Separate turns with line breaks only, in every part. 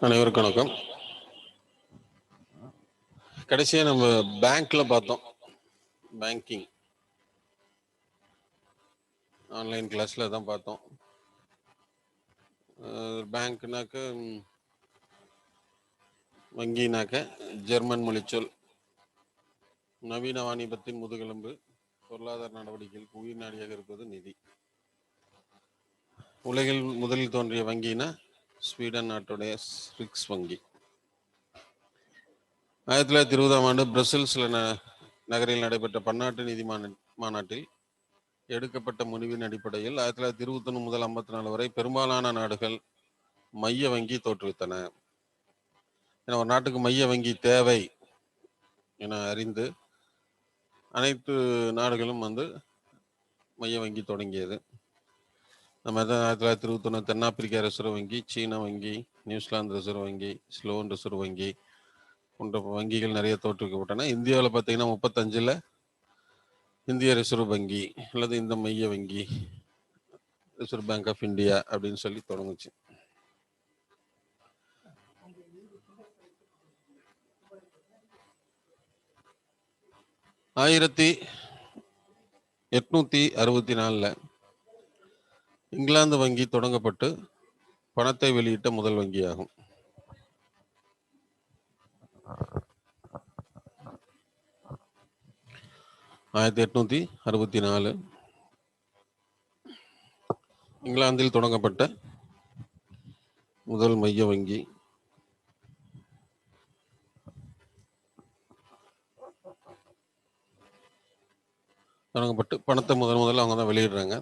அனைவருக்கும் வணக்கம். கடைசியா நம்ம பேங்க்ல பார்த்தோம். பேங்கிங் ஆன்லைன் கிளாஸ்ல தான் பார்த்தோம். பேங்க்னாக்க வங்கினாக்க ஜெர்மன் மொழிச்சொல். நவீன வாணிபத்தின் முதுகெலும்பு. பொருளாதார நடவடிக்கைகளுக்கு உயிர் நாடியாக இருப்பது நிதி. உலகில் முதலில் தோன்றிய வங்கினா ஸ்வீடன் நாட்டுடைய ஸ்விஸ் வங்கி. 1920ஆம் ஆண்டு பிரசல்ஸ்ல நகரில் நடைபெற்ற பன்னாட்டு நிதி மாநாட்டில் எடுக்கப்பட்ட முடிவின் அடிப்படையில் 1921 முதல் 54 வரை பெரும்பாலான நாடுகள் மைய வங்கி தோற்றுவித்தன. ஏன்னா ஒரு நாட்டுக்கு மைய வங்கி தேவை என அறிந்து அனைத்து நாடுகளும் மைய வங்கி தொடங்கியது. நம்ம 1921 தென்னாப்பிரிக்கா ரிசர்வ் வங்கி, சீன வங்கி, நியூசிலாந்து ரிசர்வ் வங்கி, ஸ்லோவன் ரிசர்வ் வங்கி போன்ற வங்கிகள் நிறைய தோற்றுவிக்கப்பட்டன. இந்தியாவில் பார்த்தீங்கன்னா 35ல் இந்திய ரிசர்வ் வங்கி அல்லது இந்த மைய வங்கி ரிசர்வ் பேங்க் ஆஃப் இந்தியா அப்படின்னு சொல்லி தொடங்குச்சு. ஆயிரத்தி 864 இங்கிலாந்து வங்கி தொடங்கப்பட்டு பணத்தை வெளியிட்ட முதல் வங்கியாகும். 1864 இங்கிலாந்தில் தொடங்கப்பட்ட முதல் மைய வங்கி. தொடங்கப்பட்டு பணத்தை முதல்ல அவங்க தான் வெளியிடுறாங்க.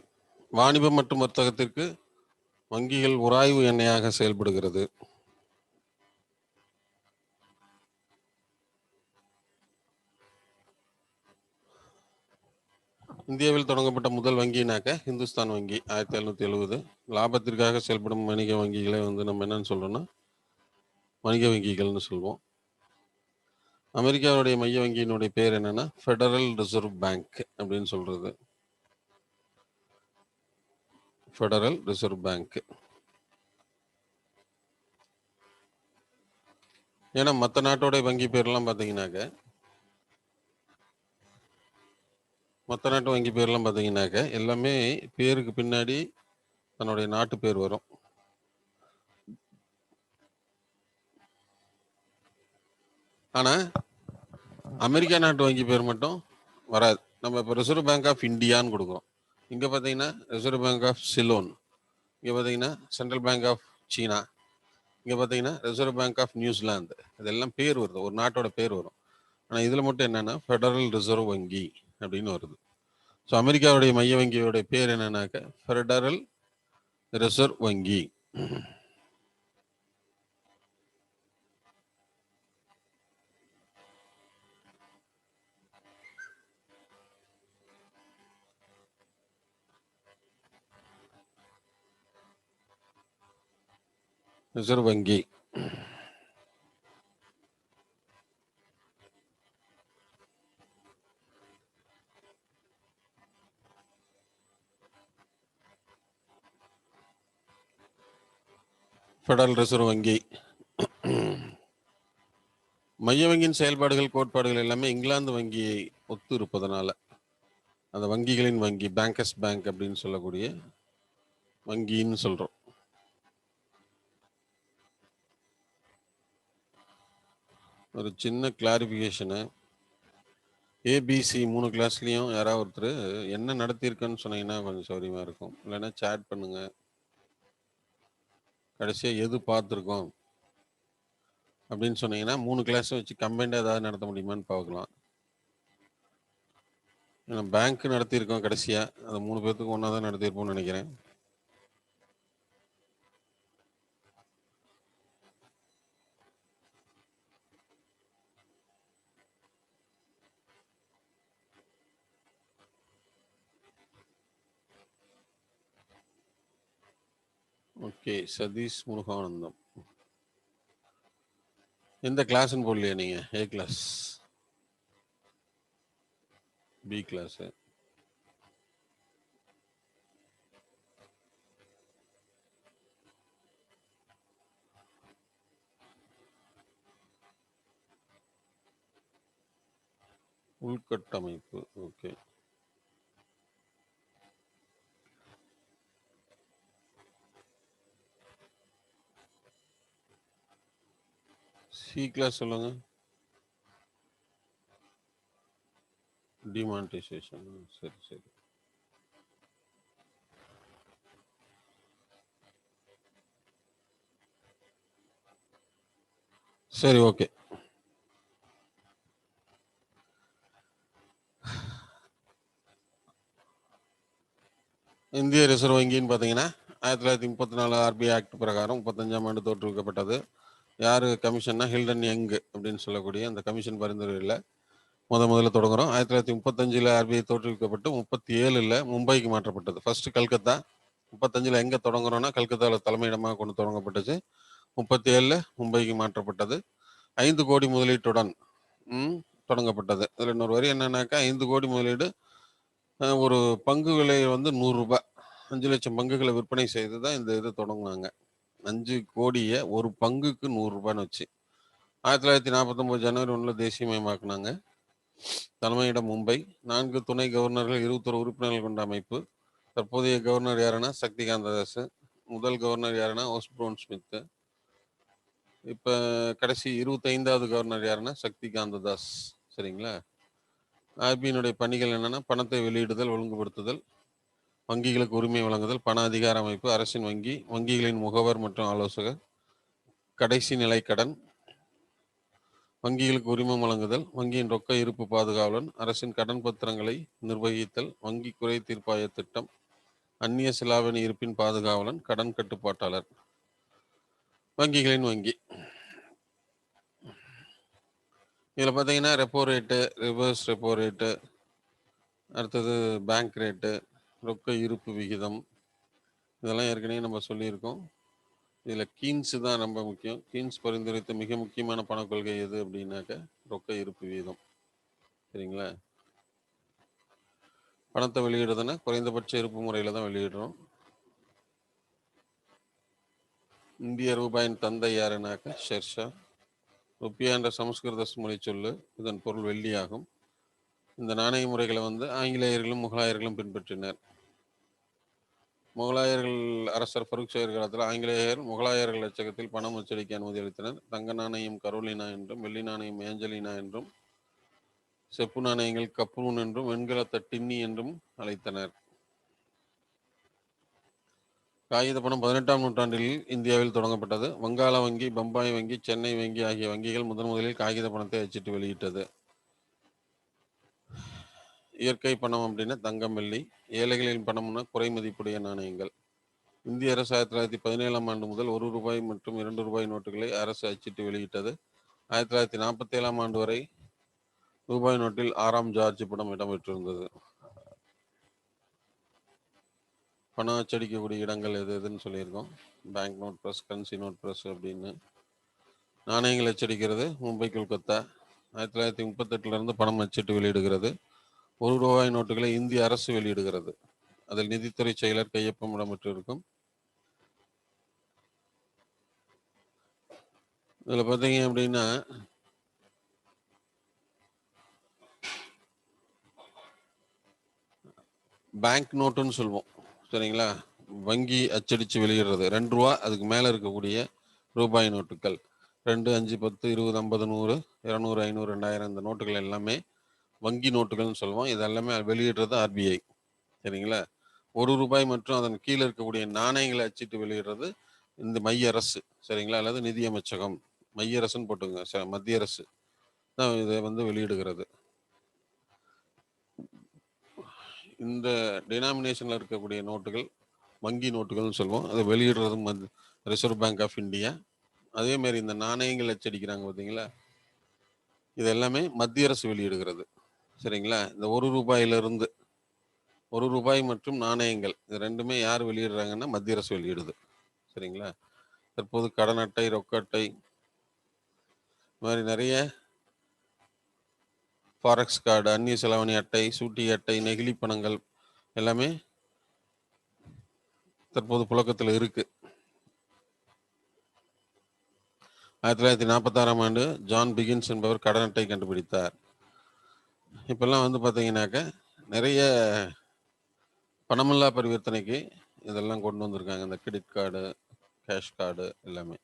வாணிபம் மற்றும் வர்த்தகத்திற்கு வங்கிகள் உராய்வு எண்ணெயாக செயல்படுகிறது. இந்தியாவில் தொடங்கப்பட்ட முதல் வங்கினாக்க இந்துஸ்தான் வங்கி 1770. லாபத்திற்காக செயல்படும் வணிக வங்கிகளை நம்ம என்னன்னு சொல்றோம்னா வணிக வங்கிகள்னு சொல்லுவோம். அமெரிக்காவுடைய மைய வங்கியினுடைய பேர் என்னன்னா ஃபெடரல் ரிசர்வ் பேங்க் அப்படின்னு சொல்றது. Federal reserve bank. ஏன்னா மற்ற நாட்டோட வங்கி பேர்லாம் பார்த்தீங்கன்னாக்க எல்லாமே பேருக்கு பின்னாடி தன்னுடைய நாட்டு பேர் வரும். ஆனா அமெரிக்கா நாட்டு வங்கி பேர் மட்டும் வராது. நம்ம இப்போ ரிசர்வ் பேங்க் ஆஃப் இந்தியான்னு கொடுக்குறோம். இங்கே பார்த்தீங்கன்னா ரிசர்வ் பேங்க் ஆஃப் சிலோன், இங்கே பார்த்தீங்கன்னா சென்ட்ரல் பேங்க் ஆஃப் சீனா, இங்கே பார்த்தீங்கன்னா ரிசர்வ் பேங்க் ஆஃப் நியூசிலாந்து. இதெல்லாம் பேர் வருது, ஒரு நாட்டோட பேர் வரும். ஆனால் இதில் மட்டும் என்னன்னா ஃபெடரல் ரிசர்வ் வங்கி அப்படின்னு வருது. ஸோ அமெரிக்காவுடைய மைய வங்கியோட பேர் என்னன்னாக்க ஃபெடரல் ரிசர்வ் வங்கி. ரிசர்வ் வங்கி. ஃபெடரல் ரிசர்வ் வங்கி. மைய வங்கியின் செயல்பாடுகள் கோட்பாடுகள் எல்லாமே இங்கிலாந்து வங்கியை ஒத்து இருப்பதனால அந்த வங்கிகளின் வங்கி பேங்கர்ஸ் பேங்க் அப்படின்னு சொல்லக்கூடிய வங்கின்னு சொல்றோம். ஒரு சின்ன கிளாரிஃபிகேஷனு, ஏபிசி 3 கிளாஸ்லையும் யாராவது ஒருத்தர் என்ன நடத்தியிருக்கேன்னு சொன்னீங்கன்னா கொஞ்சம் சௌரியமா இருக்கும். இல்லைன்னா சேட் பண்ணுங்க. கடைசியாக எது பார்த்துருக்கோம் அப்படின்னு சொன்னீங்கன்னா 3 கிளாஸும் வச்சு கம்பைண்டாக ஏதாவது நடத்த முடியுமான்னு பார்க்கலாம். ஏன்னா பேங்க் நடத்தியிருக்கோம் கடைசியாக, அது 3 பேர்த்துக்கு ஒன்றா தான் நடத்தியிருப்போம்னு நினைக்கிறேன். ஓகே, சதீஷ் முருகானந்தம். எந்த கிளாஸ்ன்னு போடலையா நீங்க? A class, B class? உள்கட்டமைப்பு. ஓகே. சி கிளாஸ் சொல்லுங்க. டிமானிட்டைசேஷன். சரி சரி. சரி, ஓகே. இந்திய ரிசர்வ் வங்கின்னு பார்த்தீங்கன்னா 1934 ஆர்பிஐ ஆக்ட் பிரகாரம் 35ஆம் ஆண்டு தோற்றுவிக்கப்பட்டது. யார் கமிஷன்னா ஹில்டன் யங் அப்படின்னு சொல்லக்கூடிய அந்த கமிஷன் பரிந்துரையில் முதல்ல தொடங்குறோம். 1935 ஆர்பிஐ தோற்றுவிக்கப்பட்டு 37 மும்பைக்கு மாற்றப்பட்டது. ஃபர்ஸ்ட் கல்கத்தா. 35 எங்கே தொடங்குறோம்னா கல்கத்தாவில் தலைமையிடமாக கொண்டு தொடங்கப்பட்டுச்சு. 37 மும்பைக்கு மாற்றப்பட்டது. 5 கோடி முதலீட்டுடன் தொடங்கப்பட்டது. இதில் இன்னொரு வரி என்னன்னாக்கா 5 கோடி முதலீடு, ஒரு பங்கு விலை வந்து 100 ரூபாய். 5 லட்சம் பங்குகளை விற்பனை செய்து தான் இந்த இது தொடங்குனாங்க. 5 கோடியை ஒரு பங்குக்கு 100 ரூபான்னு வச்சு 1949 ஜனவரி 1 தேசியமயமாக்குனாங்க. தலைமையிடம் மும்பை. 4 துணை கவர்னர்கள், 21 உறுப்பினர்கள் கொண்ட அமைப்பு. தற்போதைய கவர்னர் யாருன்னா சக்திகாந்த தாஸ். முதல் கவர்னர் யாருன்னா ஓஸ்போர்ன் ஸ்மித். இப்போ கடைசி 25வது கவர்னர் யாருன்னா சக்திகாந்த தாஸ். சரிங்களா? ஆர்பிஐனுடைய பணிகள் என்னன்னா பணத்தை வெளியிடுதல், ஒழுங்குபடுத்துதல், வங்கிகளுக்கு உரிமை வழங்குதல், பண அதிகார அமைப்பு, அரசின் வங்கி, வங்கிகளின் முகவர் மற்றும் ஆலோசகர், கடைசி நிலை கடன், வங்கிகளுக்கு உரிமம் வழங்குதல், வங்கியின் ரொக்க இருப்பு பாதுகாவலன், அரசின் கடன் பத்திரங்களை நிர்வகித்தல், வங்கி குறை தீர்ப்பாய திட்டம், அந்நிய செலாவணி இருப்பின் பாதுகாவலன், கடன் கட்டுப்பாட்டாளர். வங்கிகளின் வங்கி. இதில் பார்த்தீங்கன்னா repo rate, reverse repo rate, அடுத்தது பேங்க் ரேட்டு, ரொக்க இருப்பு விகிதம், இதெல்லாம் ஏற்கனவே நம்ம சொல்லியிருக்கோம். இதில் கீன்ஸு தான் ரொம்ப முக்கியம். கீன்ஸ் பரிந்துரைத்த மிக முக்கியமான பணக்கொள்கை எது அப்படின்னாக்க ரொக்க இருப்பு வீதம். சரிங்களா? பணத்தை வெளியிடுறதுன்னா குறைந்தபட்ச இருப்பு முறையில் தான் வெளியிடுறோம். இந்திய ரூபாயின் தந்தை யாருனாக்க ஷெர்ஷா. ருப்பியா என்ற சமஸ்கிருத மொழி சொல்லு. இதன் பொருள் வெள்ளியாகும். இந்த நாணய முறைகளை வந்து ஆங்கிலேயர்களும் முகலாயர்களும் பின்பற்றினர். முகலாயர்கள் அரசர் ஃபருக் ஷாஹிர் காலத்தில் ஆங்கிலேயர் முகலாயர்கள் அச்சகத்தில் பணம் அச்சடிக்க அனுமதி அளித்தனர். தங்க நாணயம் கரோலினா என்றும், வெள்ளி நாணயம் ஏஞ்சலினா என்றும், செப்பு நாணயங்கள் கப்ரூன் என்றும், வெண்கலத்தை டின்னி என்றும் அழைத்தனர். காகித பணம் 18ஆம் நூற்றாண்டில் இந்தியாவில் தொடங்கப்பட்டது. வங்காள வங்கி, பம்பாய் வங்கி, சென்னை வங்கி ஆகிய வங்கிகள் முதலில் காகித பணத்தை அச்சிட்டு வெளியிட்டது. இயற்கை பணம் அப்படின்னா தங்கம், வெள்ளி. ஏழைகளின் பணம்னா குறை மதிப்புடைய நாணயங்கள். இந்திய அரசு 1917ஆம் ஆண்டு முதல் 1 ரூபாய் மற்றும் 2 ரூபாய் நோட்டுகளை அரசு அச்சிட்டு வெளியிட்டது. 1947ஆம் ஆண்டு வரை ரூபாய் நோட்டில் 6ஆம் ஜார்ஜ் படம் இடம்பெற்றிருந்தது. பணம் அச்சடிக்கக்கூடிய இடங்கள் எது எதுன்னு சொல்லியிருக்கோம். Bank note press, currency note press அப்படின்னு. நாணயங்கள் அச்சடிக்கிறது மும்பை, கொல்கத்தா. 1938 பணம் அச்சிட்டு வெளியிடுகிறது. 1 ரூபாய் நோட்டுகளை இந்திய அரசு வெளியிடுகிறது. அதில் நிதித்துறை செயலர் கையொப்பம் இடம்பெற்றிருக்கும். இதில் பார்த்தீங்க அப்படின்னா பேங்க் நோட்டுன்னு சொல்லுவோம். சரிங்களா? வங்கி அச்சடித்து வெளியிடுறது 2 ரூபா அதுக்கு மேலே இருக்கக்கூடிய ரூபாய் நோட்டுகள். 2, 5, 10, 20, 50, 100, 200, 500, 2000 இந்த நோட்டுகள் எல்லாமே வங்கி நோட்டுகள்னு சொல்லுவோம். இதெல்லாமே வெளியிடுறது ஆர்பிஐ. சரிங்களா? 1 ரூபாய் மற்றும் அதன் கீழே இருக்கக்கூடிய நாணயங்களை அச்சிட்டு வெளியிடுறது இந்த மைய அரசு. சரிங்களா? அல்லது நிதி அமைச்சகம். மைய அரசுன்னு போட்டுங்க. மத்திய அரசு தான் இதை வந்து வெளியிடுகிறது. இந்த டினாமினேஷனில் இருக்கக்கூடிய நோட்டுகள் வங்கி நோட்டுகள்னு சொல்லுவோம். அதை வெளியிடுறது ரிசர்வ் பேங்க் ஆஃப் இந்தியா. அதே மாதிரி இந்த நாணயங்கள் அச்சடிக்கிறாங்க பார்த்தீங்களா, இது எல்லாமே மத்திய அரசு வெளியிடுகிறது. சரிங்களா? இந்த 1 ரூபாயிலிருந்து 1 ரூபாய் மற்றும் நாணயங்கள் இது ரெண்டுமே யார் வெளியிடுறாங்கன்னா மத்திய அரசு வெளியிடுது. சரிங்களா? தற்போது கடன் அட்டை, ரொக்க அட்டை, இந்த மாதிரி நிறைய ஃபாரெக்ஸ் கார்டு, அந்நிய செலாவணி அட்டை, சூட்டி அட்டை, நெகிழி பணங்கள் எல்லாமே தற்போது புழக்கத்தில் இருக்கு. 1946ஆம் ஆண்டு ஜான் பிகின்ஸ் என்பவர் கடன் அட்டை கண்டுபிடித்தார். இப்பெல்லாம் வந்து பார்த்தீங்கன்னாக்க நிறைய பணமில்லா பரிவர்த்தனைக்கு இதெல்லாம் கொண்டு வந்திருக்காங்க. இந்த கிரெடிட் கார்டு, கேஷ் கார்டு எல்லாமே.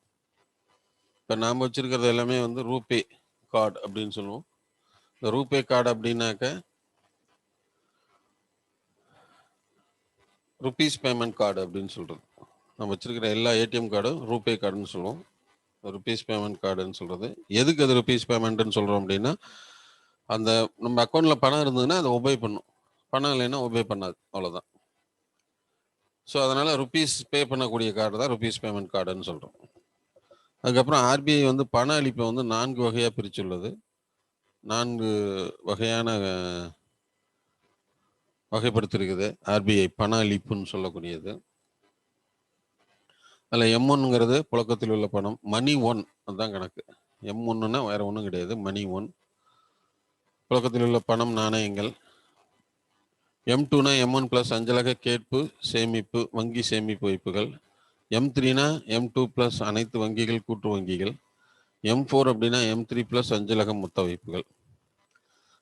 இப்போ நாம் வச்சிருக்கிறது எல்லாமே வந்து ரூபே கார்டு அப்படின்னு சொல்லுவோம். இந்த ரூபே கார்டு அப்படின்னாக்க ருபீஸ் பேமெண்ட் கார்டு அப்படின்னு சொல்கிறது. நம்ம வச்சிருக்கிற எல்லா ஏடிஎம் கார்டும் ரூபே கார்டுன்னு சொல்லுவோம். ருபீஸ் பேமெண்ட் கார்டுன்னு சொல்கிறது. எதுக்கு அது ருபீஸ் பேமெண்ட்டுன்னு சொல்கிறோம் அப்படின்னா, அந்த நம்ம அக்கௌண்ட்டில் பணம் இருந்ததுன்னா அதை ஒபே பண்ணும், பணம் இல்லைன்னா ஒபே பண்ணாது, அவ்வளோதான். ஸோ அதனால் ருபீஸ் பே பண்ணக்கூடிய கார்டு தான் ருபீஸ் பேமெண்ட் கார்டுன்னு சொல்கிறோம். அதுக்கப்புறம் ஆர்பிஐ வந்து பண அளிப்பை வந்து 4 வகையாக பிரிச்சுள்ளது. 4 வகையான வகைப்படுத்திருக்குது ஆர்பிஐ பண அளிப்புன்னு சொல்லக்கூடியது. அதில் M1ங்கிறது புழக்கத்தில் உள்ள பணம், மணி ஒன் அதுதான் கணக்கு. M1ன்னா வேற ஒன்றும் கிடையாது, மணி ஒன் புழக்கத்தில் உள்ள பணம், நாணயங்கள். M2னா M1 ப்ளஸ் அஞ்சலக கேட்பு சேமிப்பு வங்கி சேமிப்பு வைப்புகள். M3னா M2 ப்ளஸ் அனைத்து வங்கிகள் கூட்டு வங்கிகள். M4 அப்படின்னா M3 ப்ளஸ் அஞ்சலக மொத்த வைப்புகள்.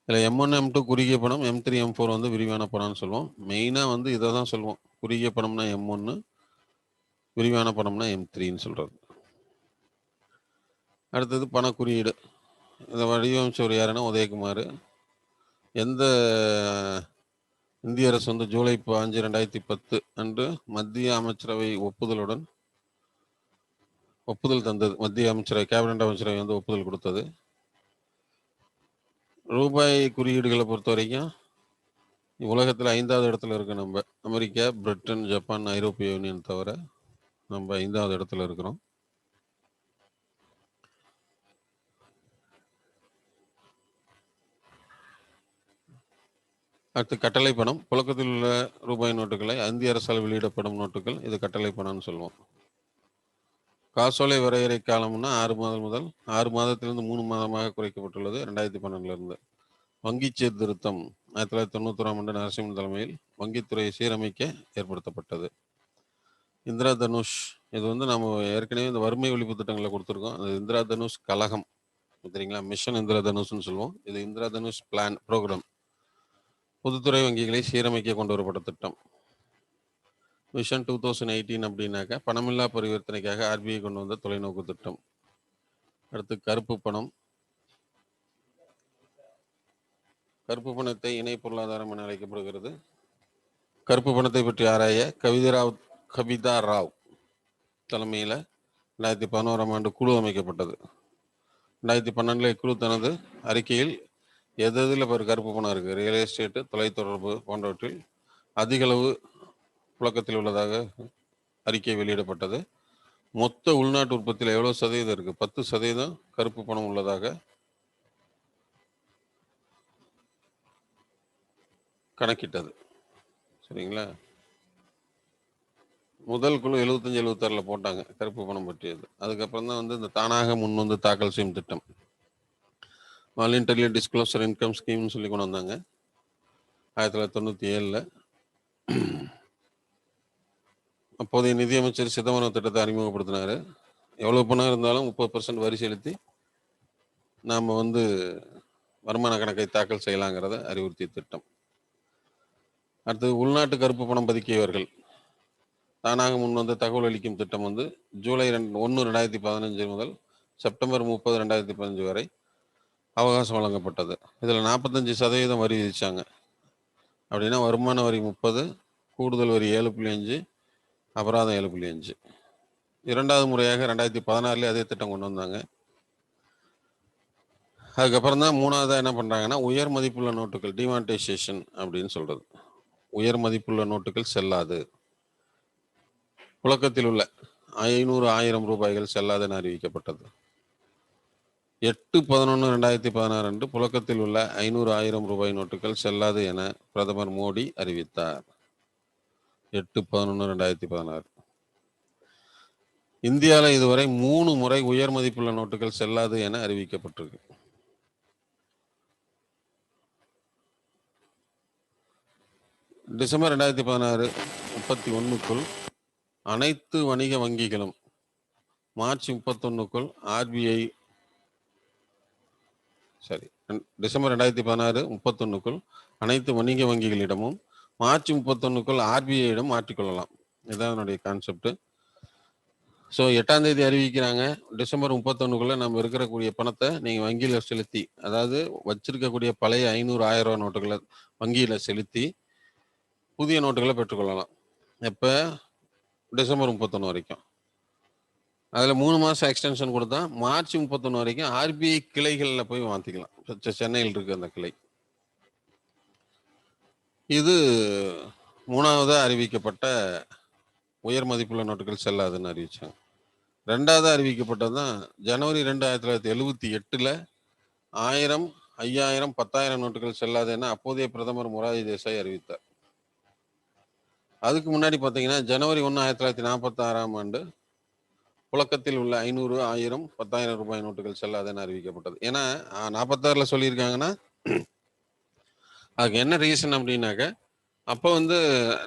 இதில் M1 M2 குறுகிய பணம், M3 M4 வந்து விரிவான பணம்னு சொல்லுவோம். மெயினாக வந்து இதை தான் சொல்லுவோம். குறுகிய பணம்னா M1, விரிவான பணம்னா M3ன்னு சொல்கிறது. அடுத்தது பண குறியீடு. இதை வடிவமைச்சவர் யாருன்னா உதயகுமார். எந்த இந்திய அரசு வந்து ஜூலை 5, 2010 அன்று மத்திய அமைச்சரவை ஒப்புதல் தந்தது. மத்திய அமைச்சரவை கேபினட் அமைச்சரவை வந்து ஒப்புதல் கொடுத்தது. ரூபாய் குறியீடுகளை பொறுத்த வரைக்கும் உலகத்தில் 5வது இடத்துல இருக்கு. நம்ம அமெரிக்கா, பிரிட்டன், ஜப்பான், ஐரோப்பிய யூனியன் தவிர நம்ம 5வது இடத்துல இருக்கிறோம். அடுத்து கட்டளை பணம். புழக்கத்தில் உள்ள ரூபாய் நோட்டுகளை இந்திய அரசால் வெளியிடப்படும் நோட்டுகள், இது கட்டளை பணம்னு சொல்லுவோம். காசோலை வரையறை காலம்னா 6 மாதத்திலிருந்து 3 மாதமாக குறைக்கப்பட்டுள்ளது 2012 வங்கி சீர்திருத்தம் 1991 ஆண்டு நரசிம்மன் தலைமையில் வங்கித்துறையை சீரமைக்க ஏற்படுத்தப்பட்டது. இந்திரா தனுஷ், இது வந்து நம்ம ஏற்கனவே இந்த வறுமை ஒழிப்பு திட்டங்களை கொடுத்துருக்கோம். அது இந்திரா தனுஷ் கழகம், சரிங்களா? மிஷன் இந்திரா தனுஷ்னு சொல்லுவோம். இது இந்திரா தனுஷ் பிளான் ப்ரோக்ராம். பொதுத்துறை வங்கிகளை சீரமைக்க கொண்டு வரப்பட்ட திட்டம். விஷன் 2018 அப்படின்னாக்கா பணமில்லா பரிவர்த்தனைக்காக ஆர்பிஐ கொண்டு வந்த தொலைநோக்கு திட்டம். அடுத்து கருப்பு பணம். கருப்பு பணத்தை இணை பொருளாதாரம் என அழைக்கப்படுகிறது. கருப்பு பணத்தை பற்றி ஆராய கவிதா ராவ் தலைமையில் 2011 ஆண்டு குழு அமைக்கப்பட்டது. 2012 இக்குழு தனது அறிக்கையில் எதில் கருப்பு பணம் இருக்குது, ரியல் எஸ்டேட்டு, தொலைத்தொடர்பு போன்றவற்றில் அதிக அளவு புழக்கத்தில் உள்ளதாக அறிக்கை வெளியிடப்பட்டது. மொத்த உள்நாட்டு உற்பத்தியில் எவ்வளோ சதவீதம் இருக்குது? 10% கருப்பு பணம் உள்ளதாக கணக்கிட்டது, சரிங்களா? முதல் குழு 75-76 போட்டாங்க கருப்பு பணம் பற்றியது. அதுக்கப்புறம் தான் வந்து இந்த தானாக முன் வந்து தாக்கல் செய்யும் திட்டம், வாலண்டரி டிஸ்க்ளோசர் இன்கம் ஸ்கீம்னு சொல்லி கொண்டு வந்தாங்க 1997. அப்போதைய நிதியமைச்சர் சிதம்பரம் திட்டத்தை அறிமுகப்படுத்தினார். எவ்வளோ பணம் இருந்தாலும் 30% வரி செலுத்தி நாம் வந்து வருமான கணக்கை தாக்கல் செய்யலாங்கிறத அறிவுறுத்திய திட்டம். அடுத்தது உள்நாட்டு கருப்பு பணம் பதுக்கியவர்கள் தானாக முன் வந்து தகவல் அளிக்கும் திட்டம் வந்து ஜூலை 1, 2015 முதல் செப்டம்பர் 30, 2015 வரை அவகாசம் வழங்கப்பட்டது. இதில் 45% வரி விதிச்சாங்க. அப்படின்னா வருமான வரி 30, கூடுதல் வரி 7.5, அபராதம் 7.5. இரண்டாவது முறையாக 2016 அதே திட்டம் கொண்டு வந்தாங்க. அதுக்கப்புறம் தான் மூணாவதாக என்ன பண்ணுறாங்கன்னா உயர் மதிப்புள்ள நோட்டுகள் டிமானிட்டைசேஷன் அப்படின்னு சொல்கிறது. உயர் மதிப்புள்ள நோட்டுகள் செல்லாது, புழக்கத்தில் உள்ள 500, 1000 ரூபாய்கள் செல்லாதுன்னு அறிவிக்கப்பட்டது. 8/11/2016 அன்று புழக்கத்தில் உள்ள 500, 1000 ரூபாய் நோட்டுகள் செல்லாது என பிரதமர் மோடி அறிவித்தார். 8/11/2016. இந்தியாவில் இதுவரை 3 முறை உயர் மதிப்புள்ள நோட்டுகள் செல்லாது என அறிவிக்கப்பட்டிருக்கு. டிசம்பர் 2016 31க்குள் அனைத்து வணிக வங்கிகளும், மார்ச் 31க்குள் ஆர்பிஐ டிசம்பர் 2016 31க்குள் அனைத்து வணிக வங்கிகளிடமும் மார்ச் 31க்குள் ஆர்பிஐயிடம் மாற்றிக்கொள்ளலாம். இதுதான் என்னுடைய கான்செப்ட். ஸோ 8ஆம் தேதி அறிவிக்கிறாங்க. டிசம்பர் 31க்குள்ள நம்ம இருக்கக்கூடிய பணத்தை நீங்கள் வங்கியில் செலுத்தி, அதாவது வச்சிருக்கக்கூடிய பழைய 500 1000 ரூபா நோட்டுகளை வங்கியில் செலுத்தி புதிய நோட்டுகளை பெற்றுக்கொள்ளலாம். எப்போ? டிசம்பர் 31 வரைக்கும். அதில் 3 மாதம் எக்ஸ்டென்ஷன் கொடுத்தா மார்ச் 31 வரைக்கும் ஆர்பிஐ கிளைகளில் போய் மாற்றிக்கலாம். சென்னையில் இருக்கு அந்த கிளை. இது 3வது அறிவிக்கப்பட்ட உயர் மதிப்புள்ள நோட்டுகள் செல்லாதுன்னு அறிவிச்சாங்க. 2வது அறிவிக்கப்பட்டது தான் ஜனவரி 2 1978 1000 5000 10,000 நோட்டுகள் செல்லாது என அப்போதைய பிரதமர் மொரார்ஜி தேசாய் அறிவித்தார். அதுக்கு முன்னாடி பார்த்தீங்கன்னா ஜனவரி 1 1946 புழக்கத்தில் உள்ள 500 1000 10,000 ரூபாய் நோட்டுகள் செல்லாது என அறிவிக்கப்பட்டது. ஏன்னா 46 சொல்லியிருக்காங்கன்னா அதுக்கு என்ன ரீசன் அப்படின்னாக்க, அப்போ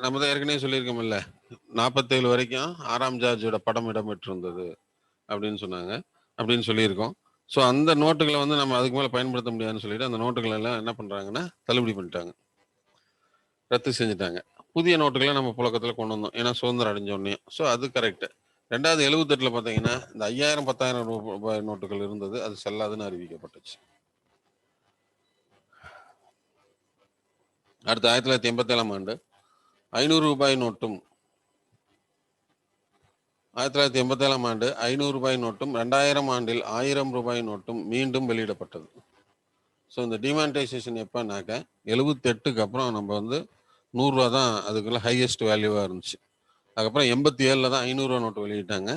நம்ம தான் ஏற்கனவே சொல்லியிருக்கோம்ல, 47 வரைக்கும் 6ஆம் ஜார்ஜோட படம் இடம்பெற்றிருந்தது அப்படின்னு சொன்னாங்க, அப்படின்னு சொல்லியிருக்கோம். ஸோ அந்த நோட்டுகளை நம்ம அதுக்கு மேலே பயன்படுத்த முடியாதுன்னு சொல்லிட்டு அந்த நோட்டுகள் எல்லாம் என்ன பண்ணுறாங்கன்னா தள்ளுபடி பண்ணிட்டாங்க, ரத்து செஞ்சுட்டாங்க. புதிய நோட்டுகளை நம்ம புழக்கத்தில் கொண்டு வந்தோம், ஏன்னா சுதந்திரம் அடைஞ்ச உடனே. ஸோ அது கரெக்டு. 2வது 78 பார்த்தீங்கன்னா இந்த 5000 10,000 ரூபாய் நோட்டுகள் இருந்தது, அது செல்லாதுன்னு அறிவிக்கப்பட்டுச்சு. அடுத்து 1987 500 ரூபாய் நோட்டும் 1987 500 ரூபாய் நோட்டும் 2000 1000 ரூபாய் நோட்டும் மீண்டும் வெளியிடப்பட்டது. ஸோ இந்த டிமானிட்டைசேஷன் எப்போனாக்க 78க்கு அப்புறம் நம்ம 100 ரூபா தான் அதுக்குள்ள ஹையஸ்ட் வேல்யூவாக இருந்துச்சு. அதுக்கப்புறம் 87 தான் 500 ரூபா நோட்டு வெளியிட்டாங்க.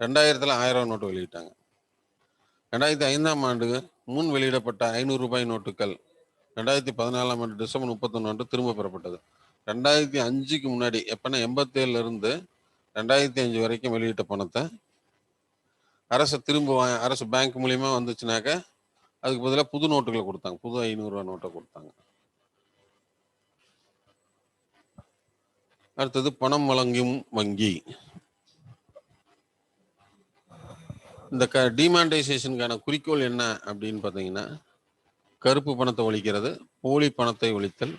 2000 1000 ரூபா நோட்டு வெளியிட்டாங்க. 2005 முன் வெளியிடப்பட்ட 500 ரூபாய் நோட்டுகள் 2014 டிசம்பர் 31 திரும்ப பெறப்பட்டது. 2005க்கு முன்னாடி எப்பன்னா 87 2005 வரைக்கும் வெளியிட்ட பணத்தை அரசு பேங்க் மூலியமா வந்துச்சுனாக்க அதுக்கு பதிலாக புது நோட்டுகளை கொடுத்தாங்க, புது 500 ரூபா நோட்டை கொடுத்தாங்க. அடுத்தது பணம் வழங்கும் வங்கி. இந்த டிமானிட்டைசேஷனுக்கான குறிக்கோள் என்ன அப்படின்னு பார்த்தீங்கன்னா, கருப்பு பணத்தை ஒழிக்கிறது, போலி பணத்தை ஒழித்தல்,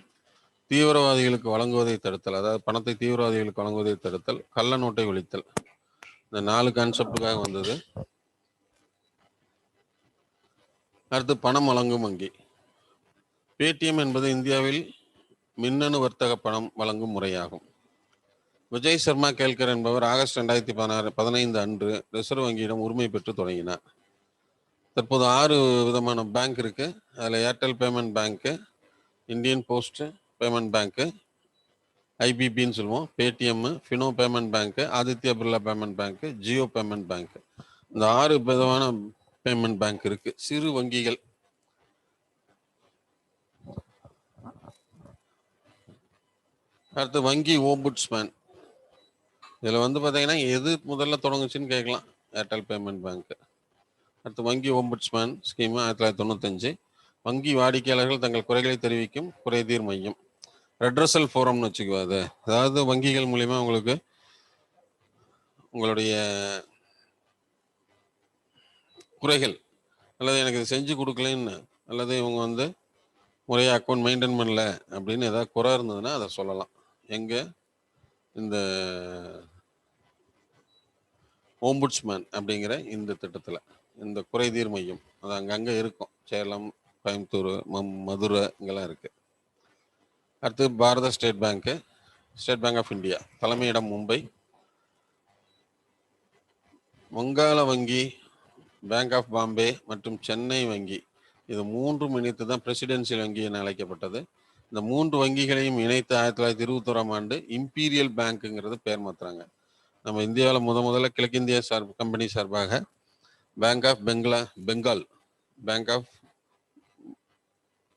தீவிரவாதிகளுக்கு வழங்குவதை தடுத்தல், அதாவது பணத்தை தீவிரவாதிகளுக்கு வழங்குவதை தடுத்தல், கள்ள நோட்டை ஒழித்தல். இந்த 4 கான்செப்டுக்காக வந்தது. அடுத்து பணம் வழங்கும் வங்கி. பேடிஎம் என்பது இந்தியாவில் மின்னணு வர்த்தக பணம் வழங்கும் முறையாகும். விஜய் சர்மா கேல்கர் என்பவர் ஆகஸ்ட் 2015 அன்று ரிசர்வ் வங்கியிடம் உரிமை பெற்று தொடங்கினார். தற்போது 6 விதமான பேங்க் இருக்கு. அதில் ஏர்டெல் பேமெண்ட் பேங்க்கு, இந்தியன் போஸ்ட் பேமெண்ட் பேங்க்கு, ஐபிபின்னு சொல்லுவோம், பேடிஎம், ஃபினோ பேமெண்ட் பேங்க்கு, ஆதித்யா பிர்லா பேமெண்ட் பேங்க்கு, ஜியோ பேமெண்ட் பேங்க். இந்த 6 விதமான பேமெண்ட் பேங்க் இருக்கு, சிறு வங்கிகள். அடுத்து வங்கி ஓம்புட்ஸ்மேன். இதில் பார்த்தீங்கன்னா எது முதல்ல தொடங்குச்சுன்னு கேட்கலாம், ஏர்டெல் பேமெண்ட் பேங்க். அடுத்து வங்கி ஓம்புட்ஸ்மேன் ஸ்கீம் 1995. வங்கி வாடிக்கையாளர்கள் தங்கள் குறைகளை தெரிவிக்கும் குறைதீர் மையம், ரெட்ரஸல் ஃபோரம்னு வச்சுக்குவாது. அதாவது வங்கிகள் மூலிமா உங்களுக்கு உங்களுடைய குறைகள், அல்லது எனக்கு இது செஞ்சு கொடுக்கலன்னு, அல்லது இவங்க முறையாக அக்கௌண்ட் மெயின்டைன் பண்ணல அப்படின்னு ஏதாவது குறை இருந்ததுன்னா அதை சொல்லலாம். எங்கே? இந்த ஓம்புட்ஸ்மேன் அப்படிங்கிற இந்த திட்டத்தில், இந்த குறைதீர் மையம் அது அங்கங்கே இருக்கும். சேலம், கோயம்புத்தூர், மதுரை இங்கெல்லாம் இருக்குது. அடுத்து Bharat State Bank, State bank of India, தலைமையிடம் மும்பை. வங்காள வங்கி, பேங்க் ஆஃப் பாம்பே மற்றும் சென்னை வங்கி, இது 3 இணைத்து தான் பிரசிடென்சியல் வங்கி என அழைக்கப்பட்டது. இந்த 3 வங்கிகளையும் இணைத்து 1921 இம்பீரியல் பேங்க்குங்கிறது பேர் மாற்றுறாங்க. நம்ம இந்தியாவில் முதல்ல கிழக்கிந்திய கம்பெனி சார்பாக bank of Bengal, bank of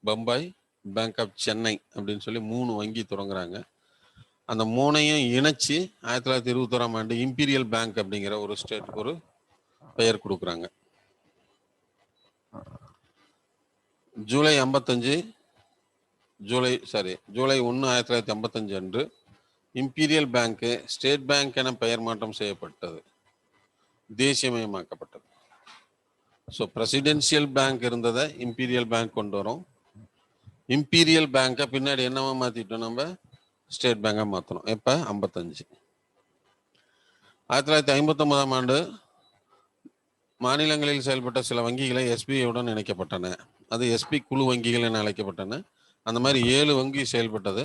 Bombay, bank of Chennai அப்படின்னு சொல்லி 3 வங்கி தொடங்குறாங்க. அந்த 3ஐயும் இணைச்சி 1921 இம்பீரியல் பேங்க் அப்படிங்கிற ஒரு பெயர் கொடுக்குறாங்க. ஜூலை 1 1955 அன்று இம்பீரியல் பேங்க் ஸ்டேட் பேங்க் என பெயர் மாற்றம் செய்யப்பட்டது, தேசியமயமாக்கப்பட்டது. ஸோ பிரசிடென்சியல் பேங்க் இருந்ததை இம்பீரியல் பேங்க் கொண்டு வரோம். இம்பீரியல் பேங்கை பின்னாடி என்னவா மாற்றிட்டோம், நம்ம ஸ்டேட் பேங்காக மாற்றணும். எப்போ 55. 1959ஆம் ஆண்டு மாநிலங்களில் செயல்பட்ட சில வங்கிகளை எஸ்பிஐயுடன் இணைக்கப்பட்டன. அது எஸ்பி குழு வங்கிகள் என அழைக்கப்பட்டன. அந்த மாதிரி 7 வங்கி செயல்பட்டது.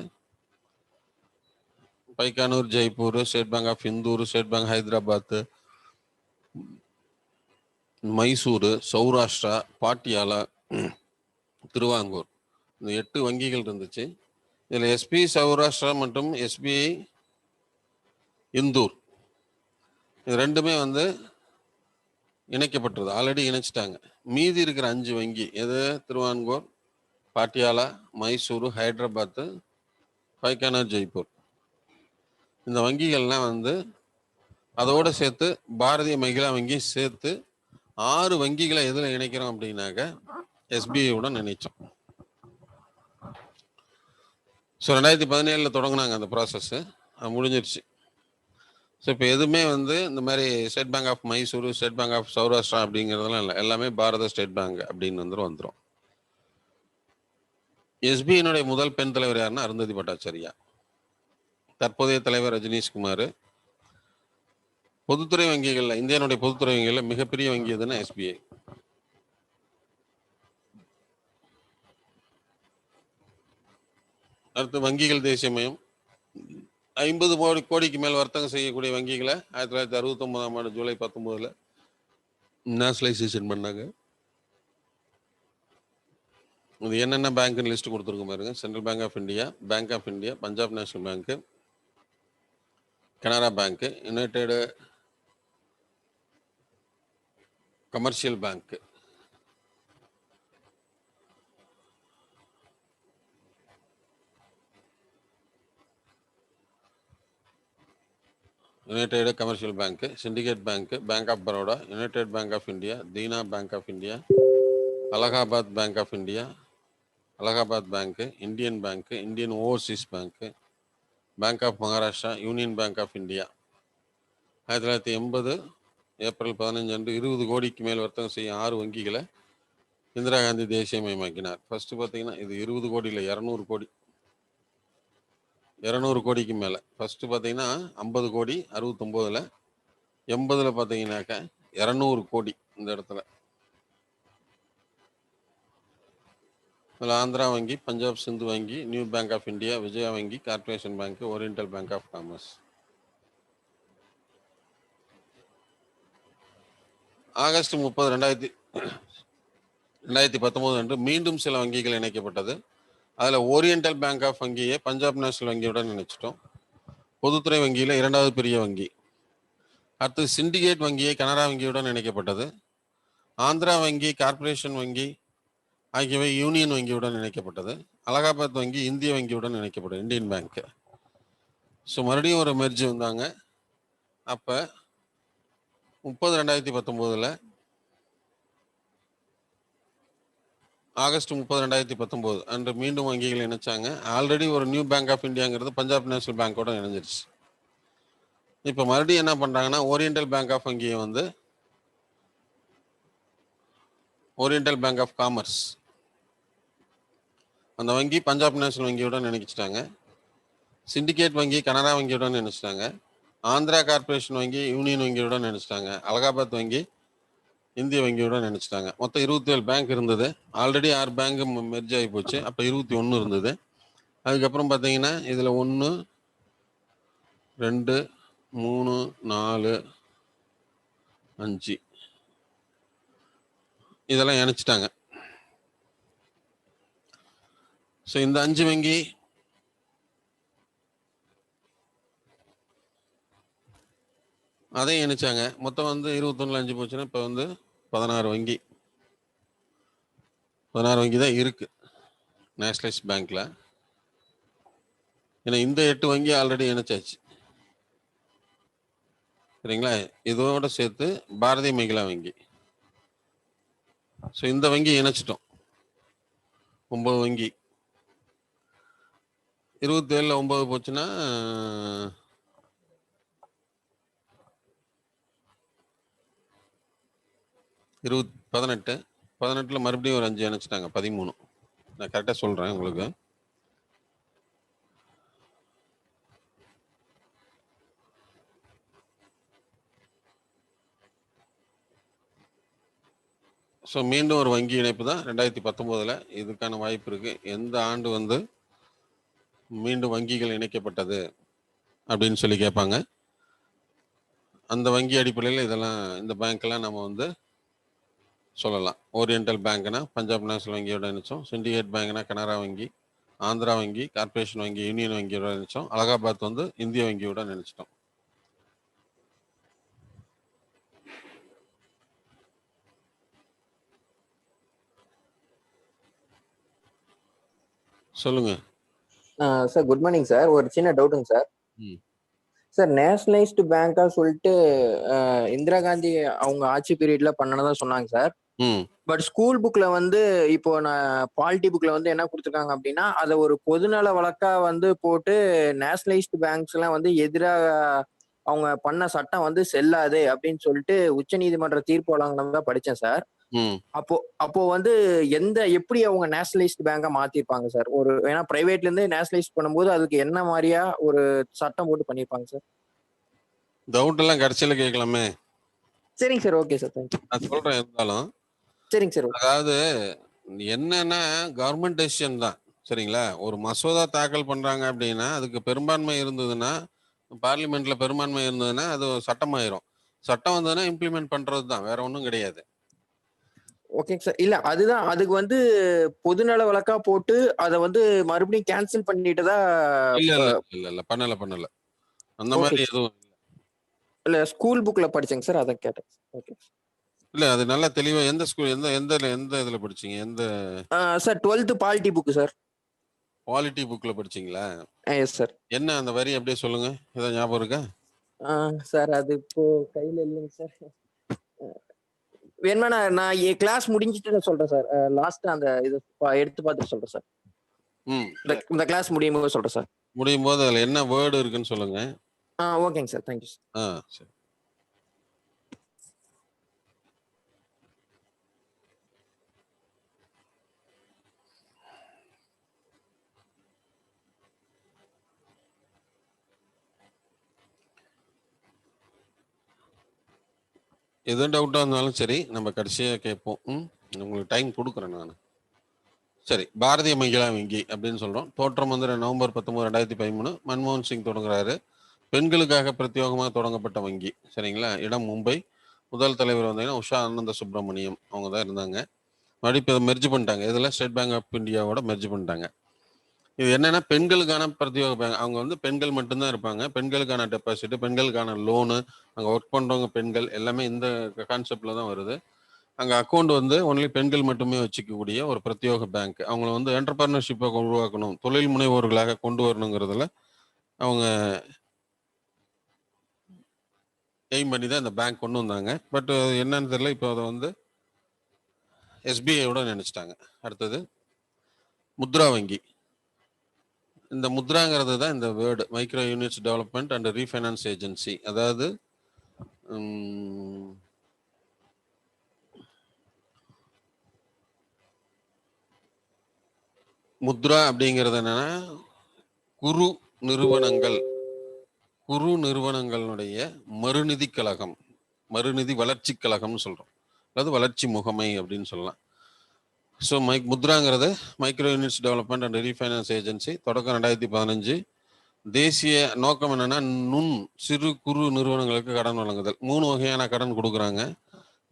Bikaner, Jaipur, State bank of Indore, State Bank Hyderabad, Mysuru, Saurashtra, Patiala, Travancore, இந்த 8 வங்கிகள் இருந்துச்சு. இதில் எஸ்பி சௌராஷ்டிரா மற்றும் எஸ்பிஐ இந்தூர் இது ரெண்டுமே இணைக்கப்பட்டது, ஆல்ரெடி இணைச்சிட்டாங்க. மீதி இருக்கிற 5 வங்கி எது, திருவான்கூர், பாட்டியாலா, மைசூரு, ஹைதராபாத், பைக்கானூர், ஜெய்ப்பூர், இந்த வங்கிகள்லாம் அதோடு சேர்த்து பாரதிய மகிழா வங்கி சேர்த்து 6 வங்கிகளை எதில் இணைக்கிறோம் அப்படின்னாக்க எஸ்பிஐயுடன் இணைச்சோம். ஸோ 2017 தொடங்கினாங்க அந்த ப்ராசஸ், அது முடிஞ்சிருச்சு. ஸோ இப்போ எதுவுமே இந்த மாதிரி state bank of Mysuru, state bank of Saurashtra அப்படிங்கிறதுலாம் இல்லை, எல்லாமே பாரத ஸ்டேட் பேங்க் அப்படின்னு வந்துடும். எஸ்பிஐனுடைய முதல் பெண் தலைவர் யாருன்னா அருந்ததி பட்டாச்சாரியா. தற்போதைய தலைவர் ரஜினிஷ்குமார். பொதுத்துறை வங்கிகளில், இந்தியாவுடைய பொதுத்துறை வங்கிகளில் மிகப்பெரிய வங்கி எதுன்னா எஸ்பிஐ. அடுத்து வங்கிகள் தேசியமயம். 50 கோடிக்கு மேல் வர்த்தகம் செய்யக்கூடிய வங்கிகளை 1969ஆம் ஆண்டு ஜூலை 19 நேஷனலைசேஷன் பண்ணாங்க. இது என்னென்ன பேங்க்னு லிஸ்ட் கொடுத்துருக்க பாருங்க. Central bank of India, bank of India, Punjab national bank, Canara bank, united commercial bank, united commercial bank, syndicate bank, bank of Baroda, united bank of India, Dena bank of India, Allahabad bank of India, Allahabad bank, Indian bank, Indian overseas bank, bank of Maharashtra, union bank of India. 1980 April 15 அன்று 20 கோடிக்கு மேல் வர்த்தகம் செய்யும் 6 வங்கிகளை Indira Gandhi தேசியமயமாக்கினார். First பார்த்தீங்கன்னா இது 20 கோடி இல்லை, 200 கோடி, 200 கோடிக்கு மேலே. ஃபர்ஸ்ட் பார்த்தீங்கன்னா 50 கோடி 69ல், 80ல் பார்த்தீங்கன்னாக்க 200 கோடி. இந்த இடத்துல ஆந்திரா வங்கி, பஞ்சாப் சிந்து வங்கி, New Bank of India, Vijaya வங்கி, Corporation Bank, Oriental Bank of Commerce. August 30, 2019 அன்று மீண்டும் சில வங்கிகள் இணைக்கப்பட்டது. அதில் ஓரியண்டல் பேங்க் ஆஃப் வங்கியை பஞ்சாப் நேஷனல் வங்கியுடன் இணைச்சிட்டோம். பொதுத்துறை வங்கியில் 2வது பெரிய வங்கி. அடுத்து சிண்டிகேட் வங்கியை கனரா வங்கியுடன் இணைக்கப்பட்டது. ஆந்திரா வங்கி, கார்பரேஷன் வங்கி ஆகியவை யூனியன் வங்கியுடன் இணைக்கப்பட்டது. அலகாபாத் வங்கி இந்திய வங்கியுடன் இணைக்கப்பட்டது, இந்தியன் பேங்க். ஸோ மறுபடியும் ஒரு மெர்ஜ் வந்தாங்க. அப்போ 30, 2019 ஆகஸ்ட் 30, 2019 அன்று மீண்டும் வங்கிகள் இணைச்சாங்க. ஆல்ரெடி ஒரு நியூ பேங்க் ஆஃப் இந்தியாங்கிறது பஞ்சாப் நேஷனல் பேங்கோட இணைஞ்சிருச்சு. இப்போ மறுபடியும் என்ன பண்ணுறாங்கன்னா ஓரியண்டல் பேங்க் ஆஃப் வங்கியை ஓரியண்டல் பேங்க் ஆஃப் காமர்ஸ் அந்த வங்கி பஞ்சாப் நேஷனல் வங்கியுடன் இணைச்சிட்டாங்க. சிண்டிகேட் வங்கி கனரா வங்கியுடன் இணைச்சிட்டாங்க. ஆந்திரா கார்பரேஷன் வங்கி யூனியன் வங்கியுடன் நினைச்சிட்டாங்க. அலகாபாத் வங்கி இந்திய வங்கியுடன் நினைச்சிட்டாங்க. மொத்தம் 27 பேங்க் இருந்தது. ஆல்ரெடி 6 பேங்க் மெர்ஜ் ஆகி போச்சு. அப்போ 21 இருந்தது. அதுக்கப்புறம் பார்த்தீங்கன்னா இதில் 1, 2, 3, 4, 5 இதெல்லாம் இணைச்சிட்டாங்க. ஸோ இந்த 5 வங்கி அதையும் இணைச்சாங்க. மொத்தம் 21ல் 5 போச்சுன்னா இப்போ 16 வங்கி. 16 வங்கி தான் இருக்கு நேஷனலைஸ் பேங்க்ல. ஏன்னா இந்த 8 வங்கி ஆல்ரெடி இணைச்சாச்சு, சரிங்களா? இதோட சேர்த்து பாரதிய மகிழா வங்கி. ஸோ இந்த வங்கி இணைச்சிட்டோம், 9 வங்கி. 27ல் 9 போச்சுன்னா 18 18ல் மறுபடியும் ஒரு 5 இணைச்சிட்டாங்க, 13. நான் கரெக்டாக சொல்கிறேன் உங்களுக்கு. ஸோ மீண்டும் ஒரு வங்கி இணைப்பு தான் 2019ல் இதுக்கான வாய்ப்பு இருக்கு. எந்த ஆண்டு வந்து மீண்டும் வங்கிகள் இணைக்கப்பட்டது அப்படின்னு சொல்லி கேட்பாங்க. அந்த வங்கி அடிப்படையில் இதெல்லாம், இந்த பேங்க்லாம் நம்ம வந்து சொல்லலாம். ஓரியண்டல் பேங்க்னா பஞ்சாப் நேஷனல் வங்கியோட இணைச்சோம். சிண்டிகேட் பேங்க்னா கனரா வங்கி, ஆந்திரா வங்கி, கார்பரேஷன் வங்கி, யூனியன் வங்கியோட நினைச்சோம். அலகாபாத் வந்து இந்திய வங்கியோட நினைச்சிட்டோம். சொல்லுங்க.
Sir good morning sir. ஒரு சின்ன டவுட்டுங்க சார். சார் நேஷனலைஸ்டு பேங்கா சொல்லிட்டு இந்திரா காந்தி அவங்க ஆட்சி பீரியட்ல பண்ணனதா சொன்னாங்க சார். பட் ஸ்கூல் புக்ல வந்து இப்போ நான் பாலிட்டி புக்ல வந்து என்ன கொடுத்துருக்காங்க அப்படின்னா, அதை ஒரு பொதுநல வழக்கா வந்து போட்டு நேஷனலைஸ்டு பேங்க்ஸ் எல்லாம் வந்து எதிராக அவங்க பண்ண சட்டம் வந்து செல்லாது அப்படின்னு சொல்லிட்டு உச்ச நீதிமன்ற தீர்ப்பு வழங்கினதான் படிச்சேன் சார். அப்போ அப்போ வந்து எப்படி அவங்க நேஷனலைஸ்ட் பேங்கா மாத்திருப்பாங்க சார்? ஒரு ஏன்னா பிரைவேட்ல இருந்து நேஷனலைஸ் பண்ணும்போது அதுக்கு என்ன மாதிரியா ஒரு சட்டம் போட்டு பண்ணிருப்பாங்க சார்?
டவுட் எல்லாம் கடைசியில கேட்கலாமே.
சரிங்க சார். Okay sir. தேங்க்யூ.
நான் சொல்றேன் இருந்தாலும்.
சரிங்க சார்.
அதாவது என்னன்னா கவர்மெண்ட் டெசிஷன் தான், சரிங்களா? ஒரு மசோதா தாக்கல் பண்றாங்க அப்படின்னா அதுக்கு பெரும்பான்மை இருந்ததுன்னா, பார்லிமெண்ட்ல பெரும்பான்மை இருந்ததுன்னா அது சட்டமாயிரும். சட்டம் வந்ததுன்னா இம்ப்ளிமெண்ட் பண்றது தான், வேற ஒன்றும் கிடையாது.
ஓகேங்க சார். இல்ல அதுதான், அதுக்கு வந்து பொதுநல வழக்கா போட்டு அதை வந்து மறுபடியும் கேன்சல் பண்ணிட்டதா.
இல்ல இல்ல இல்ல இல்ல பண்ணல அந்த மாதிரி எதுவும்
இல்ல. ஸ்கூல் புக்ல படிச்சேங்க சார், அதான் கேட்டேன். ஓகே.
இல்ல அது நல்லா தெளிவா. எந்த ஸ்கூல், எந்த எந்த எந்த இதுல படிச்சீங்க? எந்த
sir 12th polity book sir.
Quality புக்ல படிச்சீங்களா?
Yes sir.
என்ன அந்த வரி அப்படியே சொல்லுங்க, ஏதாவது ஞாபகம் இருக்கா?
சார் அது இப்போ கையில இல்லைங்க சார். வேணுமா நான் என் கிளாஸ் முடிஞ்சிட்டு நான் சொல்றேன் சார். லாஸ்ட் அந்த இது எடுத்து பார்த்துட்டு சொல்றேன் சார். இந்த கிளாஸ் முடியும் போது சொல்றேன் சார்.
முடியும் போது அதுல என்ன வேர்டு இருக்குன்னு சொல்லுங்க.
ஓகேங்க சார். Thank you sir.
சரி. எதுவும் டவுட்டாக இருந்தாலும் சரி நம்ம கடைசியாக கேட்போம். உங்களுக்கு டைம் கொடுக்குறேன் நான். சரி, பாரதிய மகிழா வங்கி அப்படின்னு சொல்கிறோம். தோற்றம் வந்து நவம்பர் 19, 2013 மன்மோகன் சிங் தொடங்குறாரு. பெண்களுக்காக பிரத்யேகமாக தொடங்கப்பட்ட வங்கி, சரிங்களா? இடம் மும்பை. முதல் தலைவர் வந்தீங்கன்னா உஷா ஆனந்த சுப்பிரமணியம், அவங்க தான் இருந்தாங்க. மறுபடியும் இப்போ மெர்ஜ் பண்ணிட்டாங்க. இதில் ஸ்டேட் பேங்க் ஆஃப் இந்தியாவோட மெர்ஜ் பண்ணிட்டாங்க. இது என்னன்னா பெண்களுக்கான பிரத்யேக பேங்க். அவங்க வந்து பெண்கள் மட்டும்தான் இருப்பாங்க. பெண்களுக்கான டெபாசிட், பெண்களுக்கான லோனு, அங்கே ஒர்க் பண்ணுறவங்க பெண்கள் எல்லாமே இந்த கான்செப்ட்ல தான் வருது. அங்கே அக்கௌண்ட் வந்து ஒன்லி பெண்கள் மட்டுமே வச்சுக்கக்கூடிய ஒரு பிரத்யேக பேங்க். அவங்கள வந்து என்டர்பிரனர்ஷிப்பை உருவாக்கணும், தொழில் முனைவோர்களாக கொண்டு வரணுங்கிறதுல அவங்க எய்ம் பண்ணி தான் இந்த பேங்க் கொண்டு வந்தாங்க. பட் என்னன்னு தெரியல, இப்போ அதை வந்து எஸ்பிஐயோட நினைச்சிட்டாங்க. அடுத்தது முத்ரா வங்கி. இந்த முத்ராங்கிறது தான் இந்த word, micro Units Development and Refinance agency. அதாவது முத்ரா அப்படிங்கிறது என்னன்னா குறு நிறுவனங்களுடைய மறுநிதி கழகம், மறுநிதி வளர்ச்சி கழகம்னு சொல்றோம், அதாவது வளர்ச்சி முகமை அப்படின்னு சொல்லலாம். ஸோ முத்ராங்கிறது Micro Units Development and Refinance Agency. தொடக்கம் 2015. தேசிய நோக்கம் என்னன்னா சிறு குறு நிறுவனங்களுக்கு கடன் வழங்குதல். 3 வகையான கடன் கொடுக்குறாங்க.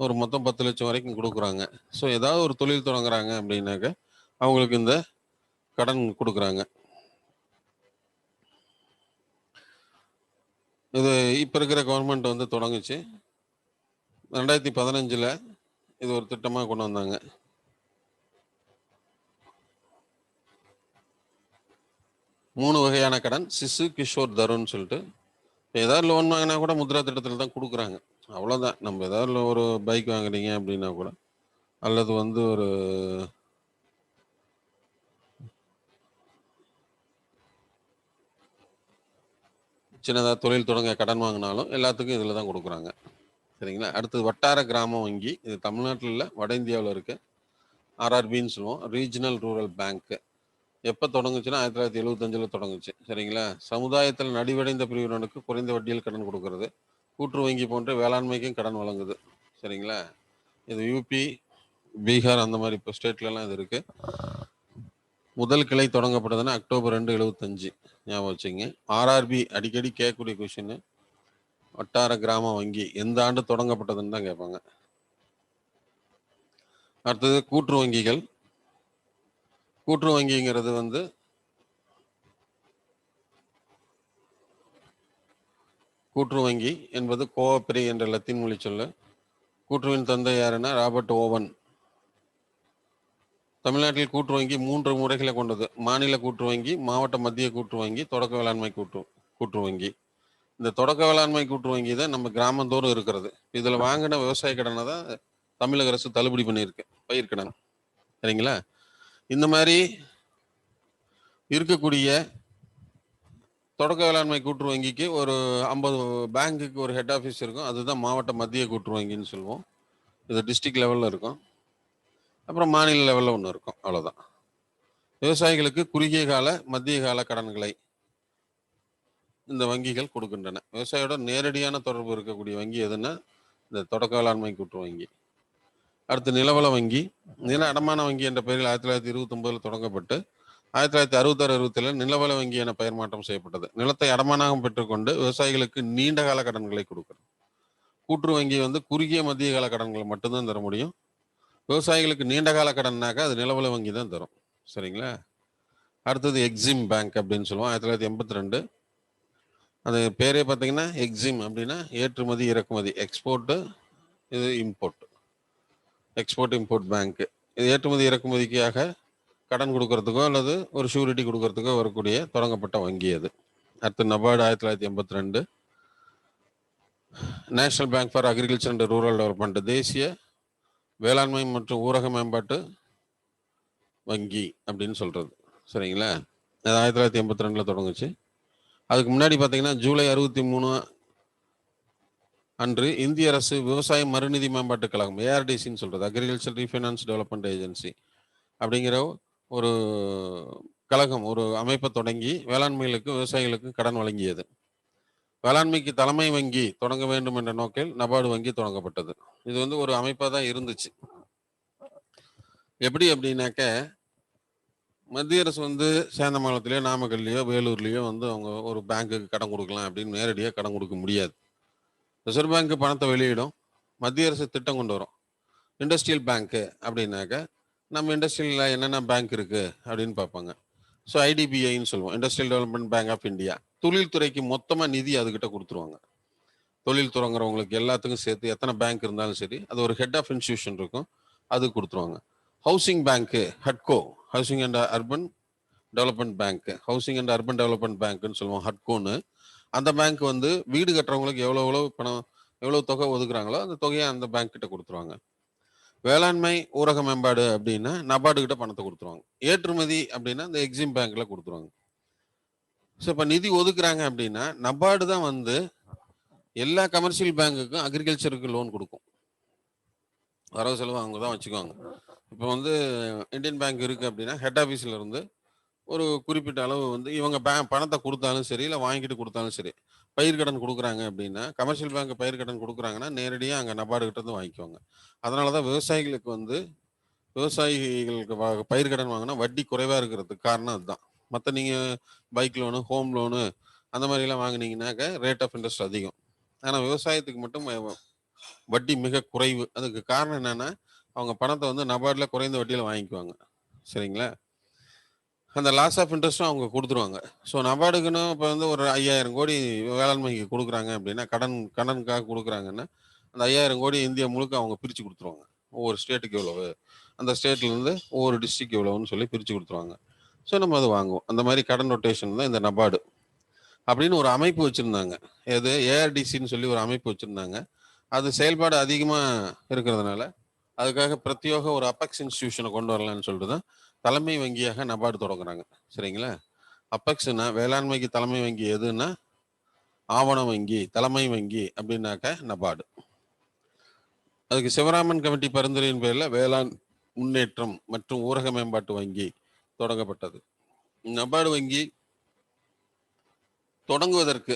ஒரு மொத்தம் 10 லட்சம் வரைக்கும் கொடுக்குறாங்க. ஸோ ஏதாவது ஒரு தொழில் தொடங்குறாங்க அப்படின்னாக்க அவங்களுக்கு இந்த கடன் கொடுக்குறாங்க. இது இப்போ இருக்கிற கவர்மெண்ட் வந்து தொடங்குச்சு. 2015 இது ஒரு திட்டமாக கொண்டு வந்தாங்க. மூணு வகையான கடன், சிசு, கிஷோர், தருண் சொல்லிட்டு. ஏதாவது லோன் வாங்கினா கூட முத்ரா திட்டத்தில் தான் கொடுக்குறாங்க. அவ்வளோதான். நம்ம ஏதாவது ஒரு பைக் வாங்குறீங்க அப்படின்னா கூட, அல்லது வந்து ஒரு சின்னதாக தொழில் தொடங்க கடன் வாங்கினாலும் எல்லாத்துக்கும் இதில் தான் கொடுக்குறாங்க. சரிங்களா. அடுத்தது வட்டார கிராம வங்கி, இது தமிழ்நாட்டில் இல்லை, வட இந்தியாவில் இருக்கு. ஆர்ஆர்பின்னு சொல்லுவோம், ரீஜனல் ரூரல் பேங்க். எப்போ தொடங்குச்சுன்னா 1975 தொடங்குச்சு. சரிங்களா. சமுதாயத்தில் நலிவடைந்த பிரிவினருக்கு குறைந்த வட்டியில் கடன் கொடுக்கறது. கூட்டுறவு வங்கி போன்ற வேளாண்மைக்கும் கடன் வழங்குது. சரிங்களா. இது யூபி, பீகார் அந்த மாதிரி இப்போ ஸ்டேட்லலாம் இது இருக்கு. முதல் கிளை தொடங்கப்பட்டதுன்னா அக்டோபர் 2, 1975. ஞாபகம் வச்சுங்க. ஆர்ஆர்பி அடிக்கடி கேட்கக்கூடிய கொஷின், வட்டார கிராம வங்கி எந்த ஆண்டு தொடங்கப்பட்டதுன்னு தான் கேட்பாங்க. அடுத்தது கூட்டுறவு வங்கிகள். கூட்டுறவு வங்கிங்கிறது வந்து கூட்டுறவு வங்கி என்பது கோஆபரே என்ற லத்தீன் மொழி சொல்லு. கூட்டுறவின் தந்தை யாருன்னா ராபர்ட் ஓவன். தமிழ்நாட்டில் கூட்டுறவு வங்கி 3 முறைகளை கொண்டது. மாநில கூட்டுறவு வங்கி, மாவட்ட மத்திய கூட்டுறவு வங்கி, தொடக்க வேளாண்மை கூட்டுறவு வங்கி. இந்த தொடக்க வேளாண்மை கூட்டுறவு வங்கி தான் நம்ம கிராமந்தோறும் இருக்கிறது. இதுல வாங்கின விவசாய கடனை தான் தமிழக அரசு தள்ளுபடி பண்ணியிருக்கு, பயிர்க்கடன். சரிங்களா. இந்த மாதிரி இருக்கக்கூடிய தொடக்க வேளாண்மை கூட்டுறவு வங்கிக்கு ஒரு 50 பேங்குக்கு ஒரு ஹெட் ஆஃபீஸ் இருக்கும். அதுதான் மாவட்ட மத்திய கூட்டுறவு வங்கின்னு சொல்லுவோம். இது டிஸ்ட்ரிக்ட் லெவலில் இருக்கும். அப்புறம் மாநில லெவலில் ஒன்று இருக்கும். அவ்வளோதான். விவசாயிகளுக்கு குறுகிய கால மத்திய கால கடன்களை இந்த வங்கிகள் கொடுக்கின்றன. விவசாயியோட நேரடியான தொடர்பு இருக்கக்கூடிய வங்கி எதுன்னா இந்த தொடக்க வேளாண்மை கூட்டுறவு வங்கி. அடுத்து நிலவள வங்கி. நில அடமான வங்கி என்ற பெயரில் 1929 தொடங்கப்பட்டு 1966-67 நிலவள வங்கி என பெயர் மாற்றம் செய்யப்பட்டது. நிலத்தை அடமானகம் பெற்றுக்கொண்டு விவசாயிகளுக்கு நீண்ட கால கடன்களை கொடுக்கிறது. கூட்டுறவு வங்கி வந்து குறுகிய மத்திய கால கடன்களை மட்டும்தான் தர முடியும். விவசாயிகளுக்கு நீண்ட கால கடன்னாக்கா அது நிலவள வங்கி தான் தரும். சரிங்களா. அடுத்தது எக்ஸிம் பேங்க் அப்படின்னு சொல்லுவோம். 1982. அது பேரே பார்த்தீங்கன்னா எக்ஸிம் அப்படின்னா ஏற்றுமதி இறக்குமதி, எக்ஸ்போர்ட்டு, இது இம்போர்ட். Export import bank. இது ஏற்றுமதி இறக்குமதிக்காக கடன் கொடுக்கறதுக்கோ அல்லது ஒரு ஷூரிட்டி கொடுக்கறதுக்கோ வரக்கூடிய தொடங்கப்பட்ட வங்கி அது. அடுத்து NABARD 1982. National bank for agriculture and rural development, தேசிய வேளாண்மை மற்றும் ஊரக மேம்பாட்டு வங்கி அப்படின்னு சொல்றது. சரிங்களா. அது 1982 தொடங்குச்சு. அதுக்கு முன்னாடி பார்த்தீங்கன்னா ஜூலை 63 அன்று இந்திய அரசு விவசாய மறுநிதி மேம்பாட்டு கழகம், ஏஆர்டிசின்னு சொல்றது, அக்ரிகல்ச்சர் ரீஃபைனான்ஸ் டெவலப்மெண்ட் ஏஜென்சி அப்படிங்கிற ஒரு கழகம், ஒரு அமைப்பை தொடங்கி வேளாண்மைகளுக்கு விவசாயிகளுக்கு கடன் வழங்கியது. வேளாண்மைக்கு தலைமை வங்கி தொடங்க வேண்டும் என்ற நோக்கில் நபார்டு வங்கி தொடங்கப்பட்டது. இது வந்து ஒரு அமைப்பாக தான் இருந்துச்சு. எப்படி அப்படின்னாக்க மத்திய அரசு வந்து சேந்தமங்கலத்திலேயோ நாமக்கல்லையோ வேலூர்லேயோ வந்து அவங்க ஒரு பேங்க்குக்கு கடன் கொடுக்கலாம் அப்படின்னு நேரடியாக கடன் கொடுக்க முடியாது. ரிசர்வ் பேங்க் பணத்தை வெளியிடும், மத்திய அரசு திட்டம் கொண்டு வரும். இண்டஸ்ட்ரியல் பேங்க்கு அப்படின்னாக்க நம்ம இண்டஸ்ட்ரியலில் என்னென்ன பேங்க் இருக்குது அப்படின்னு பார்ப்பாங்க. ஸோ ஐடிபிஐன்னு சொல்லுவோம், industrial development bank of India. தொழில்துறைக்கு மொத்தமாக நிதி அதுக்கிட்ட கொடுத்துருவாங்க. தொழில் தொடங்குறவங்களுக்கு எல்லாத்துக்கும் சேர்த்து எத்தனை பேங்க் இருந்தாலும் சரி, அது ஒரு ஹெட் ஆஃப் இன்ஸ்டியூஷன் இருக்கும், அது கொடுத்துருவாங்க. ஹவுசிங் பேங்க்கு, ஹட்கோ, Housing and urban Development Bank, housing and urban development பேங்க்னு சொல்லுவோம், ஹட்கோன்னு. அந்த பேங்க் வந்து வீடு கட்டுறவங்களுக்கு எவ்வளோ பணம், எவ்வளோ தொகை ஒதுக்குறாங்களோ அந்த தொகையை அந்த பேங்க் கிட்ட கொடுத்துருவாங்க. வேளாண்மை ஊரக மேம்பாடு அப்படின்னா நபார்டு கிட்ட பணத்தை கொடுத்துருவாங்க. ஏற்றுமதி அப்படின்னா இந்த எக்ஸிம் பேங்க்ல கொடுத்துருவாங்க. ஸோ இப்போ நிதி ஒதுக்குறாங்க அப்படின்னா நபார்டு தான் வந்து எல்லா கமர்ஷியல் பேங்குக்கும் அக்ரிகல்ச்சருக்கு லோன் கொடுக்கும். வரவு செலவு அவங்க தான் வச்சுக்குவாங்க. இப்போ வந்து இந்தியன் பேங்க் இருக்கு அப்படின்னா ஹெட் ஆஃபீஸ்ல இருந்து ஒரு குறிப்பிட்ட அளவு வந்து இவங்க பணத்தை கொடுத்தாலும் சரி, இல்லை வாங்கிட்டு கொடுத்தாலும் சரி, பயிர்க்கடன் கொடுக்குறாங்க அப்படின்னா, கமர்ஷியல் பேங்க் பயிர்க்கடன் கொடுக்குறாங்கன்னா நேரடியாக அங்கே நபார்டு கிட்ட இருந்து வாங்கிக்குவாங்க. அதனால தான் விவசாயிகளுக்கு வந்து பயிர்க்கடன் வாங்கினா வட்டி குறைவாக இருக்கிறதுக்கு காரணம் அதுதான். மற்ற நீங்கள் பைக் லோனு, ஹோம் லோனு அந்த மாதிரிலாம் வாங்கினீங்கன்னாக்க ரேட் ஆஃப் இன்ட்ரெஸ்ட் அதிகம். ஆனால் விவசாயத்துக்கு மட்டும் வட்டி மிக குறைவு. அதுக்கு காரணம் என்னன்னா அவங்க பணத்தை வந்து நபார்டில் குறைந்த வட்டியில் வாங்கிக்குவாங்க. சரிங்களா. அந்த லாஸ் ஆஃப் இன்ட்ரெஸ்ட்டும் அவங்க கொடுத்துருவாங்க. ஸோ நபார்டுக்குன்னு இப்போ வந்து ஒரு 5000 கோடி வேளாண்மைக்கு கொடுக்குறாங்க அப்படின்னா, கடனுக்காக கொடுக்குறாங்கன்னா அந்த 5000 கோடி இந்தியா முழுக்க அவங்க பிரித்து கொடுத்துருவாங்க. ஒவ்வொரு ஸ்டேட்டுக்கு எவ்வளவு, அந்த ஸ்டேட்லேருந்து ஒவ்வொரு டிஸ்ட்ரிக்ட் எவ்வளோன்னு சொல்லி பிரித்து கொடுத்துருவாங்க. ஸோ நம்ம அது வாங்குவோம். அந்த மாதிரி கடன் ரொட்டேஷன் தான் இந்த நபார்டு அப்படின்னு ஒரு அமைப்பு வச்சுருந்தாங்க. எது ஏஆர்டிசின்னு சொல்லி ஒரு அமைப்பு வச்சுருந்தாங்க. அது செயல்பாடு அதிகமாக இருக்கிறதுனால அதுக்காக பிரத்யோக ஒரு அப்பெக்ஸ் இன்ஸ்டிடியூஷனை கொண்டு வரலான்னு சொல்லிட்டு தான் தலைமை வங்கியாக நபார்டு தொடங்குறாங்க. சரிங்களா. அப்பெக்ஸ்னா வேளாண்மைக்கு தலைமை வங்கி எதுன்னா ஆவண வங்கி, தலைமை வங்கி அப்படின்னாக்க நபார்டு. அதுக்கு சிவராமன் கமிட்டி பரிந்துரையின் பேரில் வேளாண் முன்னேற்றம் மற்றும் ஊரக மேம்பாட்டு வங்கி தொடங்கப்பட்டது. நபார்டு வங்கி தொடங்குவதற்கு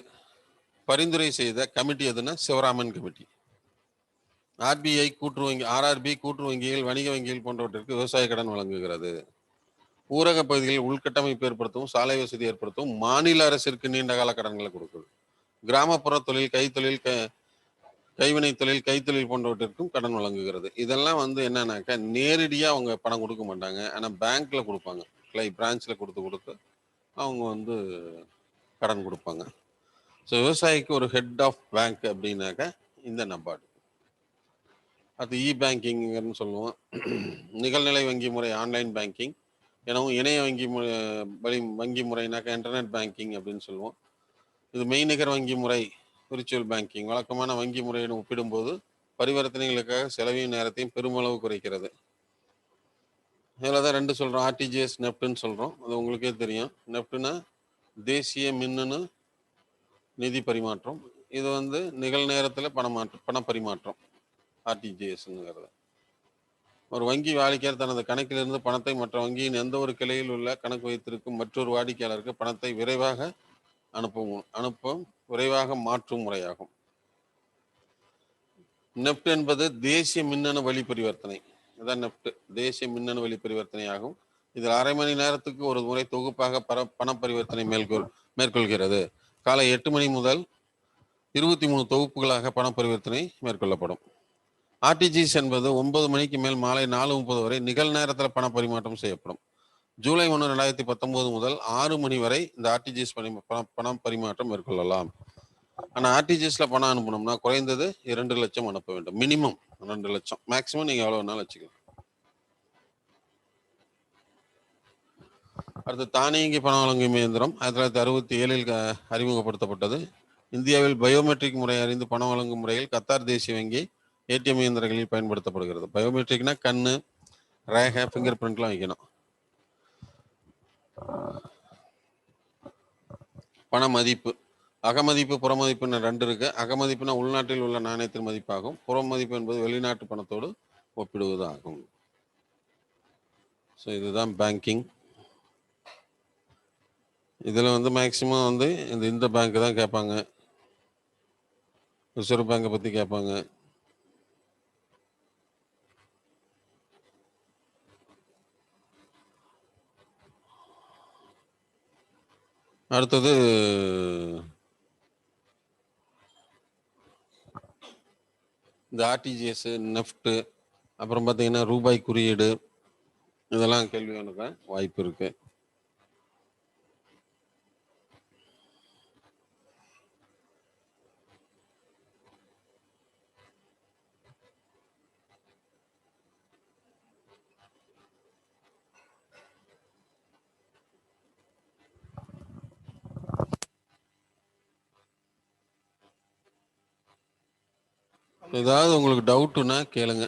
பரிந்துரை செய்த கமிட்டி எதுன்னா சிவராமன் கமிட்டி. ஆர்பிஐ கூட்டுறவு வங்கி, ஆர்ஆர்பி கூட்டுறவு வங்கிகள், வணிக வங்கிகள் போன்றவற்றிற்கு விவசாய கடன் வழங்குகிறது. ஊரக பகுதிகளில் உள்கட்டமைப்பு ஏற்படுத்தவும் சாலை வசதி ஏற்படுத்தவும் மாநில அரசிற்கு நீண்டகால கடன்களை கொடுக்குது. கிராமப்புற தொழில், கைத்தொழில், கைவினை தொழில், கைத்தொழில் போன்றவற்றிற்கும் கடன் வழங்குகிறது. இதெல்லாம் வந்து என்னன்னாக்கா நேரடியா அவங்க பணம் கொடுக்க மாட்டாங்க, ஆனா பேங்க்ல கொடுப்பாங்க. பிரான்ச்ல கொடுத்து அவங்க வந்து கடன் கொடுப்பாங்க. ஸோ விவசாயிக்கு ஒரு ஹெட் ஆஃப் பேங்க் அப்படின்னாக்க இந்த நபார்டு. அது பேங்கிங்னு சொல்லுவோம். நிகழ்நிலை வங்கி முறை ஆன்லைன் பேங்கிங் எனவும், இணைய வங்கி முறைனாக்கா இன்டர்நெட் பேங்கிங் அப்படின்னு சொல்லுவோம். இது மெய்நிகர் வங்கி முறை விர்ச்சுவல் பேங்கிங். வழக்கமான வங்கி முறையுடன் ஒப்பிடும்போது பரிவர்த்தனைகளுக்காக செலவையும் நேரத்தையும் பெருமளவு குறைக்கிறது. இதில் தான் 2 சொல்கிறோம், ஆர்டிஜிஎஸ், நெஃப்ட்னு சொல்கிறோம். அது உங்களுக்கே தெரியும். நெஃப்ட்னா தேசிய மின்னணு நிதி பரிமாற்றம். இது வந்து நிகழ்நேரத்தில் பண பரிமாற்றம். ஆர்டிஜிஎஸ்ங்கிறது ஒரு வங்கி வாடிக்கையாளர் தனது கணக்கிலிருந்து பணத்தை மற்ற வங்கியின் எந்த ஒரு கிளையில் உள்ள கணக்கு வைத்திருக்கும் மற்றொரு வாடிக்கையாளருக்கு பணத்தை விரைவாக அனுப்பும் விரைவாக மாற்றும் முறையாகும். நெஃப்ட் என்பது தேசிய மின்னணு வழி பரிவர்த்தனை. இதான் நெஃப்ட், தேசிய மின்னணு வழி பரிவர்த்தனை ஆகும். இதில் அரை மணி நேரத்துக்கு ஒரு முறை தொகுப்பாக பண பரிவர்த்தனை மேற்கொள்கிறது. காலை 8 மணி முதல் 23 தொகுப்புகளாக பண பரிவர்த்தனை மேற்கொள்ளப்படும். ஆர்டிஜிஎஸ் என்பது 9 மணிக்கு மேல் மாலை 4:30 வரை நிகழ்நேரத்தில் பண பரிமாற்றம் செய்யப்படும். ஜூலை 1, 2019 முதல் 6 மணி வரை இந்த ஆர்டிஜிஎஸ் பணம் பரிமாற்றம் மேற்கொள்ளலாம். ஆனால் ஆர்டிஜிஎஸ்ல பணம் அனுப்பணும்னா குறைந்தது 2 லட்சம் அனுப்ப வேண்டும். மினிமம் 2 லட்சம், மேக்சிமம் நீங்க எவ்வளவு வேணாலும் வச்சுக்கலாம். அடுத்து தானியங்கி பணம் வழங்கும் இயந்திரம் 1967 அறிமுகப்படுத்தப்பட்டது. இந்தியாவில் பயோமெட்ரிக் முறை அறிந்து பணம் வழங்கும் முறையில் கத்தார் தேசிய வங்கி ஏடிஎம் இயந்திரங்களில் பயன்படுத்தப்படுகிறது. பயோமெட்ரிக்னா கண்ணு, ரேகை, ஃபிங்கர் பிரிண்ட்லாம் வைக்கணும். பண மதிப்பு, அகமதிப்பு, புறமதிப்புன்னு 2 இருக்கு. அகமதிப்புனா உள்நாட்டில் உள்ள நாணயத்தின் மதிப்பாகும். புறமதிப்பு என்பது வெளிநாட்டு பணத்தோடு ஒப்பிடுவது ஆகும். ஸோ இதுதான் பேங்கிங். இதில் வந்து மேக்சிமம் வந்து இந்த பேங்க் தான் கேட்பாங்க. ரிசர்வ் பேங்கை பற்றி கேட்பாங்க. அடுத்தது இந்த ஆர்டிஜிஎஸ், நெஃப்ட், அப்புறம் பார்த்தீங்கன்னா ரூபாய் குறியீடு, இதெல்லாம் கேள்வி எனக்கு வாய்ப்பு இருக்கு. ஏதாவது உங்களுக்கு டவுட்டுன்னா கேளுங்க.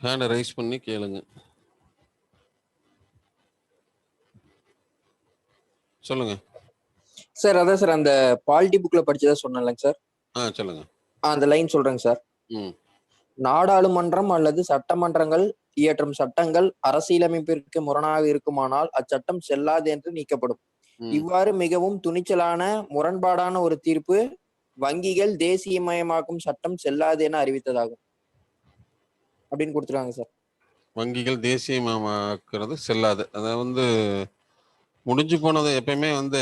ஹேண்டை ரைஸ் பண்ணி கேளுங்க. சொல்லுங்க
சார். அதான் சார் அந்த பாலிட்டி புக்ல படிச்சதா சொன்னேன்லங்க சார்.
சொல்லுங்க.
அந்த லைன் சொல்றேங்க சார். நாடாளுமன்றம் அல்லது சட்டமன்றங்கள் இயற்றும் சட்டங்கள் அரசியலமைப்பிற்கு முரணாக இருக்குமானால் அச்சட்டம் செல்லாது என்று நீக்கப்படும். இவ்வாறு மிகவும் துணிச்சலான முரண்பாடான ஒரு தீர்ப்பு வங்கிகள் தேசியமயமாக்கும் சட்டம் செல்லாது என அறிவித்ததாகும் அப்படின்னு கொடுத்துருக்காங்க சார்.
வங்கிகள் தேசியமயமாக்குறது செல்லாது. அதை வந்து முடிஞ்சு போனது எப்பயுமே வந்து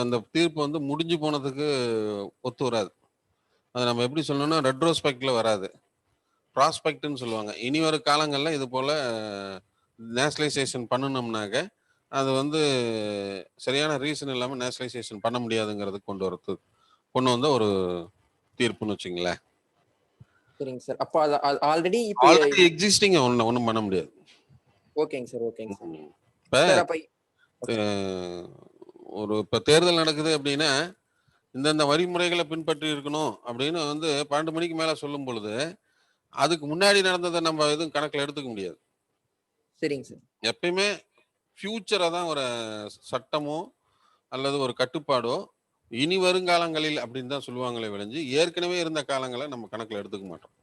அந்த தீர்ப்பு வந்து முடிஞ்சு போனதுக்கு ஒத்து வராது. அதை நம்ம எப்படி சொல்லணும்னா ரெட்ரோஸ்பெக்ட்ல வராது, ப்ராஸ்பெக்ட்னு சொல்லுவாங்க. இனி வர காலங்களில் இது போல நேஷனலைசேஷன் பண்ணணும்னாக்க அது வந்து சரியான ரீசன் இல்லாமல் நேஷனலைசேஷன் பண்ண முடியாதுங்கிறது கொண்டு வந்த ஒரு தீர்ப்புன்னு வச்சுங்களேன்.
சரிங்க சார். அப்போ ஆல்ரெடி
எக்ஸிஸ்டிங் ஒன்றும் பண்ண முடியாது.
ஓகேங்க சார். ஓகேங்க
சார். இப்போ தேர்தல் நடக்குது அப்படின்னா இந்தந்த வழிமுறைகளை பின்பற்றி இருக்கணும் அப்படின்னு வந்து 12 மணிக்கு மேல சொல்லும் பொழுது அதுக்கு முன்னாடி நடந்ததை நம்ம எதுவும் கணக்கில் எடுத்துக்க முடியாது.
சரிங்க சார்.
எப்பயுமே ஃபியூச்சரை தான் ஒரு சட்டமோ அல்லது ஒரு கட்டுப்பாடோ இனி வருங்காலங்களில் அப்படின்னு தான் சொல்லுவாங்களே விளைஞ்சு, ஏற்கனவே இருந்த காலங்களை நம்ம கணக்குல எடுத்துக்க மாட்டோம்.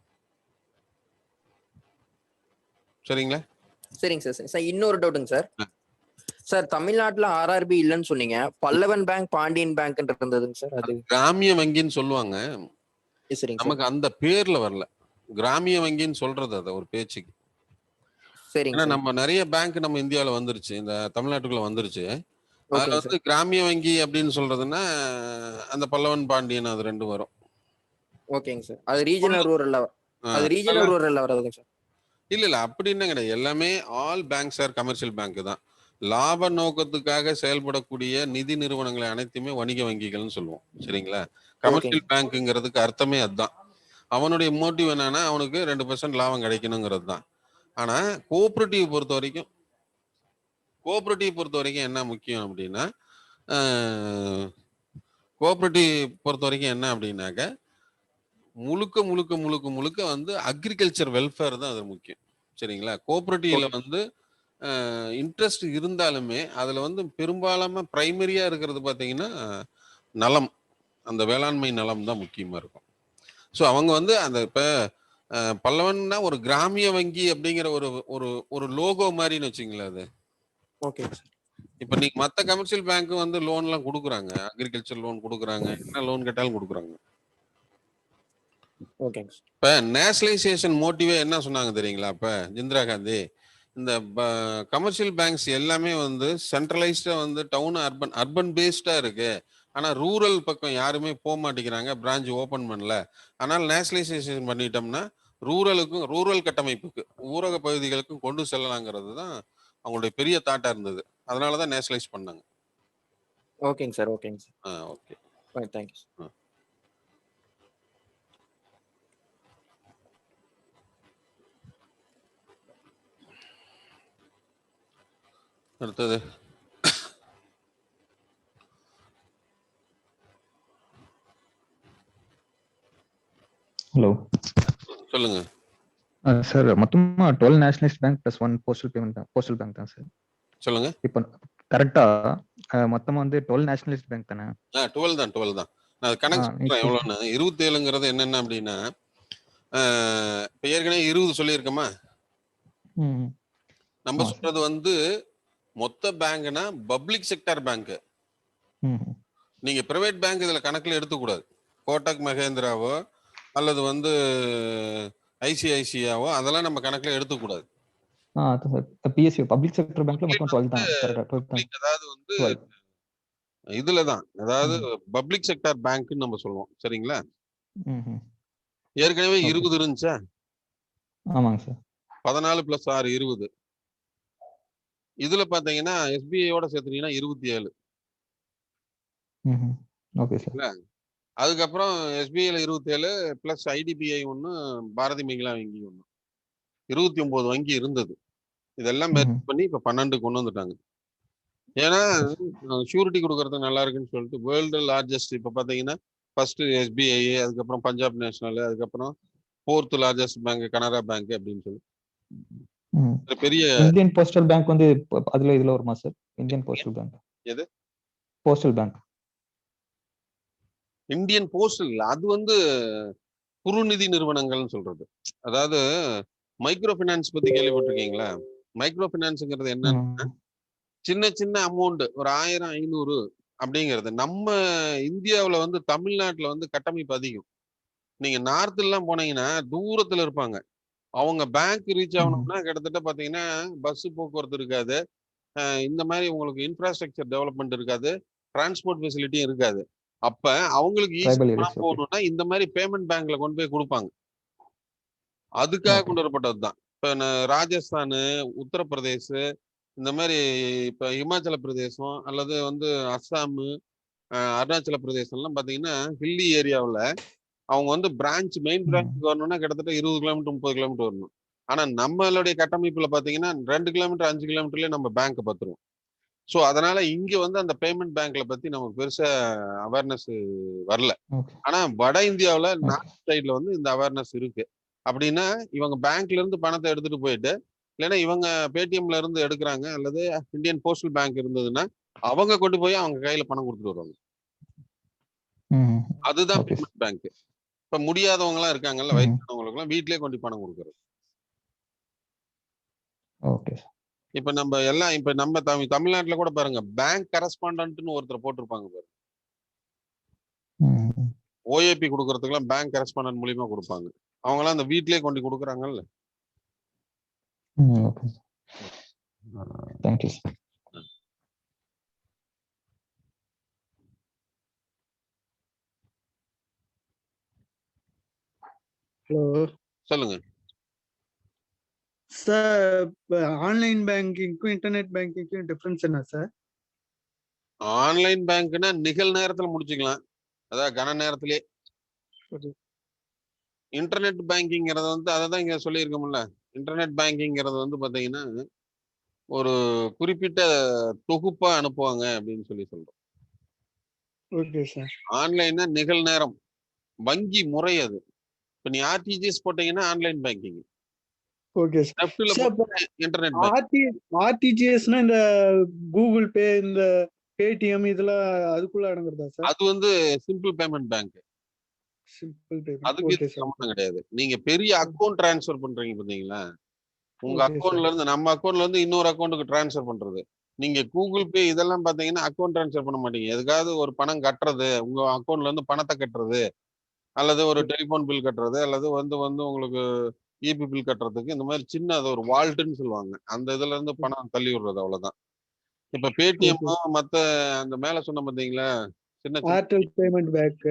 சரிங்களா?
சரிங்க சார். சார் இன்னொரு டவுட்டுங்க சார். சார் தமிழ்நாட்டுல ஆர்ஆர்பி இல்லைன்னு சொன்னீங்க, பல்லவன் பேங்க், பாண்டியன் பேங்க் இருந்ததுங்க சார். அது
கிராமிய வங்கின்னு சொல்லுவாங்க.
சரிங்க சார்.
நமக்கு அந்த பேர்ல வரல. கிராமிய வங்கின்னு சொல்றது அத ஒரு பேச்சுக்கு.
சரிங்க
ஏன்னா
சார்.
நம்ம நிறைய பேங்க் நம்ம இந்தியாவில வந்துருச்சு, இந்த தமிழ்நாட்டுக்குள்ள வந்துருச்சு. அதுல
ஓகேங்க
வந்து
சார்.
கிராமிய வங்கி அப்படின்னு சொல்றதுன்னா அந்த பல்லவன் பாண்டியன் அது 2 வரும்.
ஓகேங்க சார். அது ரீஜனல் ரூரல்ல அது ரீஜனல் ரூரல்ல வராதுங்க சார்.
இல்ல அப்படின்னு கிடையாது. எல்லாமே all banks R commercial bank தான். லாப நோக்கத்துக்காக செயல்படக்கூடிய நிதி நிறுவனங்களை அனைத்துமே வணிக வங்கிகள்னு சொல்லுவோம். சரிங்களா? கமர்ஷியல் பேங்க்குங்கிறதுக்கு அர்த்தமே அதுதான். அவனுடைய மோட்டிவ் என்னன்னா அவனுக்கு 2% லாபம் கிடைக்கணுங்கிறது தான். ஆனா கோஆபரேட்டிவ் பொறுத்த வரைக்கும் என்ன முக்கியம் அப்படின்னா, கோஆபரேட்டிவ் பொறுத்த வரைக்கும் என்ன அப்படின்னாக்க, முழுக்க முழுக்க முழுக்க முழுக்க வந்து அக்ரிகல்ச்சர் வெல்ஃபேர் தான் அது முக்கியம். சரிங்களா? கோஆபரேட்டிவ்ல வந்து இன்ட்ரெஸ்ட் இருந்தாலுமே அதுல வந்து பெரும்பாலான பிரைமரியா இருக்கிறது பார்த்தீங்கன்னா நலம், அந்த வேளாண்மை நலம் தான் முக்கியமா இருக்கும். ஸோ அவங்க வந்து அந்த இப்போ பல்லவன்னா ஒரு கிராமிய வங்கி அப்படிங்கிற ஒரு ஒரு ஒரு லோகோ மாதிரின்னு வச்சுங்களேன் அது.
Okay sir.
இப்போ நீங்க மற்ற கமர்ஷியல் பேங்க் வந்து லோன்லாம் கொடுக்குறாங்க, அக்ரிகல்ச்சர் லோன் கொடுக்குறாங்க, என்ன லோன் கேட்டாலும் கொடுக்குறாங்க.
ஓகேங்க சார்.
இப்போ நேஷனலைசேஷன் மோட்டிவே என்ன சொன்னாங்க தெரியுங்களா? இப்போ இந்திரா காந்தி இந்த கமர்ஷியல் பேங்க்ஸ் எல்லாமே வந்து சென்ட்ரலைஸ்டா வந்து டவுன் அர்பன் பேஸ்டா இருக்கு. ஆனா ரூரல் பக்கம் யாருமே போக மாட்டேங்கிறாங்க, பிரான்ச் ஓபன் பண்ணல. ஆனால் நேஷனலைசேஷன் பண்ணிட்டோம்னா ரூரலுக்கும் ரூரல் கட்டமைப்புக்கு ஊரக பகுதிகளுக்கும் கொண்டு செல்லலாங்கிறது தான் அவங்களுடைய பெரிய தாட்டா இருந்தது. அதனால தான் நேஷனலைஸ் பண்ணாங்க.
ஓகேங்க சார். ஓகேங்க சார்.
ஓகே.
Thank you sir.
அடுத்தது
ஹலோ
சொல்லுங்க
சார். மொத்தமா 12 nationalised bank plus 1 postal bank தான் சார்.
சொல்லுங்க.
இப்போ கரெக்டா மொத்தமா வந்து 12 நேஷனலைஸ்ட் பேங்க் தானே?
12 தான். நான் கணக்கு சொல்றேன் எவ்வளோன்னு. 27ங்கிறது என்னென்ன அப்படின்னா, இப்போ ஏற்கனவே 20 சொல்லியிருக்கோமா? நம்ம சொல்றது வந்து மொத்த பேங்க்னா பப்ளிக் செக்டர் பேங்க். நீங்க பிரைவேட் பேங்க் இதுல கணக்குல எடுத்துக்கூடாது. கோட்டக் மகேந்திராவோ அல்லது வந்து ஐசிஐசியாவோ அதெல்லாம் நம்ம கணக்குல எடுத்துக்கூடாது.
பிஎஸ்சி பப்ளிக் செக்டர் பேங்க்ல மொத்தம் 12 தான். கரெக்ட்டா 12.
அதாவது வந்து இதுலதான், அதாவது பப்ளிக் செக்டர் பேங்க்னு நம்ம சொல்லுவோம். சரிங்களா? ஏற்கனவே 20 இருந்துச்சா?
ஆமாங்க சார்.
14 + 6 20. இதுல பாத்தீங்கன்னா எஸ்பிஐயோட சேர்த்துட்டீங்கன்னா 27.
Okay sir.
அதுக்கப்புறம் எஸ்பிஐல 27 பிளஸ் ஐடிபிஐ 1, பாரதி மகிழா வங்கி 1, 29 வங்கி இருந்தது. இதெல்லாம் மெர்ஜ் பண்ணி இப்ப 12 கொண்டு வந்துட்டாங்க. ஏன்னா ஷூரிட்டி கொடுக்கறது நல்லா இருக்குன்னு சொல்லிட்டு வேர்ல்டு லார்ஜஸ்ட் இப்ப பாத்தீங்கன்னா ஃபர்ஸ்ட் எஸ்பிஐ, அதுக்கப்புறம் பஞ்சாப் நேஷனல், அதுக்கப்புறம் 4th largest bank Canara bank அப்படின்னு சொல்லி பெரிய
இந்தியன் போஸ்டல் பேங்க் வந்து அதுல இதுல வருமா சார்? இந்தியன் போஸ்டல் பேங்க்
எது?
Postal bank.
இந்தியன் போஸ்டல் அது வந்து குறுநிதி நிறுவனங்கள்னு சொல்றது. அதாவது மைக்ரோ பினான்ஸ் பத்தி கேள்விப்பட்டிருக்கீங்களா? மைக்ரோ பினான்ஸ்ங்கிறது என்னன்னா சின்ன சின்ன அமௌண்ட், ஒரு 1000 500 அப்படிங்கிறது. நம்ம இந்தியாவுல வந்து தமிழ்நாட்டுல வந்து கட்டமைப்பு அதிகம். நீங்க நார்த்ல எல்லாம் போனீங்கன்னா தூரத்துல இருப்பாங்க. அவங்க பேங்க் ரீச் ஆகணும்னா கிட்டத்தட்ட பாத்தீங்கன்னா பஸ் போக்குவரத்து இருக்காது, இந்த மாதிரி உங்களுக்கு இன்ஃப்ராஸ்ட்ரக்சர் டெவலப்மெண்ட் இருக்காது, டிரான்ஸ்போர்ட் ஃபெசிலிட்டியும் இருக்காது. அப்ப அவங்களுக்கு ஈஸியா போகணும்னா இந்த மாதிரி பேமெண்ட் பேங்க்ல கொண்டு போய் கொடுப்பாங்க. அதுக்காக கொண்டு வரப்பட்டதுதான். இப்ப ராஜஸ்தான், உத்தரப்பிரதேஷ், இந்த மாதிரி இப்ப இமாச்சல பிரதேசம் அல்லது வந்து அஸ்ஸாம், அருணாச்சல பிரதேசம் எல்லாம் பாத்தீங்கன்னா ஹில்லி ஏரியாவில் அவங்க வந்து மெயின் பிரான்ச்சுக்கு வரணும்னா கிட்டத்தட்ட 20 கிலோமீட்டர் 30 கிலோமீட்டர் வரணும். ஆனா நம்மளுடைய கட்டமைப்புல பாத்தீங்கன்னா 2 கிலோமீட்டர் 5 கிலோமீட்டர்லயே நம்ம பேங்க் பார்த்துருவோம். ஸோ அதனால இங்க வந்து அந்த பேமெண்ட் பேங்க்ல பத்தி நமக்கு பெருசா அவேர்னஸ் வரல. ஆனா வட இந்தியாவில் நார்த் சைட்ல வந்து இந்த அவேர்னஸ் இருக்கு. அப்படின்னா இவங்க பேங்க்ல இருந்து பணத்தை எடுத்துட்டு போயிட்டு, இல்லைன்னா இவங்க பேடிஎம்ல இருந்து எடுக்கிறாங்க, அல்லது இந்தியன் போஸ்டல் பேங்க் இருந்ததுன்னா அவங்க கொண்டு போய் அவங்க கையில பணம் கொடுத்துட்டு வருவாங்க.
ம்.
அதுதான்
ஓகே.
Payment bank. இப்ப முடியாதவங்க எல்லாம் இருக்காங்கல்ல,
ம்.
வயசானவங்களுக்கு எல்லாம் வீட்லயே கொண்டு பணம் கொடுக்கறது.
ஓகே.
இப்ப நம்ம தமிழ்நாட்டுல கூட பாருங்க, பேங்க் கரஸ்பாண்டன்ட்னு ஒருத்தர் போட்டிருப்பாங்க பாருங்க.
ம்.
ஓஏபி கொடுக்கறதுக்குலாம் பேங்க் கரஸ்பாண்டன்ட் மூலியமா கொடுப்பாங்க. அவங்க எல்லாம் அந்த வீட்லயே கொண்டு கொடுக்குறாங்கல்ல.
ம். ஓகே. Thank you sir.
ஹலோ
சொல்லுங்க.
சார், ஆன்லைன் பேங்கிங்க்கும் இன்டர்நெட் பேங்கிங்க்கும் டிஃபரன்ஸ் என்ன சார்?
ஆன்லைன் பேங்க்னா நிகழ் நேரத்துல முடிச்சுக்கலாம், அதாவது கன நேரத்திலேயே.
சரி.
இன்டர்நெட் பேங்கிங்கிறது வந்து அதை தான் இங்க சொல்லியிருக்கோம்ல. இன்டர்நெட் பேங்கிங்கிறது வந்து பாத்தீங்கன்னா ஒரு குறிப்பிட்ட தொகுப்பா அனுப்புவாங்க அப்படின்னு சொல்றோம்.
Okay sir.
ஆன்லைன்னா நிகழ் நேரம், வங்கி முறை அது. இப்ப நீ ஆர்டிஜிஎஸ் போட்டீங்கன்னா ஆன்லைன் பேங்கிங்,
ஓகே சார்.
நெஃப்ட்ல
சார்,
இன்டர்நெட் பேங்கிங்.
ஆர்டிஜிஎஸ்னா இந்த கூகுள் பே, இந்த பேடிஎம் இதெல்லாம் அதுக்குள்ள அடங்குறதா சார்?
அது வந்து simple payment bank.
Simple payment.
அதுக்கு
ஓகே சார்.
சம்பந்தம் கிடையாது. நீங்க பெரிய அக்கௌண்ட் டிரான்ஸ்ஃபர் பண்றீங்க பாத்தீங்களா, உங்க
ஓகே
அக்கௌண்ட்ல இருந்து நம்ம அக்கௌண்ட்ல இருந்து இன்னொரு அக்கௌண்ட்டுக்கு டிரான்ஸ்ஃபர் பண்றது. நீங்க கூகுள் பே இதெல்லாம் பாத்தீங்கன்னா அக்கௌண்ட் டிரான்ஸ்ஃபர் பண்ண மாட்டீங்க. எதுக்காவது ஒரு பணம் கட்டுறது, உங்க அக்கௌண்ட்ல இருந்து பணத்தை கட்டுறது, அல்லது ஒரு டெலிபோன் பில் கட்டுறது, அல்லது வந்து வந்து உங்களுக்கு இபி பில் கட்டுறதுக்கு, இந்த மாதிரி சின்ன அது ஒரு வால்ட்னு சொல்லுவாங்க, அந்த இதுல இருந்து பணம் தள்ளி விடுறது, அவ்வளவுதான். இப்ப பேடிஎம் மத்த அந்த மேல சொன்ன பாத்தீங்களா, சின்ன
Airtel payment bank,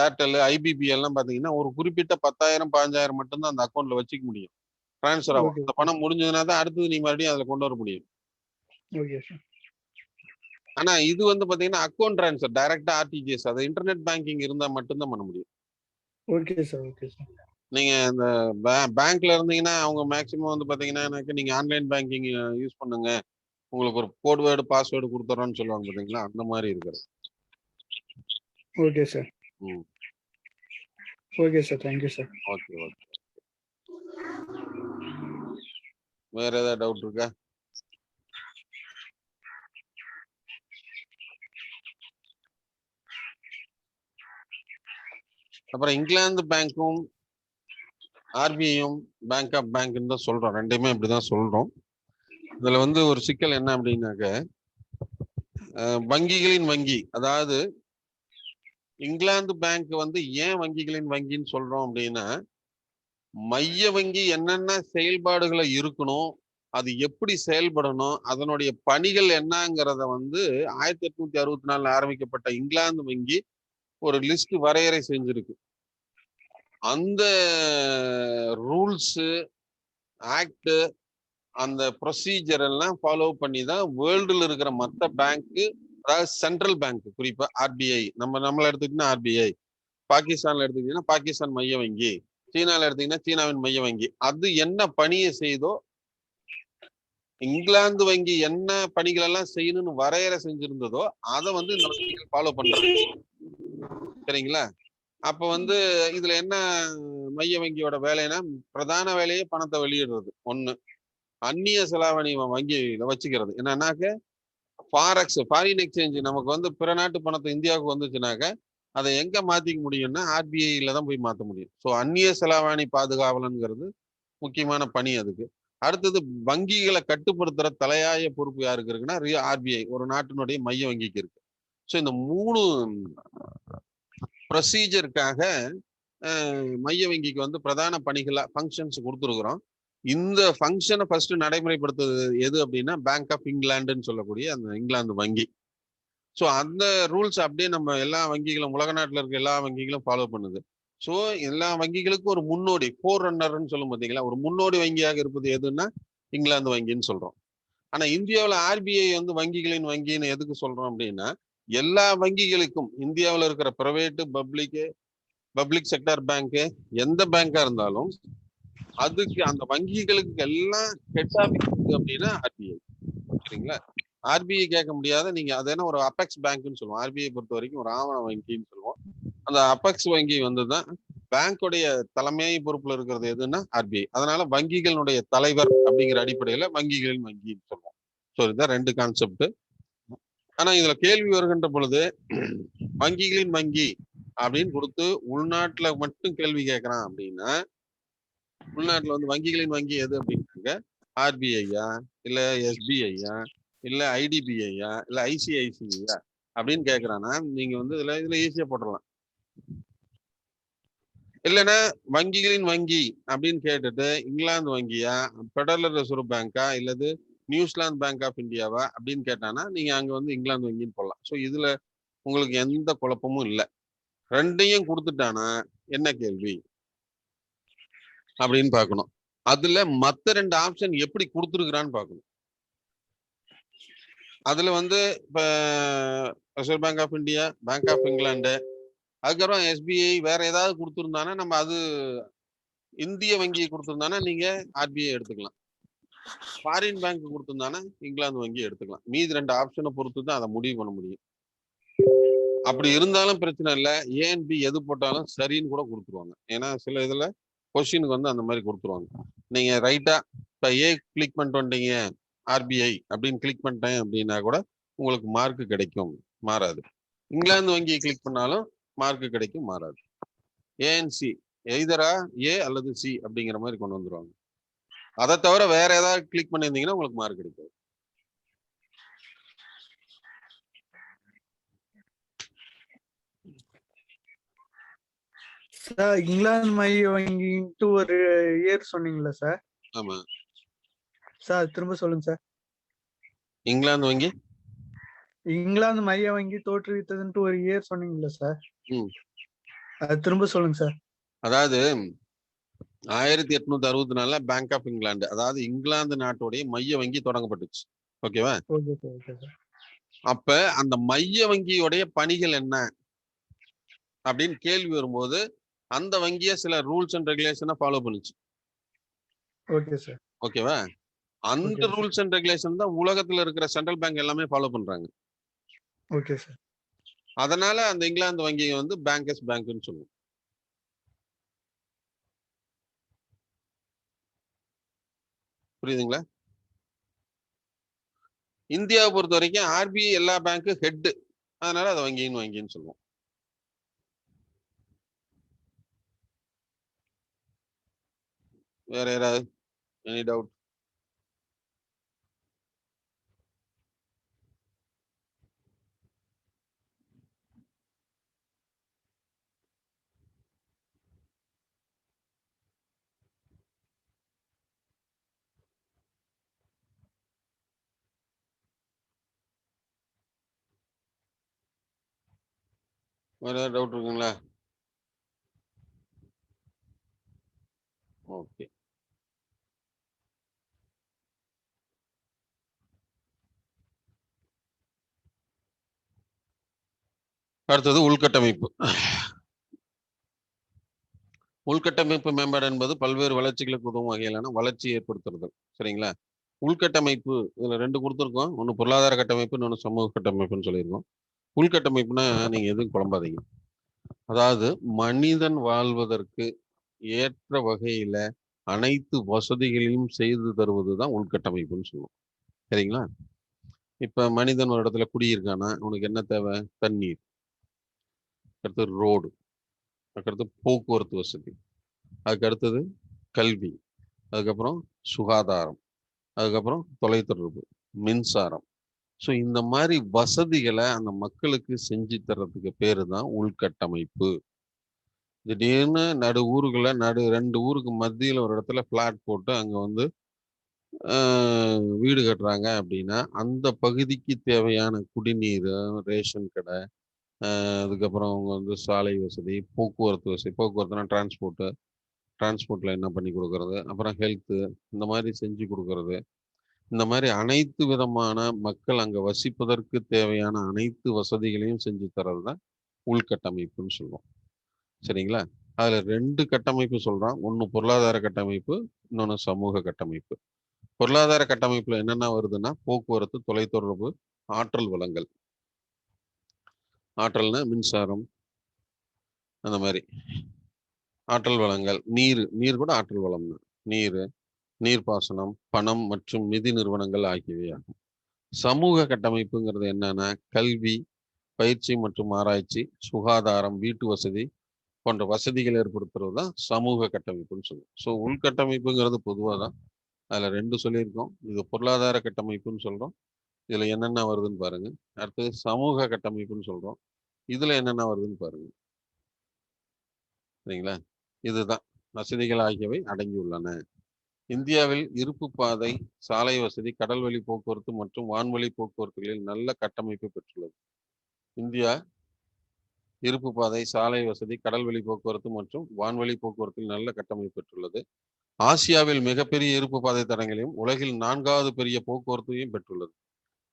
Airtel, IPP எல்லாம் பாத்தீங்கன்னா ஒரு குறிப்பிட்ட 10,000 15,000 மட்டும்தான் அந்த அக்கௌண்ட்ல வச்சுக்க முடியும், டிரான்ஸ்ஃபர் ஆகும்.
ஓகே
அந்த பணம் முடிஞ்சதுன்னா தான் அடுத்தது நீ மறுபடியும் அதுல கொண்டு வர முடியும்.
Okay sir.
ஆனா இது வந்து பாத்தீங்கன்னா அக்கௌண்ட் டிரான்ஸ்ஃபர் டைரக்டா ஆர்டிஜிஎஸ், அது இன்டர்நெட் பேங்கிங் இருந்தா மட்டும்தான் பண்ண முடியும்.
Okay sir. Okay sir.
நீங்க இந்த பேங்க்ல இருந்தீங்கன்னா அவங்க மேக்சிமம் வந்து பாத்தீங்கன்னா எனக்கு நீங்க ஆன்லைன் பேங்கிங் யூஸ் பண்ணுங்க, உங்களுக்கு ஒரு கோட் வேர்டு பாஸ்வேர்டு கொடுத்துறோம்னு சொல்லுவாங்க பாத்தீங்களா, அந்த மாதிரி இருக்கிறது.
Okay sir. Okay sir. Thank you sir.
Okay okay. வேற ஏதாவது டவுட் இருக்கா? அப்புறம் இங்கிலாந்து பேங்க்கும் ஆர்பிஐயும் பேங்க் ஆஃப் பேங்க்னு தான் சொல்றோம், ரெண்டையுமே இப்படிதான் சொல்றோம். இதுல வந்து ஒரு சிக்கல் என்ன அப்படின்னாக்க, வங்கிகளின் வங்கி, அதாவது இங்கிலாந்து பேங்க் வந்து ஏன் வங்கிகளின் வங்கின்னு சொல்றோம் அப்படின்னா, மைய வங்கி என்னென்ன செயல்பாடுகளை இருக்கணும், அது எப்படி செயல்படணும், அதனுடைய பணிகள் என்னங்கிறத வந்து 1864 ஆரம்பிக்கப்பட்ட இங்கிலாந்து வங்கி ஒரு லிஸ்ட் வரையறை செஞ்சிருக்கு. அந்த ரூல்ஸ், ஆக்ட், அந்த ப்ரொசீஜர் எல்லாம் ஃபாலோ பண்ணி தான் வேர்ல்டுல இருக்கிற மற்ற பேங்க், அதாவது சென்ட்ரல் பேங்க், குறிப்பா ஆர்பிஐ, நம்மள எடுத்துக்கிட்டீங்கன்னா ஆர்பிஐ, பாகிஸ்தான்ல எடுத்துக்கிட்டீங்கன்னா பாகிஸ்தான் மைய வங்கி, சீனால எடுத்தீங்கன்னா சீனாவின் மைய வங்கி, அது என்ன பணியை செய்தோ, இங்கிலாந்து வங்கி என்ன பணிகள் எல்லாம் செய்யணும்னு வரையறை செஞ்சிருந்ததோ அதை வந்து இந்த வங்கிகள் ஃபாலோ பண்றாங்க. சரிங்களா? அப்ப வந்து இதுல என்ன மைய வங்கியோட வேலைன்னா, பிரதான வேலையே பணத்தை வெளியிடுறது ஒண்ணு, அந்நிய செலாவணி வங்கியில வச்சுக்கிறது. என்னன்னாக்க ஃபாரெக்ஸ், ஃபாரின் எக்ஸ்சேஞ்ச், நமக்கு வந்து பிற நாட்டு பணத்தை இந்தியாவுக்கு வந்துச்சுனாக்க அதை எங்க மாத்திக்க முடியும்னா ஆர்பிஐல தான் போய் மாத்த முடியும். ஸோ அந்நிய செலாவணி பாதுகாவலன்கிறது முக்கியமான பணி அதுக்கு. அடுத்தது வங்கிகளை கட்டுப்படுத்துற தலையாய பொறுப்பு யாருக்கு இருக்குன்னா ஆர்பிஐ, ஒரு நாட்டினுடைய மைய வங்கிக்கு இருக்கு. ஸோ இந்த 3 ப்ரொசீஜருக்காக மைய வங்கிக்கு வந்து பிரதான பணிகளா ஃபங்க்ஷன்ஸ் கொடுத்துருக்குறோம். இந்த ஃபங்க்ஷனை ஃபர்ஸ்ட் நடைமுறைப்படுத்துறது எது அப்படின்னா பேங்க் ஆஃப் இங்கிலாந்துன்னு சொல்லக்கூடிய அந்த இங்கிலாந்து வங்கி. ஸோ அந்த ரூல்ஸ் அப்படியே நம்ம எல்லா வங்கிகளும், உலக நாட்டில் இருக்க எல்லா வங்கிகளும் ஃபாலோ பண்ணுது. ஸோ எல்லா வங்கிகளுக்கும் ஒரு முன்னோடி, ஃபோர் ரன்னர்ன்னு சொல்லும் பார்த்தீங்களா, ஒரு முன்னோடி வங்கியாக இருப்பது எதுன்னா இங்கிலாந்து வங்கின்னு சொல்றோம். ஆனா இந்தியாவில் ஆர்பிஐ வந்து வங்கிகளின் வங்கின்னு எதுக்கு சொல்றோம் அப்படின்னா, எல்லா வங்கிகளுக்கும் இந்தியாவில் இருக்கிற பிரைவேட், பப்ளிக் செக்டர் பேங்க், எந்த பேங்கா இருந்தாலும் அதுக்கு அந்த வங்கிகளுக்கு எல்லாம் ஹெட் ஆஃபீஸ் அப்படின்னா ஆர்பிஐ. சரிங்களா? ஆர்பிஐ கேட்க முடியாத, நீங்க அது என்ன ஒரு அபெக்ஸ் பேங்க்னு சொல்லுவோம், ஆர்பிஐ பொறுத்த வரைக்கும் ஒரு ஆவண வங்கின்னு சொல்லுவோம். அந்த அபெக்ஸ் வங்கி வந்துதான் பேங்கோடைய தலைமை பொறுப்புல இருக்கிறது எதுன்னா ஆர்பிஐ. அதனால வங்கிகளுடைய தலைவர் அப்படிங்கிற அடிப்படையில வங்கிகளின் வங்கின்னு சொல்லுவோம். ஸோ இதுதான் 2 கான்செப்ட். ஆனா இதுல கேள்வி வருகின்ற பொழுது, வங்கிகளின் வங்கி அப்படின்னு கொடுத்து உள்நாட்டுல மட்டும் கேள்வி கேட்கறான் அப்படின்னா, உள்நாட்டுல வந்து வங்கிகளின் வங்கி எது அப்படின்னாங்க, ஆர்பிஐயா இல்ல எஸ்பிஐயா இல்ல ஐடிபிஐயா இல்ல ஐசிஐசிஐயா அப்படின்னு கேட்கறான்னா நீங்க வந்து இதுல ஈஸியா போட்டுடலாம். இல்லைன்னா வங்கிகளின் வங்கி அப்படின்னு கேட்டுட்டு இங்கிலாந்து வங்கியா, பெடரல் ரிசர்வ் பேங்கா இல்லது நியூசிலாந்து பேங்க் ஆஃப் இந்தியாவா அப்படின்னு கேட்டானா நீங்க அங்க வந்து இங்கிலாந்து வங்கின்னு போடலாம். ஸோ இதுல உங்களுக்கு எந்த குழப்பமும் இல்லை. ரெண்டையும் கொடுத்துட்டானா என்ன கேள்வி அப்படின்னு பார்க்கணும். அதுல மத்த 2 ஆப்ஷன் எப்படி கொடுத்துருக்குறான்னு பார்க்கணும். அதுல வந்து இப்ப reserve bank of India, bank of England, அதுக்கப்புறம் எஸ்பிஐ வேற ஏதாவது கொடுத்துருந்தானா நம்ம அது இந்திய வங்கியை கொடுத்துருந்தானா நீங்க ஆர்பிஐ எடுத்துக்கலாம். ஃபாரின் பேங்க் கொடுத்துருந்தானா இங்கிலாந்து வங்கி எடுத்துக்கலாம். மீதி 2 ஆப்ஷனை பொறுத்து தான் அதை முடிவு பண்ண முடியும். அப்படி இருந்தாலும் பிரச்சனை இல்லை. ஏன் பி எது போட்டாலும் சரின்னு கூட கொடுத்துருவாங்க. ஏன்னா சில இதுல கொஸ்டினுக்கு வந்து அந்த மாதிரி கொடுத்துருவாங்க. நீங்க ரைட்டா இப்ப ஏ கிளிக் பண்ணிட்டு வந்துட்டீங்க ஆர்பிஐ அப்படின்னு கிளிக் பண்ணிட்டேன் அப்படின்னா கூட உங்களுக்கு மார்க் கிடைக்கும், மாறாது. இங்கிலாந்து வங்கியை கிளிக் பண்ணாலும் மார்க் கிடைக்கும், மாறாது. ஏஎன்சி எய்தரா ஏ அல்லது சி அப்படிங்கிற மாதிரி கொண்டு வந்துருவாங்க. அதை தவிர வேற ஏதாவது கிளிக் பண்ணியிருந்தீங்கன்னா உங்களுக்கு மார்க் கிடைக்காது.
சார் இங்கிலாந்து மைய வங்கிட்டு ஒரு இயர் சொன்னீங்களா சார்?
ஆமா
சார் திரும்ப சொல்லுங்க சார்.
இங்கிலாந்து வங்கி
இங்கிலாந்து மைய வங்கி தோற்றுவித்ததுன்ட்டு ஒரு இயர் சொன்னீங்களா சார்?
ம்.
அது திரும்ப சொல்லுங்க சார்.
அதாவது 1864 பேங்க் ஆஃப் இங்கிலாந்து, அதாவது இங்கிலாந்து நாட்டுடைய மைய வங்கி தொடங்கப்பட்டுச்சு. ஓகேவா?
Okay sir, okay sir.
அப்ப அந்த மைய வங்கியோடைய பணிகள் என்ன அப்படின்னு கேள்வி வரும்போது அந்த வங்கியை சில ரூல்ஸ் அண்ட் ரெகுலேஷனை ஃபாலோ பண்ணுச்சு.
Okay sir.
ஓகேவா? அந்த
Okay.
ரூல்ஸ் அண்ட் ரெகுலேஷன் தான் உலகத்துல இருக்கிற சென்ட்ரல் பேங்க் எல்லாமே ஃபாலோ பண்றாங்க.
Okay sir.
அதனால அந்த இங்கிலாந்து வங்கியை வந்து பேங்கர்ஸ் பேங்க்னு சொல்லுவோம். புரியுதுங்களா? இந்தியாவை பொறுத்த வரைக்கும் ஆர்பிஐ எல்லா பேங்க்கு ஹெட், அதனால அதை வங்கின்னு சொல்லுவோம். வேற யாராவது எனி டவுட்? வேற ஏதாவது டவுட் இருக்குங்களா? ஓகே. அடுத்தது உள்கட்டமைப்பு. உள்கட்டமைப்பு மேம்பாடு என்பது பல்வேறு வளர்ச்சிகளுக்கு உதவும் வகையிலான வளர்ச்சி ஏற்படுத்துறது. சரிங்களா? உள்கட்டமைப்பு இதுல 2 கொடுத்துருக்கோம். ஒன்று பொருளாதார கட்டமைப்பு, இன்னொன்று சமூக கட்டமைப்புன்னு சொல்லியிருக்கோம். உள்கட்டமைப்புனா நீங்க எதுவும் குழம்பாதீங்க. அதாவது மனிதன் வாழ்வதற்கு ஏற்ற வகையில அனைத்து வசதிகளையும் செய்து தருவதுதான் உள்கட்டமைப்புன்னு சொல்லுவோம். சரிங்களா? இப்ப மனிதன் ஒரு இடத்துல குடியிருக்கானா உனக்கு என்ன தேவை? தண்ணீர், அடுத்தது ரோடு, அதுக்கடுத்து போக்குவரத்து வசதி, அதுக்கு அடுத்தது கல்வி, அதுக்கப்புறம் சுகாதாரம், அதுக்கப்புறம் தொலைத்தொடர்பு, மின்சாரம். ஸோ இந்த மாதிரி வசதிகளை அந்த மக்களுக்கு செஞ்சு தர்றதுக்கு பேரு தான் உள்கட்டமைப்பு. திடீர்னு நடு ஊருக்குள்ள 2 ஊருக்கு மத்தியில் ஒரு இடத்துல பிளாட் போட்டு அங்க வந்து வீடு கட்டுறாங்க அப்படின்னா அந்த பகுதிக்கு தேவையான குடிநீர், ரேஷன் கடை, அதுக்கப்புறம் அவங்க வந்து சாலை வசதி, போக்குவரத்து வசதி, போக்குவரத்துனா டிரான்ஸ்போர்ட்ல என்ன பண்ணி கொடுக்கறது, அப்புறம் ஹெல்த்து, இந்த மாதிரி செஞ்சு கொடுக்கறது. இந்த மாதிரி அனைத்து விதமான மக்கள் அங்க வசிப்பதற்கு தேவையான அனைத்து வசதிகளையும் செஞ்சு தர்றது தான் உள்கட்டமைப்புன்னு சொல்லுவோம். சரிங்களா? அதுல 2 கட்டமைப்பு சொல்றான். ஒன்று பொருளாதார கட்டமைப்பு, இன்னொன்று சமூக கட்டமைப்பு. பொருளாதார கட்டமைப்புல என்னென்ன வருதுன்னா போக்குவரத்து, தொலைத்தொடர்பு, ஆற்றல் வளங்கள். ஆற்றல்னா மின்சாரம், அந்த மாதிரி ஆற்றல் வளங்கள். நீர் கூட ஆற்றல் வளம் தான். நீர்ப்பாசனம், பணம் மற்றும் நிதி நிறுவனங்கள் ஆகியவை ஆகும். சமூக கட்டமைப்புங்கிறது என்னன்னா கல்வி, பயிற்சி மற்றும் ஆராய்ச்சி, சுகாதாரம், வீட்டு வசதி போன்ற வசதிகள் ஏற்படுத்துறது தான் சமூக கட்டமைப்புன்னு சொல்லுவோம். ஸோ உள்கட்டமைப்புங்கிறது பொதுவாக தான். அதில் 2 சொல்லியிருக்கோம். இது பொருளாதார கட்டமைப்புன்னு சொல்கிறோம். இதில் என்னென்ன வருதுன்னு பாருங்க. அடுத்தது சமூக கட்டமைப்புன்னு சொல்கிறோம். இதில் என்னென்ன வருதுன்னு பாருங்க. சரிங்களா? இதுதான் வசதிகள் ஆகியவை அடங்கியுள்ளன. இந்தியாவில் இருப்பு பாதை, சாலை வசதி, கடல்வழி போக்குவரத்து மற்றும் வான்வழி போக்குவரத்துகளில் நல்ல கட்டமைப்பு பெற்றுள்ளது. இந்தியா இருப்பு பாதை, சாலை வசதி, கடல்வழி போக்குவரத்து மற்றும் வான்வழி போக்குவரத்தில் நல்ல கட்டமைப்பு பெற்றுள்ளது. ஆசியாவில் மிகப்பெரிய இருப்பு பாதை தடங்களையும் உலகில் 4வது பெரிய போக்குவரத்தையும் பெற்றுள்ளது.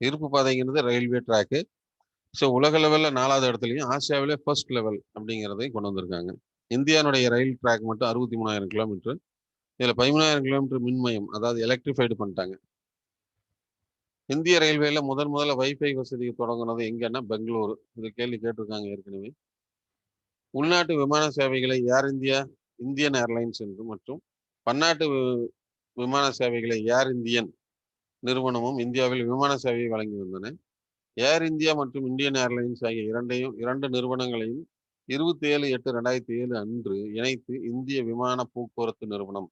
இருப்பு பாதைங்கிறது ரயில்வே ட்ராக்கு. ஸோ உலக லெவலில் 4வது இடத்துலையும் ஆசியாவிலே ஃபர்ஸ்ட் லெவல் அப்படிங்கிறதையும் கொண்டு வந்திருக்காங்க. இந்தியானுடைய ரயில் ட்ராக் மட்டும் 63,000 கிலோமீட்டர். இதில் 13,000 கிலோமீட்டர் மின்மயம், அதாவது எலக்ட்ரிஃபைடு பண்ணிட்டாங்க. இந்திய ரயில்வேல முதல்ல வைஃபை வசதி தொடங்குனது எங்கன்னா பெங்களூரு. இது கேள்வி கேட்டிருக்காங்க ஏற்கனவே. உள்நாட்டு விமான சேவைகளை ஏர் இந்தியா, இந்தியன் ஏர்லைன்ஸ் என்று மற்றும் பன்னாட்டு விமான சேவைகளை ஏர் இந்தியன் நிறுவனமும் இந்தியாவில் விமான சேவையை வழங்கி வந்தன. ஏர் இந்தியா மற்றும் இந்தியன் ஏர்லைன்ஸ் ஆகிய இரண்டு நிறுவனங்களையும் 27/8/2007 அன்று இணைத்து இந்திய விமான போக்குவரத்து நிறுவனம்,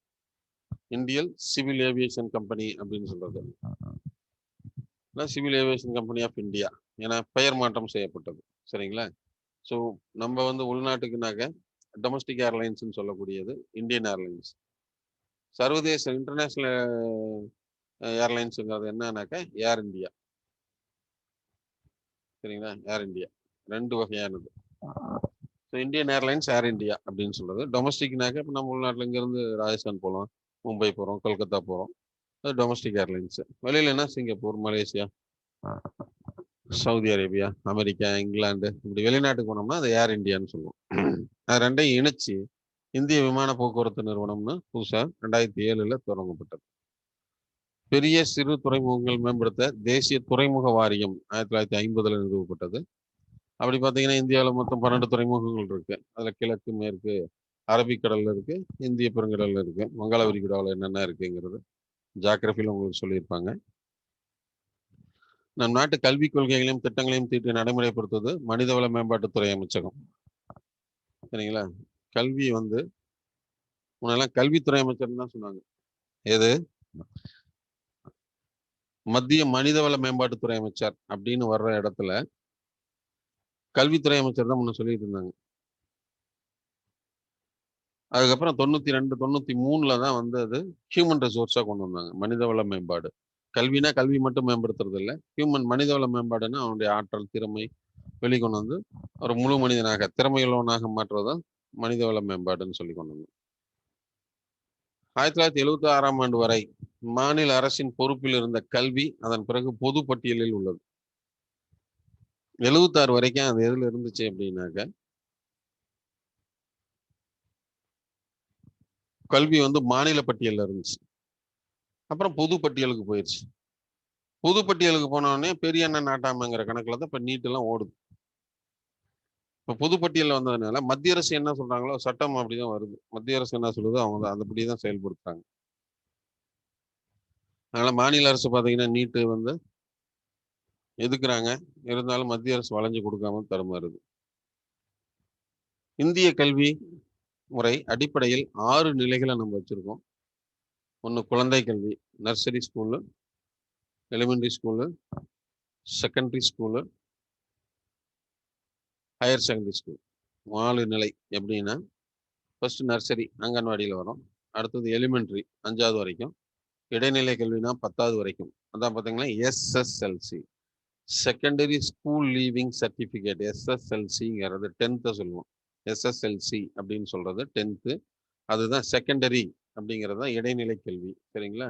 இந்தியன் சிவில் ஏவியேஷன் கம்பெனி அப்படின்னு சொல்றது, civil aviation company of India என பெயர் மாற்றம் செய்யப்பட்டது. சரிங்களா? ஸோ நம்ம உள்நாட்டுக்குனாக்க டொமஸ்டிக் ஏர்லைன்ஸ்ன்னு சொல்லக்கூடியது இந்தியன் ஏர்லைன்ஸ். சர்வதேச இன்டர்நேஷனல் ஏர்லைன்ஸுங்கிறது என்னன்னாக்கா ஏர் இந்தியா. சரிங்களா? ஏர் இந்தியா 2 வகையானது. ஸோ இந்தியன் ஏர்லைன்ஸ், ஏர் இந்தியா அப்படின்னு சொல்றது. டொமஸ்டிக்னாக்க இப்போ நம்ம உள்நாட்டில் இங்கேருந்து ராஜஸ்தான் போகலாம், மும்பை போகிறோம், கொல்கத்தா போகிறோம், அது டொமஸ்டிக் ஏர்லைன்ஸு. வெளியிலன்னா Singapore, Malaysia, Saudi Arabia, America, England, இப்படி வெளிநாட்டுக்கு போனோம்னா அது ஏர் இந்தியான்னு சொல்லுவோம். அது 2ஐயும் இணைச்சு இந்திய விமான போக்குவரத்து நிறுவனம்னு புதுசாக 2007 தொடங்கப்பட்டது. பெரிய சிறு துறைமுகங்கள் மேம்படுத்த தேசிய துறைமுக வாரியம் 1950 நிறுவப்பட்டது. அப்படி பார்த்தீங்கன்னா இந்தியாவில் மொத்தம் 12 துறைமுகங்கள் இருக்கு. அதில் கிழக்கு, மேற்கு, அரபிக்கடல்ல இருக்கு, இந்திய பெருங்கடல்ல இருக்கு, வங்காள விரிகுடாவில் என்னென்ன இருக்குங்கிறது ஜாகிரபியில் உங்களுக்கு சொல்லியிருப்பாங்க. நம் நாட்டு கல்விக் கொள்கைகளையும் திட்டங்களையும் தீட்டி நடைமுறைப்படுத்துவது மனிதவள மேம்பாட்டுத்துறை அமைச்சகம். சரிங்களா? கல்வி முன்னெல்லாம் கல்வித்துறை அமைச்சர் தான் சொன்னாங்க. எது? மத்திய மனிதவள மேம்பாட்டுத்துறை அமைச்சர் அப்படின்னு வர்ற இடத்துல கல்வித்துறை அமைச்சர் தான் முன்ன சொல்லிட்டு இருந்தாங்க. அதுக்கப்புறம் 92, 93 தான் அது ஹியூமன் ரிசோர்ஸா கொண்டு வந்தாங்க. மனிதவள மேம்பாடு. கல்வினா கல்வி மட்டும் மேம்படுத்துறது இல்லை, மனிதவள மேம்பாடுன்னா அவனுடைய ஆற்றல், திறமை வெளிக்கொண்டு வந்து ஒரு முழு மனிதனாக, திறமையுள்ளவனாக மாற்றுவதுதான் மனிதவள மேம்பாடுன்னு சொல்லி கொண்டு வந்தோம். 1976 ஆண்டு வரை மாநில அரசின் பொறுப்பில் இருந்த கல்வி அதன் பிறகு பொது பட்டியலில் உள்ளது. 76 வரைக்கும் அது எதுல இருந்துச்சு அப்படின்னாக்க கல்வி மாநில பட்டியல்ல இருந்துச்சு. அப்புறம் பொது பட்டியலுக்கு போயிடுச்சு. பொது பட்டியலுக்கு போனோடனே பெரிய அண்ணன் நாட்டாமைங்கிற கணக்குல தான் இப்ப நீட் எல்லாம் ஓடுது. இப்ப பொது பட்டியலில் வந்ததுனால மத்திய அரசு என்ன சொல்றாங்களோ சட்டம் அப்படிதான் வருது. மத்திய அரசு என்ன சொல்லுதோ அவங்க அதுபடிதான் செயல்படுத்துறாங்க. அதனால மாநில அரசு பாத்தீங்கன்னா நீட்டு எதுக்குறாங்க, இருந்தாலும் மத்திய அரசு வளைஞ்சு கொடுக்காம தடுமாறுது. இந்திய கல்வி முறை அடிப்படையில் 6 நிலைகளை நம்ம வச்சிருக்கோம். ஒன்று குழந்தை கல்வி, nursery school, elementary school, secondary school, higher secondary school. 4 நிலை. எப்படின்னா ஃபர்ஸ்ட் நர்சரி அங்கன்வாடியில் வரும், அடுத்தது எலிமெண்டரி 5வது வரைக்கும், இடைநிலை கல்வினா 10வது வரைக்கும், அதான் பார்த்தீங்கன்னா SSLC, secondary school leaving certificate, எஸ்எஸ்எல்சிங்கிறது 10th சொல்லுவோம். எஸ்எஸ்எல்சி அப்படின்னு சொல்றது 10th. அதுதான் செகண்டரி அப்படிங்கிறது தான் இடைநிலை கல்வி. சரிங்களா?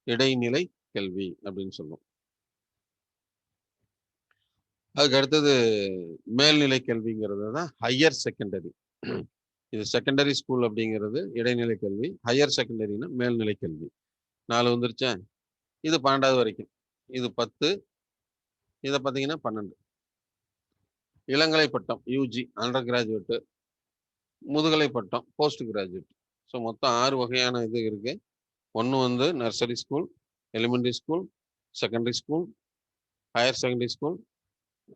இடைநிலை கல்வி அப்படின்னு சொல்லுவோம். அதுக்கு அடுத்தது மேல்நிலை கல்விங்கிறது தான் ஹையர் செகண்டரி. இது செகண்டரி ஸ்கூல் அப்படிங்கிறது இடைநிலை கல்வி, ஹையர் செகண்டரினா மேல்நிலை கல்வி. 4 வந்துருச்சா? இது 12வது வரைக்கும், இது 10, இதை பார்த்தீங்கன்னா 12. இளங்கலை பட்டம் யூஜி அண்டர் கிராஜுவேட்டு, முதுகலை பட்டம் போஸ்ட் கிராஜுவேட். ஸோ மொத்தம் 6 வகையான இது இருக்கு. ஒன்று nursery school, elementary school, secondary school, higher secondary school,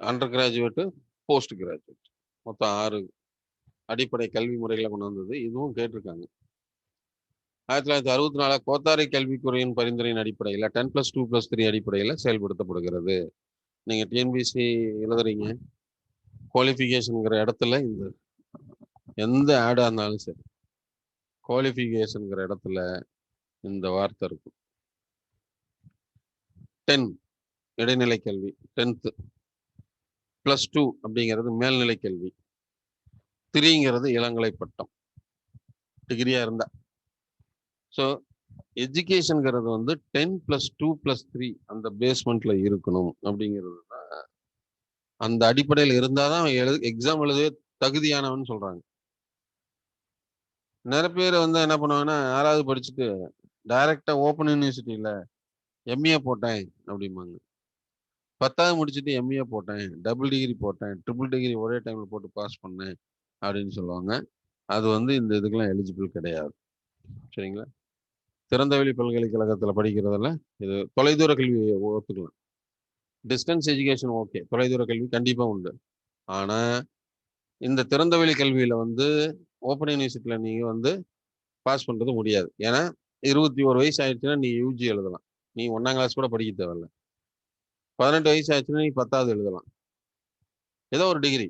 under graduate, post graduate, மொத்தம் 6 அடிப்படை கல்வி முறைகளை கொண்டு வந்தது. இதுவும் கேட்டிருக்காங்க. 1964 கோத்தாரி கல்விக்குறையின் பரிந்துரையின் அடிப்படையில் 10+2+3 அடிப்படையில் செயல்படுத்தப்படுகிறது. நீங்க டிஎன்பிசி எழுதுறீங்க, குவாலிஃபிகேஷனுங்கிற இடத்துல இந்த எந்த ஆடா இருந்தாலும் சரி, குவாலிஃபிகேஷனுங்கிற இடத்துல இந்த வார்த்தை இருக்கும். 10 இடைநிலை கல்வி, 10th, +2 அப்படிங்கிறது மேல்நிலை கல்வி, 3ங்கிறது இளங்கலை பட்டம், டிகிரியா இருந்தா. ஸோ எஜுகேஷனுங்கிறது வந்து 10+2+3 அந்த பேஸ்மெண்ட்ல இருக்கணும் அப்படிங்கிறது தான். அந்த அடிப்படையில் இருந்தாதான் எக்ஸாம் எழுதவே தகுதியானவன் சொல்றாங்க. நிறைய பேர் வந்து என்ன பண்ணுவாங்கன்னா, 6வது படிச்சுட்டு டைரக்டா ஓப்பன் யூனிவர்சிட்டியில எம்ஏ போட்டேன் அப்படிம்பாங்க. 10வது முடிச்சுட்டு எம்ஏ போட்டேன், டபுள் டிகிரி போட்டேன், ட்ரிபிள் டிகிரி ஒரே டைம்ல போட்டு பாஸ் பண்ணேன் அப்படின்னு சொல்லுவாங்க. அது வந்து இந்த இதுக்கெல்லாம் எலிஜிபிள் கிடையாது. சரிங்களா? திறந்தவெளி பல்கலைக்கழகத்தில் படிக்கிறதுல இது தொலைதூர கல்வி ஒத்துக்கலாம். டிஸ்டன்ஸ் எஜுகேஷன் ஓகே, தொலைதூர கல்வி கண்டிப்பா உண்டு. ஆனா இந்த திறந்தவெளி கல்வியில வந்து ஓப்பன் யூனிவர்சிட்டியில நீங்க வந்து பாஸ் பண்றது முடியாது. ஏன்னா 21 வயசு ஆயிடுச்சுன்னா நீ யூஜி எழுதலாம், நீ 1ஆம் கிளாஸ் கூட படிக்க தேவையில்ல. 18 வயசு ஆயிடுச்சுன்னா நீ 10வது எழுதலாம், ஏதோ ஒரு டிகிரி.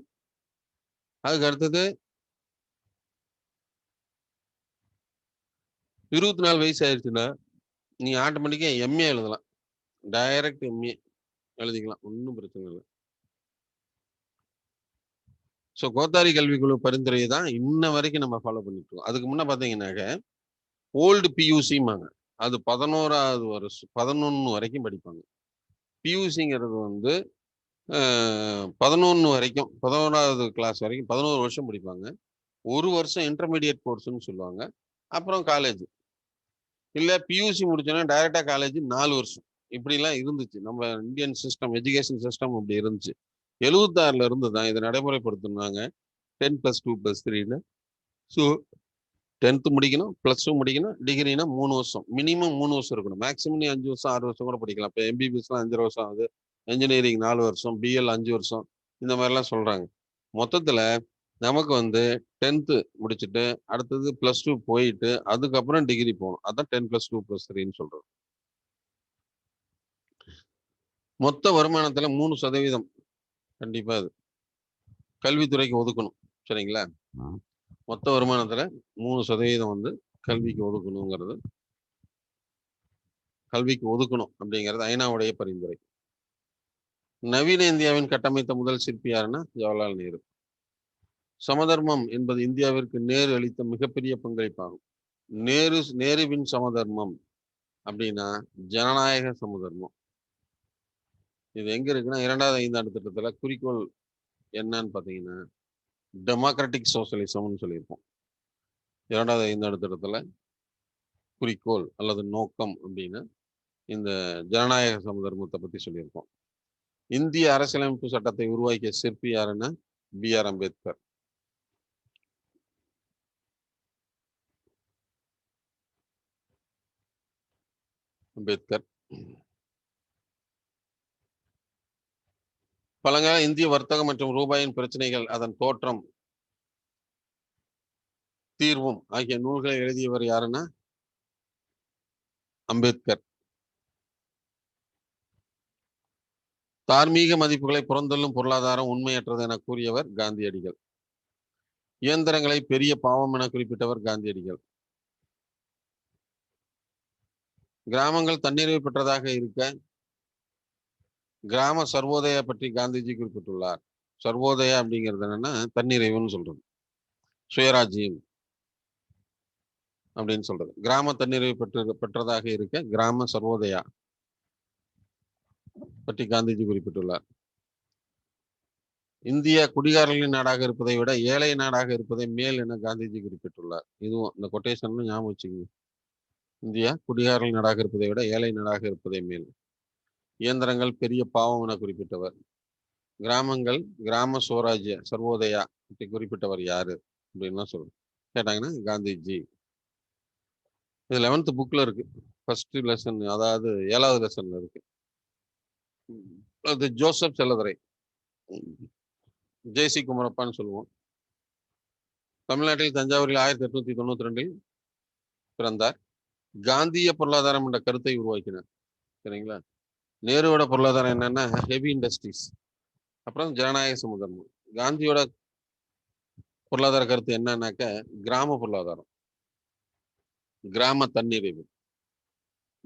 அதுக்கு அடுத்தது 24 வயசு ஆயிடுச்சுன்னா நீ ஆட்டோமேட்டிக்கா எம்ஏ எழுதலாம், டைரக்ட் எம்ஏ எழுதிக்கலாம், ஒன்றும் பிரச்சனை இல்லை. ஸோ கோத்தாரி கல்விக்குழு பரிந்துரையை தான் இன்ன வரைக்கும் நம்ம ஃபாலோ பண்ணிட்டு இருக்கோம். அதுக்கு முன்ன பார்த்தீங்கன்னாக்க ஓல்டு பியூசிமாங்க, அது 11வது வருஷம் 11 வரைக்கும் படிப்பாங்க. பியூசிங்கிறது வந்து 11 வரைக்கும், 11வது கிளாஸ் வரைக்கும் 11 வருஷம் படிப்பாங்க. 1 வருஷம் இன்டர்மீடியட் கோர்ஸ்ன்னு சொல்லுவாங்க. அப்புறம் காலேஜ். இல்லை பியூசி முடிச்சோன்னா டைரக்டா காலேஜ் 4 வருஷம். இப்படிலாம் இருந்துச்சு நம்ம இந்தியன் சிஸ்டம், எஜுகேஷன் சிஸ்டம் அப்படி இருந்துச்சு. 76ல இருந்து தான் இதை நடைமுறைப்படுத்தினாங்க 10+2+3ன்னு. ஸோ 10th முடிக்கணும், +2 முடிக்கணும், டிகிரினா 3 வருஷம், மினிமம் 3 வருஷம் இருக்கணும். மேக்ஸிமம் நீ 5 வருஷம் 6 வருஷம் கூட படிக்கலாம். இப்போ எம்பிபிஎஸ்லாம் 5 வருஷம் ஆகுது, இன்ஜினியரிங் 4 வருஷம், பிஎல் 5 வருஷம், இந்த மாதிரிலாம் சொல்றாங்க. மொத்தத்துல நமக்கு வந்து 10th முடிச்சுட்டு அடுத்தது +2 போயிட்டு அதுக்கப்புறம் டிகிரி போகணும். அதான் 10+2+3ன்னு சொல்றது. மொத்த வருமானத்துல 3% கண்டிப்பா அது கல்வித்துறைக்கு ஒதுக்கணும். சரிங்களா? மொத்த வருமானத்துல 3% வந்து கல்விக்கு ஒதுக்கணுங்கிறது, கல்விக்கு ஒதுக்கணும் அப்படிங்கிறது ஐநாவுடைய பரிந்துரை. நவீன இந்தியாவின் கட்டமைத்த முதல் சிற்பி யாருன்னா ஜவஹர்லால் நேரு. சமதர்மம் என்பது இந்தியாவிற்கு நேரு அளித்த மிகப்பெரிய பங்களிப்பாகும். நேருவின் சமதர்மம் அப்படின்னா ஜனநாயக சமதர்மம். இது எங்க இருக்குன்னா 2வது ஐந்தாண்டு திட்டத்துல குறிக்கோள் என்னன்னு பாத்தீங்கன்னா டெமோக்ராட்டிக் சோசியலிசம்னு சொல்லியிருப்போம். 2வது ஐந்தாண்டு திட்டத்துல குறிக்கோள் அல்லது நோக்கம் அப்படின்னா இந்த ஜனநாயக சமதர்மத்தை பத்தி சொல்லியிருக்கோம். இந்திய அரசியலமைப்பு சட்டத்தை உருவாக்கிய சிற்பி யாருன்னா BR அம்பேத்கர். பழங்கால இந்திய வர்த்தகம் மற்றும் ரூபாயின் பிரச்சனைகள், அதன் தோற்றம், தீர்வும் ஆகிய நூல்களை எழுதியவர் யாருன்னா அம்பேத்கர். தார்மீக மதிப்புகளை புறந்தள்ளும் பொருளாதாரம் உண்மையற்றது என கூறியவர் காந்தியடிகள். இயந்திரங்களை பெரிய பாவம் என குறிப்பிட்டவர் காந்தியடிகள். கிராமங்கள் தன்னிறைவு பெற்றதாக இருக்க கிராம சர்வோதயா பற்றி காந்திஜி குறிப்பிட்டுள்ளார். சர்வோதயா அப்படிங்கிறது என்னன்னா தன்னிறைவுன்னு சொல்றது, சுயராஜ்யம் அப்படின்னு சொல்றது. கிராம தன்னிறைவு பெற்றதாக இருக்க கிராம சர்வோதயா பற்றி காந்திஜி குறிப்பிட்டுள்ளார். இந்தியா குடிகாரர்களின் நாடாக இருப்பதை விட ஏழை நாடாக இருப்பதை மேல் என காந்திஜி குறிப்பிட்டுள்ளார். இதுவும் இந்த கொட்டேஷன் ஞாபகம் வச்சுக்கோங்க. இந்தியா குடிகாரர்கள் நாடாக இருப்பதை விட ஏழை நாடாக இருப்பதை மேல். இயந்திரங்கள் பெரிய பாவம் என குறிப்பிட்டவர். கிராமங்கள் கிராம சுவராஜ்ய சர்வோதயா பற்றி குறிப்பிட்டவர் யாரு அப்படின்லாம் சொல்லுங்க கேட்டாங்கன்னா காந்திஜி. இது 11th புக்ல இருக்கு, ஃபர்ஸ்ட் லெசன், அதாவது 7வது லெசன்ல இருக்கு. அது ஜோசப் செல்லதுரை. ஜேசி குமரப்பான்னு சொல்லுவோம். தமிழ்நாட்டில் தஞ்சாவூரில் 1892 பிறந்தார். காந்திய பொருளாதாரம் என்ற கருத்தை உருவாக்கினார். சரிங்களா? நேருவோட பொருளாதாரம் என்னன்னா ஹெவி இண்டஸ்ட்ரீஸ், அப்புறம் ஜனநாயக சமூகம். காந்தியோட பொருளாதார கருத்து என்னன்னாக்க கிராம பொருளாதாரம், கிராம தன்னிறைவு,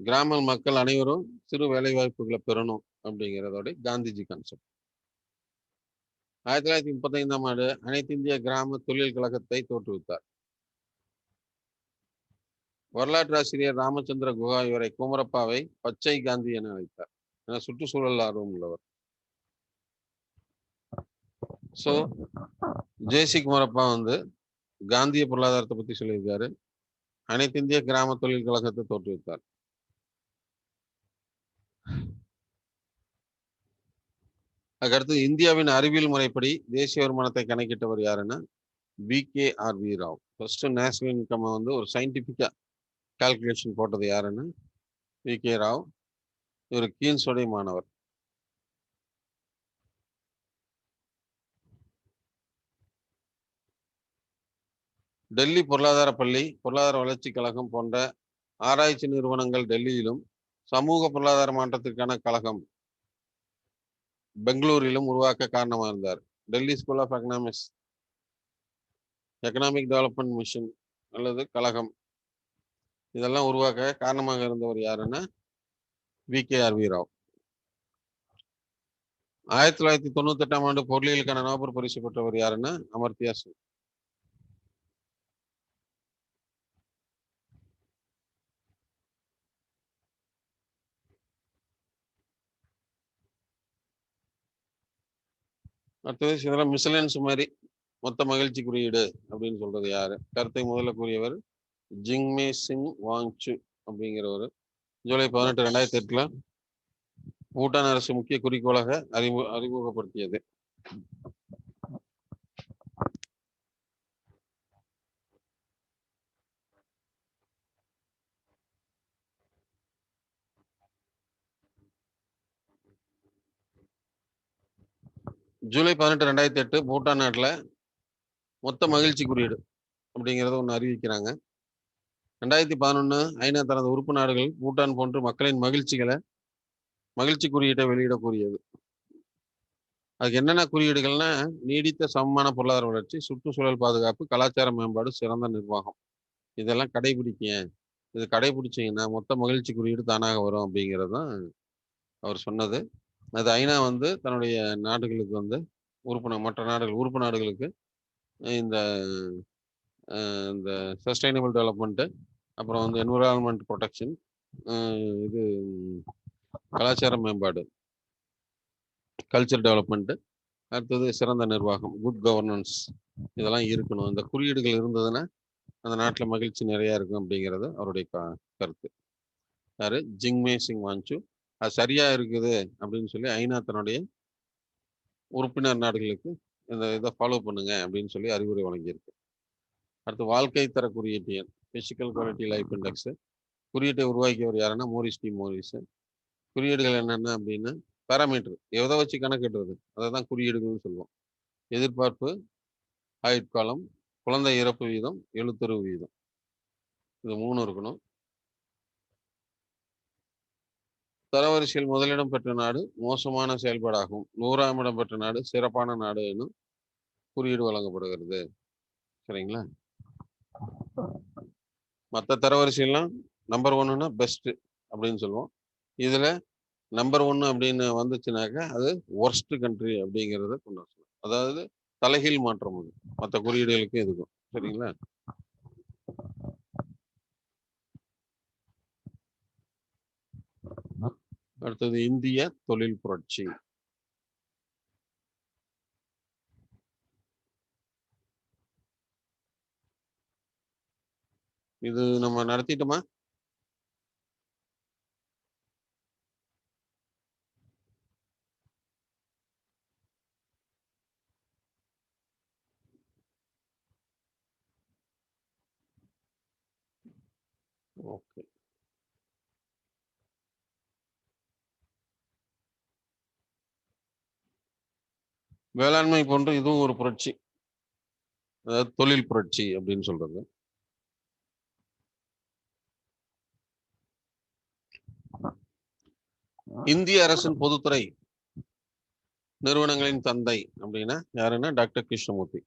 கிராம மக்கள் அனைவரும் சிறு வேலை வாய்ப்புகளை பெறணும் அப்படிங்கிறதோட காந்திஜி கான்செப்ட். 1935ஆம் ஆண்டு அனைத்து இந்திய கிராம தொழில் கழகத்தை தோற்றுவித்தார். வரலாற்று ஆசிரியர் ராமச்சந்திர குஹா இவரை குமரப்பாவை பச்சை காந்தி என அழைத்தார். ஏன்னா சுற்றுச்சூழல் ஆர்வம் உள்ளவர். ஸோ ஜேசி குமரப்பா வந்து காந்திய பொருளாதாரத்தை பத்தி சொல்லியிருக்காரு. அனைத்து இந்திய கிராம தொழில் கழகத்தை தோற்றுவித்தார். அதுக்கடுத்து இந்தியாவின் அறிவியல் முறைப்படி தேசிய வருமானத்தை கணக்கிட்டவர் யாருன்னா BKRV Rao. First national income வந்து ஒரு சயின்டிபிக்கா கால்குலேஷன் போட்டது யாருன்னா VK ராவ். இவர் கீன்ஸோடைய மாணவர். டெல்லி பொருளாதார பள்ளி, பொருளாதார வளர்ச்சி கழகம் போன்ற ஆராய்ச்சி நிறுவனங்கள் டெல்லியிலும், சமூக பொருளாதார மாற்றத்திற்கான கழகம் பெங்களூரிலும் உருவாக்க காரணமாக இருந்தார். Delhi school of economics, economic development mission அல்லது கழகம், இதெல்லாம் உருவாக்க காரணமாக இருந்தவர் யாருன்னா VKRV ராவ். 1998ஆம் ஆண்டு பொருளியலுக்கான நோபல் பரிசு பெற்றவர் யாருன்னா அமர்த்தியா சென். அடுத்தது இதெல்லாம் மிஸ்லன்ஸ் மாதிரி மொத்த மகிழ்ச்சி குறியீடு அப்படின்னு சொல்றது யாரு? கருத்தை முதல்ல கூறியவர் ஜிங்மே சிங் வாங்சு அப்படிங்கிறவர். ஜூலை 18, 2008 பூட்டான் அரசு முக்கிய குறிக்கோளாக அறிமுகப்படுத்தியது. ஜூலை 18, 2008 பூட்டான் நாட்டில் மொத்த மகிழ்ச்சி குறியீடு அப்படிங்கிறத ஒன்று அறிவிக்கிறாங்க. 2011 ஐநா தனது உறுப்பு நாடுகள் பூட்டான் போன்று மக்களின் மகிழ்ச்சி குறியீட்டை வெளியிட கூறியது. அதுக்கு என்னென்ன குறியீடுகள்னா நீடித்த சமமான பொருளாதார வளர்ச்சி, சுற்றுச்சூழல் பாதுகாப்பு, கலாச்சார மேம்பாடு, சிறந்த நிர்வாகம், இதெல்லாம் இது கடைபிடிச்சீங்கன்னா மொத்த மகிழ்ச்சி குறியீடு தானாக வரும் அப்படிங்கிறது தான் அவர் சொன்னது. அது ஐநா வந்து தன்னுடைய நாடுகளுக்கு வந்து உறுப்பு நாடுகளுக்கு இந்த இந்த சஸ்டைனபிள் டெவலப்மெண்ட்டு, அப்புறம் வந்து என்விரான்மெண்ட் ப்ரொடெக்ஷன், இது கலாச்சார மேம்பாடு, கல்ச்சர் டெவலப்மெண்ட்டு, அடுத்தது சிறந்த நிர்வாகம், குட் கவர்னன்ஸ், இதெல்லாம் இருக்கணும். இந்த குறியீடுகள் இருந்ததுன்னா அந்த நாட்டில் மகிழ்ச்சி நிறையா இருக்கும் அப்படிங்கிறது அவருடைய கருத்து. யாரு? ஜிங்மே சிங் வாங்சு. அது சரியா இருக்குது அப்படின்னு சொல்லி ஐநா தன்னுடைய உறுப்பினர் நாடுகளுக்கு இந்த இதை ஃபாலோ பண்ணுங்க அப்படின்னு சொல்லி அறிவுரை வழங்கியிருக்கு. அடுத்து வாழ்க்கை தர குறியீட்டு எண், பிசிக்கல் குவாலிட்டி லைஃப் இண்டெக்ஸ். குறியீட்டை உருவாக்கியவர் யாருன்னா மோரிஸ். குறியீடுகள் என்னென்ன அப்படின்னா பேராமீட்டர், எதை வச்சு கணக்கிடுறது, அதை தான் குறியீடுகள்னு சொல்லுவோம். எதிர்பார்ப்பு, ஆயுட்காலம், குழந்தை இறப்பு வீதம், எழுத்துறவு வீதம், இது 3 இருக்கணும். தரவரிசையில் முதலிடம் பெற்ற நாடு மோசமான செயல்பாடாகும். 100ஆம் இடம் பெற்ற நாடு சிறப்பான நாடு எனும் குறியீடு வழங்கப்படுகிறது. சரிங்களா? மற்ற தரவரிசையெல்லாம் நம்பர் 1ன்னா பெஸ்ட் அப்படின்னு சொல்லுவோம். இதுல நம்பர் 1 அப்படின்னு வந்துச்சுனாக்கா அது ஒர்ஸ்ட் கண்ட்ரி அப்படிங்கிறத கொண்டு வரணும். அதாவது தலைகீழ் மாற்றம் அது மற்ற குறியீடுகளுக்கும் இருக்கும். சரிங்களா? அடுத்தது இந்திய தொழில் புரட்சி. இது நம்ம நடத்திட்டோமா? ஓகே. வேளாண்மை போன்று இதுவும் ஒரு புரட்சி, அதாவது தொழில் புரட்சி அப்படின்னு சொல்றது. இந்திய அரசின் பொதுத்துறை நிறுவனங்களின் தந்தை அப்படின்னா யாருன்னா டாக்டர் கிருஷ்ணமூர்த்தி.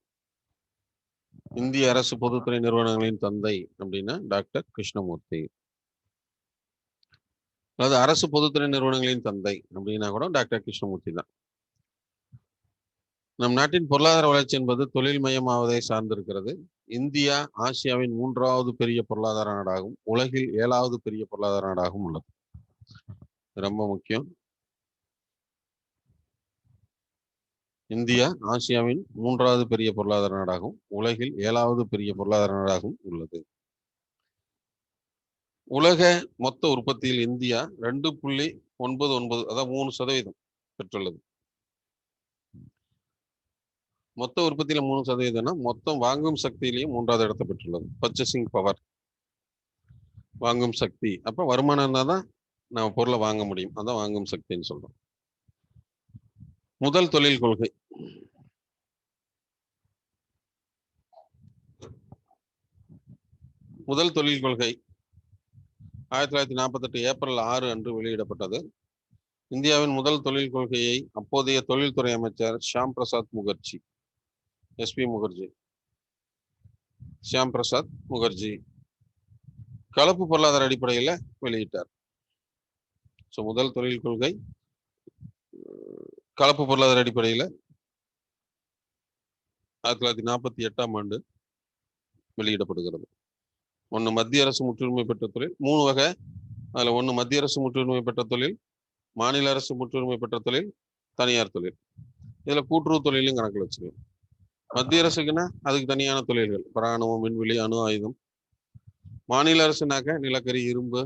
இந்திய அரசு பொதுத்துறை நிறுவனங்களின் தந்தை அப்படின்னா டாக்டர் கிருஷ்ணமூர்த்தி. அதாவது அரசு பொதுத்துறை நிறுவனங்களின் தந்தை அப்படின்னா கூட டாக்டர் கிருஷ்ணமூர்த்தி தான். நம் நாட்டின் பொருளாதார வளர்ச்சி என்பது தொழில் மயமாவதை சார்ந்திருக்கிறது. இந்தியா ஆசியாவின் 3வது பெரிய பொருளாதார நாடாகவும் உலகில் 7வது பெரிய பொருளாதார நாடாகவும் உள்ளது. ரொம்ப முக்கியம். இந்தியா ஆசியாவின் 3வது பெரிய பொருளாதார நாடாகவும் உலகில் 7வது பெரிய பொருளாதார நாடாகவும் உள்ளது. உலக மொத்த உற்பத்தியில் இந்தியா 2.99 அதாவது 3% பெற்றுள்ளது. மொத்த உற்பத்தியில 3%, மொத்தம் வாங்கும் சக்தியிலையும் 3வது இடத்தை பெற்றுள்ளது. பர்ச்சேசிங் பவர், வாங்கும் சக்தி. அப்ப வருமானம் இருந்தா தான் நம்ம பொருளை வாங்க முடியும். அதான் வாங்கும் சக்தின்னு சொல்றோம். முதல் தொழில் கொள்கை. முதல் தொழில் கொள்கை 1948 ஏப்ரல் 6 அன்று வெளியிடப்பட்டது. இந்தியாவின் முதல் தொழில் கொள்கையை அப்போதைய தொழில்துறை அமைச்சர் ஷியாம் பிரசாத் முகர்ஜி, எஸ்பி முகர்ஜி, ஷியாம் பிரசாத் முகர்ஜி கலப்பு பொருளாதார அடிப்படையில் வெளியிட்டார். ஸோ முதல் தொழில் கொள்கை கலப்பு பொருளாதார அடிப்படையில் 1948ஆம் ஆண்டு வெளியிடப்படுகிறது. ஒன்று மத்திய அரசு முற்றுரிமை பெற்ற தொழில், 3 வகை. அதில் ஒன்று மத்திய அரசு முற்றுரிமை பெற்ற தொழில், மாநில அரசு முற்றுரிமை பெற்ற தொழில், தனியார் தொழில். இதில் கூட்டுறவு தொழிலும் கணக்கில் வச்சுக்கலாம். மத்திய அரசுக்குன்னா அதுக்கு தனியான தொழில்கள், பிராணவம், விண்வெளி, அணு ஆயுதம். மாநில அரசுனாக்க நிலக்கரி, இரும்பு,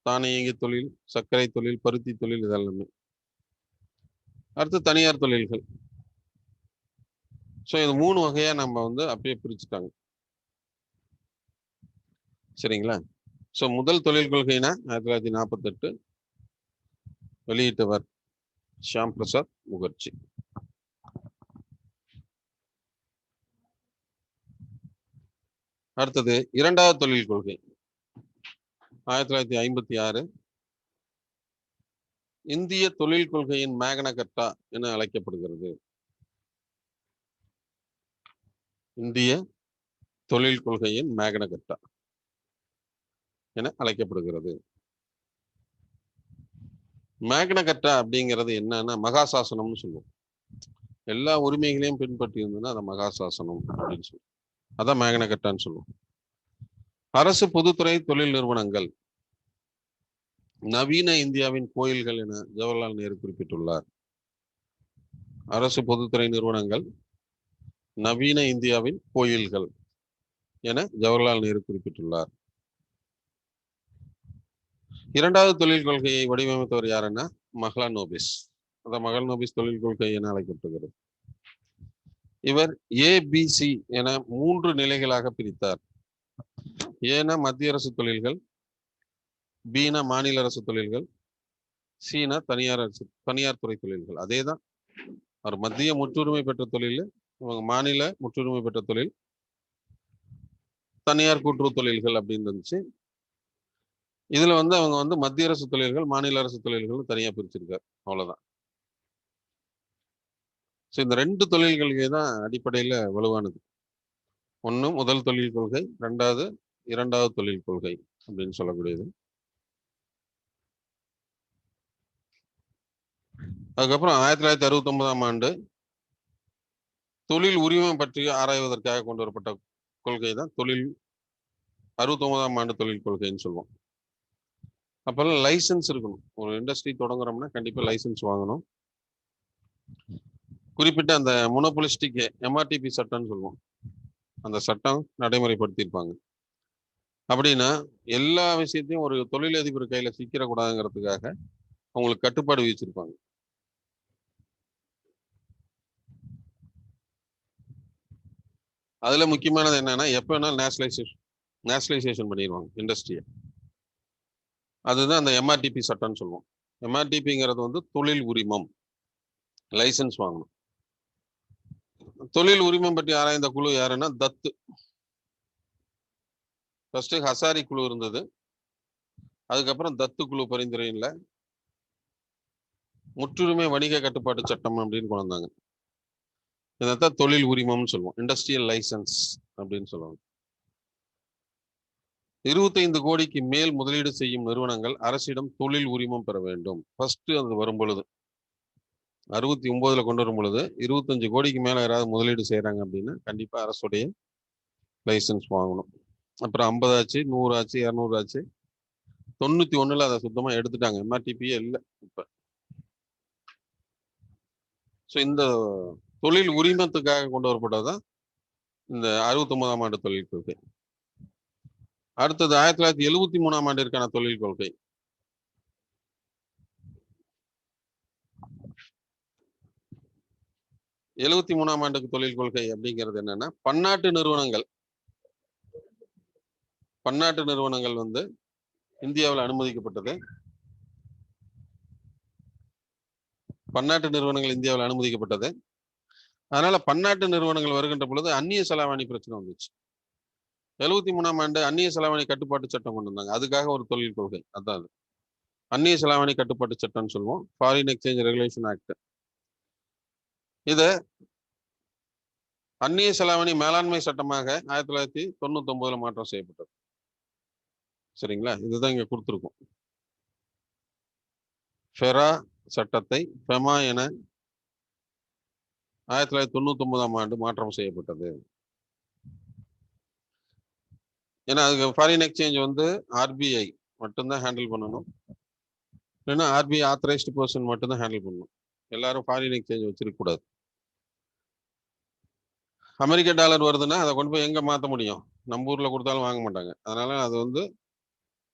தானியங்கி தொழில், சர்க்கரை தொழில், பருத்தி தொழில், இதெல்லாமே. அடுத்து தனியார் தொழில்கள். ஸோ இது 3 வகையா நம்ம அப்பயே பிரிச்சுட்டாங்க. சரிங்களா? ஸோ முதல் தொழில் கொள்கைனா 1948 வெளியிட்டவர் ஷியாம் பிரசாத் முகர்ஜி. அடுத்தது 2வது தொழில் கொள்கை 1956 இந்திய தொழில் கொள்கையின் மேக்னா கர்ட்டா என அழைக்கப்படுகிறது. இந்திய தொழில் கொள்கையின் மேக்னா கர்ட்டா என அழைக்கப்படுகிறது. மேக்னா கர்ட்டா அப்படிங்கிறது என்னன்னா மகாசாசனம்னு சொல்லுவோம். எல்லா உரிமைகளையும் பின்பற்றி இருந்ததுன்னா அதை மகாசாசனம் அப்படின்னு சொல்லுவோம். அதான் மேக்னா கர்ட்டான்னு சொல்லுவோம். அரசு பொதுத்துறை தொழில் நிறுவனங்கள் நவீன இந்தியாவின் கோயில்கள் என ஜவஹர்லால் நேரு குறிப்பிட்டுள்ளார். அரசு பொதுத்துறை நிறுவனங்கள் நவீன இந்தியாவின் கோயில்கள் என ஜவஹர்லால் நேரு குறிப்பிட்டுள்ளார். 2வது தொழில் கொள்கையை வடிவமைத்தவர் யாருன்னா மஹ்லனோபிஸ். அதான் மஹ்லனோபிஸ் தொழில் கொள்கை என அழைக்கப்படுகிறது. இவர் ABC என 3 நிலைகளாக பிரித்தார். ஏனா மத்திய அரசு தொழில்கள், பீனா மாநில அரசு தொழில்கள், சீனா தனியார் துறை தொழில்கள். அதேதான் அவர் மத்திய முற்றுரிமை பெற்ற தொழில், இவங்க மாநில முற்றுரிமை பெற்ற தொழில், தனியார் கூட்டுறவு தொழில்கள் அப்படின்னு இருந்துச்சு. இதுல அவங்க மத்திய அரசு தொழில்கள், மாநில அரசு தொழில்கள் தனியா பிரிச்சிருக்காரு. அவ்வளவுதான். ஸோ இந்த 2 தொழில் கொள்கை தான் அடிப்படையில வலுவானது. ஒன்று முதல் தொழில் கொள்கை, 2வது தொழில் கொள்கை அப்படின்னு சொல்லக்கூடியது. அதுக்கப்புறம் 1969ஆம் ஆண்டு தொழில் உரிமை பற்றி ஆராய்வதற்காக கொண்டு வரப்பட்ட கொள்கை தான் 69ஆம் ஆண்டு தொழில் கொள்கைன்னு சொல்லுவோம். அப்பெல்லாம் லைசன்ஸ் இருக்கணும். ஒரு இண்டஸ்ட்ரி தொடங்குறோம்னா கண்டிப்பா லைசன்ஸ் வாங்கணும். குறிப்பிட்ட அந்த மொனோபொலிஸ்டிக் MRTP சட்டம்னு சொல்லுவோம். அந்த சட்டம் நடைமுறைப்படுத்தியிருப்பாங்க. அப்படின்னா எல்லா விஷயத்தையும் ஒரு தொழிலதிபர் கையில சிக்கிடக்கூடாதுங்கிறதுக்காக அவங்களுக்கு கட்டுப்பாடு விதிச்சிருப்பாங்க. அதுல முக்கியமானது என்னன்னா எப்ப வேணாலும் நேஷனலைசேஷன் பண்ணிடுவாங்க இண்டஸ்ட்ரியை. அதுதான் அந்த MRTP சட்டம்னு சொல்லுவோம். MRTPங்கிறது தொழில் உரிமம், லைசன்ஸ் வாங்கணும். தொழில் உரிமம் பற்றி ஆராய்ந்த குழு யாருன்னா தத்து. ஃபர்ஸ்ட் ஹசாரி குழு இருந்தது, அதுக்கப்புறம் தத்து குழு பரிந்துரையில முற்றுரிமை வணிக கட்டுப்பாட்டு சட்டம் அப்படின்னு கொண்டு வந்தாங்க. இதைத்தான் தொழில் உரிமம்னு சொல்லுவோம், இண்டஸ்ட்ரியல் லைசன்ஸ் அப்படின்னு சொல்லுவாங்க. 25 கோடிக்கு மேல் முதலீடு செய்யும் நிறுவனங்கள் அரசிடம் தொழில் உரிமம் பெற வேண்டும். ஃபர்ஸ்ட் அது வரும் பொழுது 69ல கொண்டு வரும் பொழுது 25 கோடிக்கு மேல யாராவது முதலீடு செய்யறாங்க அப்படின்னா கண்டிப்பா அரசுடைய லைசன்ஸ் வாங்கணும். அப்புறம் 50 ஆச்சு, 100 ஆச்சு, 200 ஆச்சு. 91ல அதை சுத்தமா எடுத்துட்டாங்க, எம்ஆர்டிபியே இல்லை இப்ப. ஸோ இந்த தொழில் உரிமத்துக்காக கொண்டு வரப்பட்டதுதான் இந்த 69ஆம் ஆண்டு தொழில் கொள்கை. அடுத்தது 1973ஆம் ஆண்டிற்கான தொழில் கொள்கை. 73ஆம் ஆண்டுக்கு தொழில் கொள்கை அப்படிங்கிறது என்னன்னா, பன்னாட்டு நிறுவனங்கள் வந்து இந்தியாவில் அனுமதிக்கப்பட்டது. அதனால பன்னாட்டு நிறுவனங்கள் வருகின்ற பொழுது அந்நிய செலாவணி பிரச்சனை வந்துச்சு. 73ஆம் ஆண்டு அந்நிய செலாவணி கட்டுப்பாட்டு சட்டம் கொண்டு வந்தாங்க. அதுக்காக ஒரு தொழில் கொள்கை, அதான் அது அந்நிய செலாவணி கட்டுப்பாட்டு சட்டம்னு சொல்லுவோம், ஃபாரின் எக்ஸ்சேஞ்ச் ரெகுலேஷன் ஆக்ட். இத அந்நிய செலாவணி மேலாண்மை சட்டமாக 1999ல மாற்றம் செய்யப்பட்டது. சரிங்களா, இதுதான் இங்க கொடுத்துருக்கோம். ஃபெரா சட்டத்தை ஃபெமா என 1999ஆம் ஆண்டு மாற்றம் செய்யப்பட்டது. ஏன்னா அதுக்கு ஃபாரின் எக்ஸ்சேஞ்ச் வந்து ஆர்பிஐ மட்டும்தான் ஹேண்டில் பண்ணணும், இல்லைன்னா ஆர்பிஐ ஆத்தரைஸ்டு பர்சன் மட்டும்தான் ஹேண்டில் பண்ணணும். எல்லாரும் ஃபாரின் எக்ஸ்சேஞ்ச் வச்சிருக்க கூடாது. அமெரிக்க டாலர் வருதுன்னா அதை கொண்டு போய் எங்க மாற்ற முடியும்? நம்ம ஊர்ல கொடுத்தாலும் வாங்க மாட்டாங்க. அதனால அது வந்து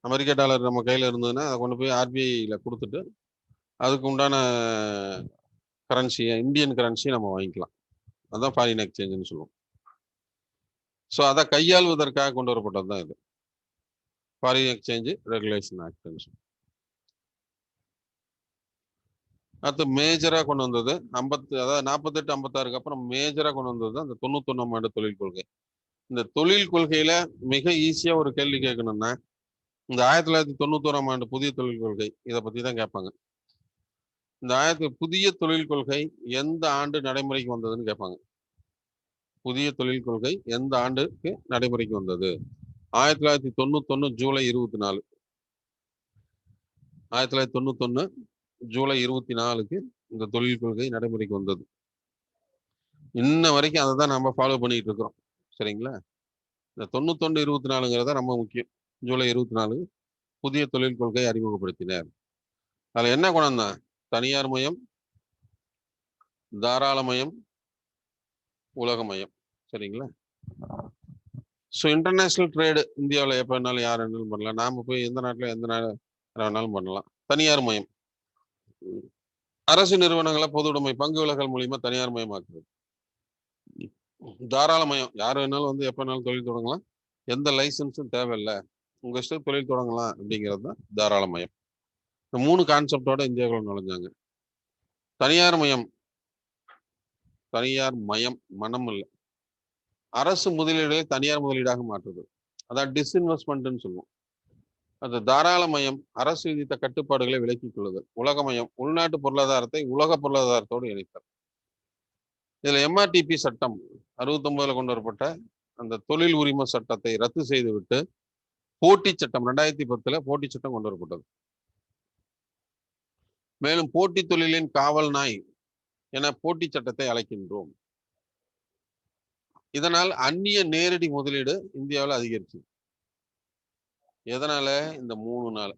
அமெரிக்க டாலர் நம்ம கையில இருந்ததுன்னா அதை கொண்டு போய் ஆர்பிஐல கொடுத்துட்டு அதுக்கு உண்டான கரன்சியை, இந்தியன் கரன்சியை நம்ம வாங்கிக்கலாம். அதுதான் ஃபாரின் எக்ஸ்சேஞ்சுன்னு சொல்லுவோம். ஸோ அதை கையாளுவதற்காக கொண்டு வரப்பட்டது தான் இது ஃபாரின் எக்ஸ்சேஞ்ச் ரெகுலேஷன் ஆக்ட்னு சொல்லுவோம். அடுத்து மேஜரா கொண்டு வந்தது 48, 56க்கு அப்புறம் மேஜரா கொண்டு வந்தது அந்த 91ஆம் ஆண்டு தொழில் கொள்கை. இந்த தொழில் கொள்கையில மிக ஈஸியா ஒரு கேள்வி கேட்கணும்னா, இந்த 1991ஆம் ஆண்டு புதிய தொழில் கொள்கை இதை பத்தி தான் கேட்பாங்க. இந்த புதிய தொழில் கொள்கை எந்த ஆண்டு நடைமுறைக்கு வந்ததுன்னு கேட்பாங்க. புதிய தொழில் கொள்கை எந்த ஆண்டுக்கு நடைமுறைக்கு வந்தது? 1991 ஜூலை 24. 1991 ஜூலை 24க்கு இந்த தொழில் கொள்கை நடைமுறைக்கு வந்தது. இன்ன வரைக்கும் அதை தான் நம்ம ஃபாலோ பண்ணிட்டு இருக்கிறோம். சரிங்களா, இந்த 91-24ங்கிறத ரொம்ப முக்கியம். ஜூலை 24 புதிய தொழில் கொள்கை அறிமுகப்படுத்தினார். அதுல என்ன குணம்னா, தனியார் மயம், தாராளமயம், உலகமயம். சரிங்களா, ஸோ இன்டர்நேஷனல் ட்ரேடு இந்தியாவில் எப்போ வேணாலும் யார் வேணாலும் பண்ணலாம். நாம போய் எந்த நாட்டில் எந்த நாடு வேணாலும் பண்ணலாம். தனியார் மயம், அரசு நிறுவனங்களை பொது உடைமை பங்கு விலகல் மூலியமா தனியார் மயமாக்குறது. தாராளமயம், யார் வேணாலும் வந்து எப்ப வேணாலும் தொழில் தொடங்கலாம், எந்த லைசன்ஸும் தேவையில்லை, உங்க இஷ்டம் தொழில் தொடங்கலாம் அப்படிங்கிறது தான் தாராளமயம். இந்த 3 கான்செப்டோட இந்தியாவுக்குள்ள நுழைஞ்சாங்க. தனியார் மயம் மனம் இல்லை, அரசு முதலீடுகளை தனியார் முதலீடாக மாற்றுது, அதான் டிஸ்இன்வெஸ்ட்மெண்ட்னு சொல்லுவோம். அது தாராளமயம், அரசு விதித்த கட்டுப்பாடுகளை விலக்கிக் கொள்ளுதல். உலகமயம், உள்நாட்டு பொருளாதாரத்தை உலக பொருளாதாரத்தோடு இணைத்தல். இதுல எம்ஆர்டிபி சட்டம் 69ல கொண்டு வரப்பட்ட அந்த தொழில் உரிம சட்டத்தை ரத்து செய்துவிட்டு போட்டி சட்டம் 2010ல போட்டி சட்டம் கொண்டு வரப்பட்டது. மேலும் போட்டி தொழிலின் காவல் நாய் என போட்டி சட்டத்தை அழைக்கின்றோம். இதனால் அந்நிய நேரடி முதலீடு இந்தியாவில் அதிகரிச்சு. எதனால? இந்த 3 நாள்,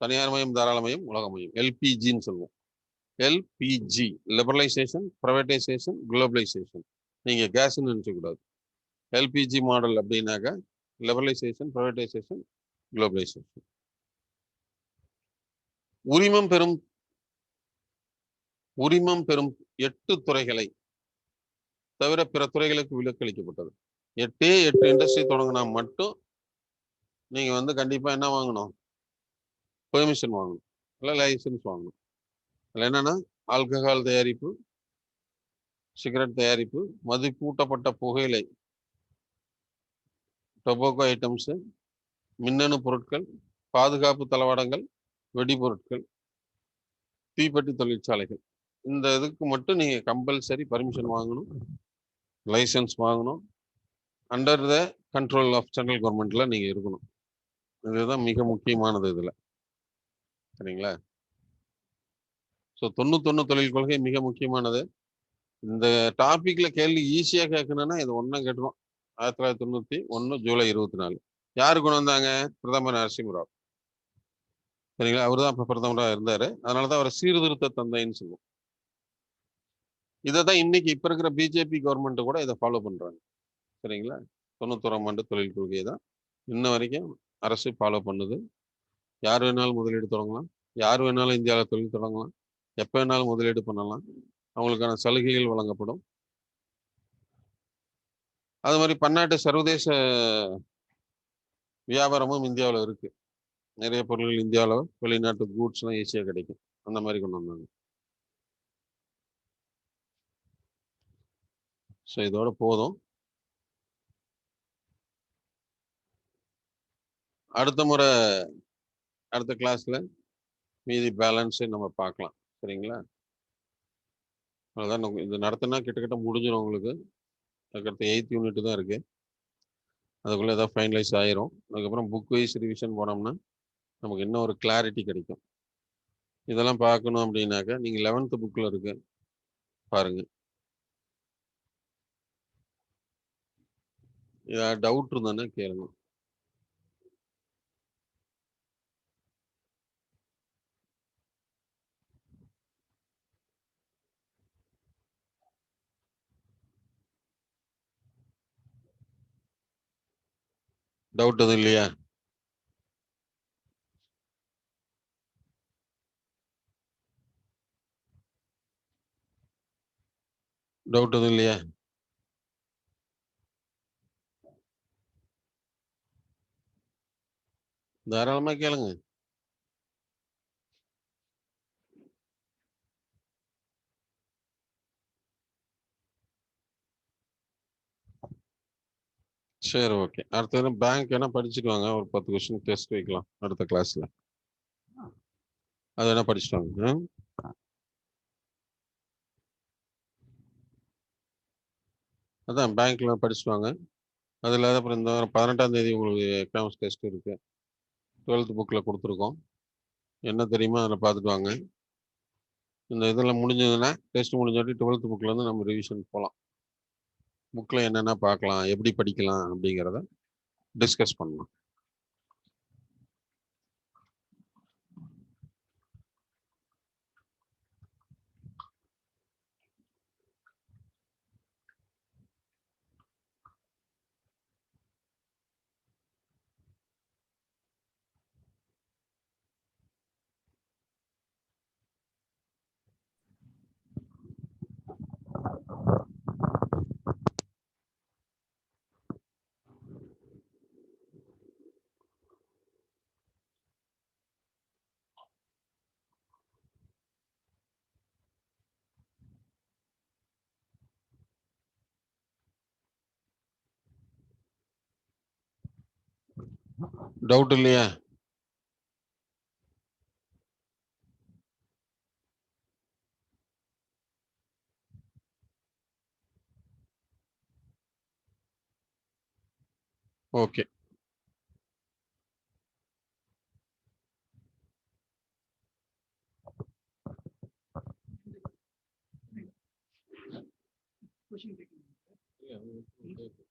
தனியார் மயம், தாராளமயம், உலகமயம், எல்பிஜின்னு சொல்லுவோம். LPG, liberalisation, privatisation, globalisation. நீங்க கேஸ்ன்னு நினைச்சக்கூடாது. எல்பிஜி மாடல் அப்படின்னாக்க லிபரலைசேஷன், பிரைவேடைசேஷன், குளோபலைசேஷன். உரிமம் பெறும் 8 துறைகளை தவிர பிற துறைகளுக்கு விலக்களிக்கப்பட்டது. 8 இண்டஸ்ட்ரி தொடங்கினா மட்டும் நீங்க வந்து கண்டிப்பா என்ன வாங்கணும்? பெர்மிஷன் வாங்கணும், இல்லை லைசன்ஸ் வாங்கணும். அதில் என்னன்னா ஆல்கஹால் தயாரிப்பு, சிகரெட் தயாரிப்பு, மதிப்பூட்டப்பட்ட புகையிலை, டொபாக்கோ ஐட்டம்ஸு, மின்னணு பொருட்கள், பாதுகாப்பு தளவாடங்கள், வெடிபொருட்கள், தீப்பெட்டி தொழிற்சாலைகள். இந்த இதுக்கு மட்டும் நீங்க கம்பல்சரி பர்மிஷன் வாங்கணும், லைசன்ஸ் வாங்கணும், under the control of central கவர்மெண்ட்ல நீங்க இருக்கணும். இதுதான் மிக முக்கியமானது இதுல. சரிங்களா? ஸோ 91 தொழில் கொள்கை மிக முக்கியமானது. இந்த டாபிக்ல கேள்வி ஈஸியா கேட்கணும்னா இது ஒன்றும் கேட்டுரும். 1991 ஜூலை 24. யாரு கொண்டு வந்தாங்க? பிரதமர் நரசிம்மராவ். சரிங்களா? அவர் தான் அப்ப பிரதமராக இருந்தாரு. அதனாலதான் அவரை சீர்திருத்த தந்தைன்னு சொல்லுவோம். இதை தான் இன்னைக்கு இப்ப இருக்கிற பிஜேபி கவர்மெண்ட் கூட இதை ஃபாலோ பண்றாங்க. சரிங்களா? 91ஆம் ஆண்டு தொழில் கொள்கையை தான் இன்ன வரைக்கும் அரசு ஃபாலோ பண்ணுது. யார் வேணாலும் முதலீடு தொடங்கலாம், யார் வேணாலும் இந்தியாவில் தொழில் தொடங்கலாம், எப்ப வேணாலும் முதலீடு பண்ணலாம், அவங்களுக்கான சலுகைகள் வழங்கப்படும். அது மாதிரி பன்னாட்டு சர்வதேச வியாபாரமும் இந்தியாவில் இருக்கு. நிறைய பொருட்கள் இந்தியாவில் வெளிநாட்டு கூட்ஸ்லாம் ஈஸியாக கிடைக்கும். அந்த மாதிரி கொண்டு வந்தாங்க. ஸோ இதோட போதும். அடுத்த கிளாஸ்ல மீதி பேலன்ஸு நம்ம பார்க்கலாம். சரிங்களா? அதுதான் இது நடத்தினா கிட்டத்தட்ட முடிஞ்சிடும் உங்களுக்கு. அதுக்கடுத்து 8th யூனிட் தான் இருக்கு. அதுக்குள்ள ஏதாவது ஃபைனலைஸ் ஆயிரும். அதுக்கப்புறம் புக் வைஸ் ரிவிஷன் போனோம்னா நமக்கு இன்னும் ஒரு கிளாரிட்டி கிடைக்கும். இதெல்லாம் பார்க்கணும் அப்படின்னாக்கா நீங்க 11th புக்ல இருக்கு பாருங்க. ஏதாவது டவுட் இருந்தானே கேளுங்க. டவுட் எதுவும் இல்லையா? டவுட் எதுவும் இல்லையா? தாராளமா கேளுங்க. சரி, ஓகே. அடுத்தது பேங்க் வேணா படிச்சுட்டு வாங்க. ஒரு 10 கொஸ்டின் டெஸ்ட் வைக்கலாம் அடுத்த கிளாஸ்ல. அது வேணா படிச்சுட்டு வாங்க. அதான் பேங்க்ல படிச்சுட்டு வாங்க. அதில் அப்புறம் இந்த வாரம் 18ஆம் தேதி உங்களுக்கு எக்கனாமிக்ஸ் டெஸ்ட் இருக்கு. 12th புக்கில் கொடுத்துருக்கோம். என்ன தெரியுமோ அதில் பார்த்துட்டு வாங்க. இந்த இதில் முடிஞ்சதுன்னா டெஸ்ட் முடிஞ்சாட்டி 12th புக்கில் இருந்து நம்ம ரிவிஷன் போகலாம். புக்கில் என்னென்ன பார்க்கலாம், எப்படி படிக்கலாம் அப்படிங்கிறத டிஸ்கஸ் பண்ணலாம். டவுட் இல்லையா? ஓகே.
Question taking.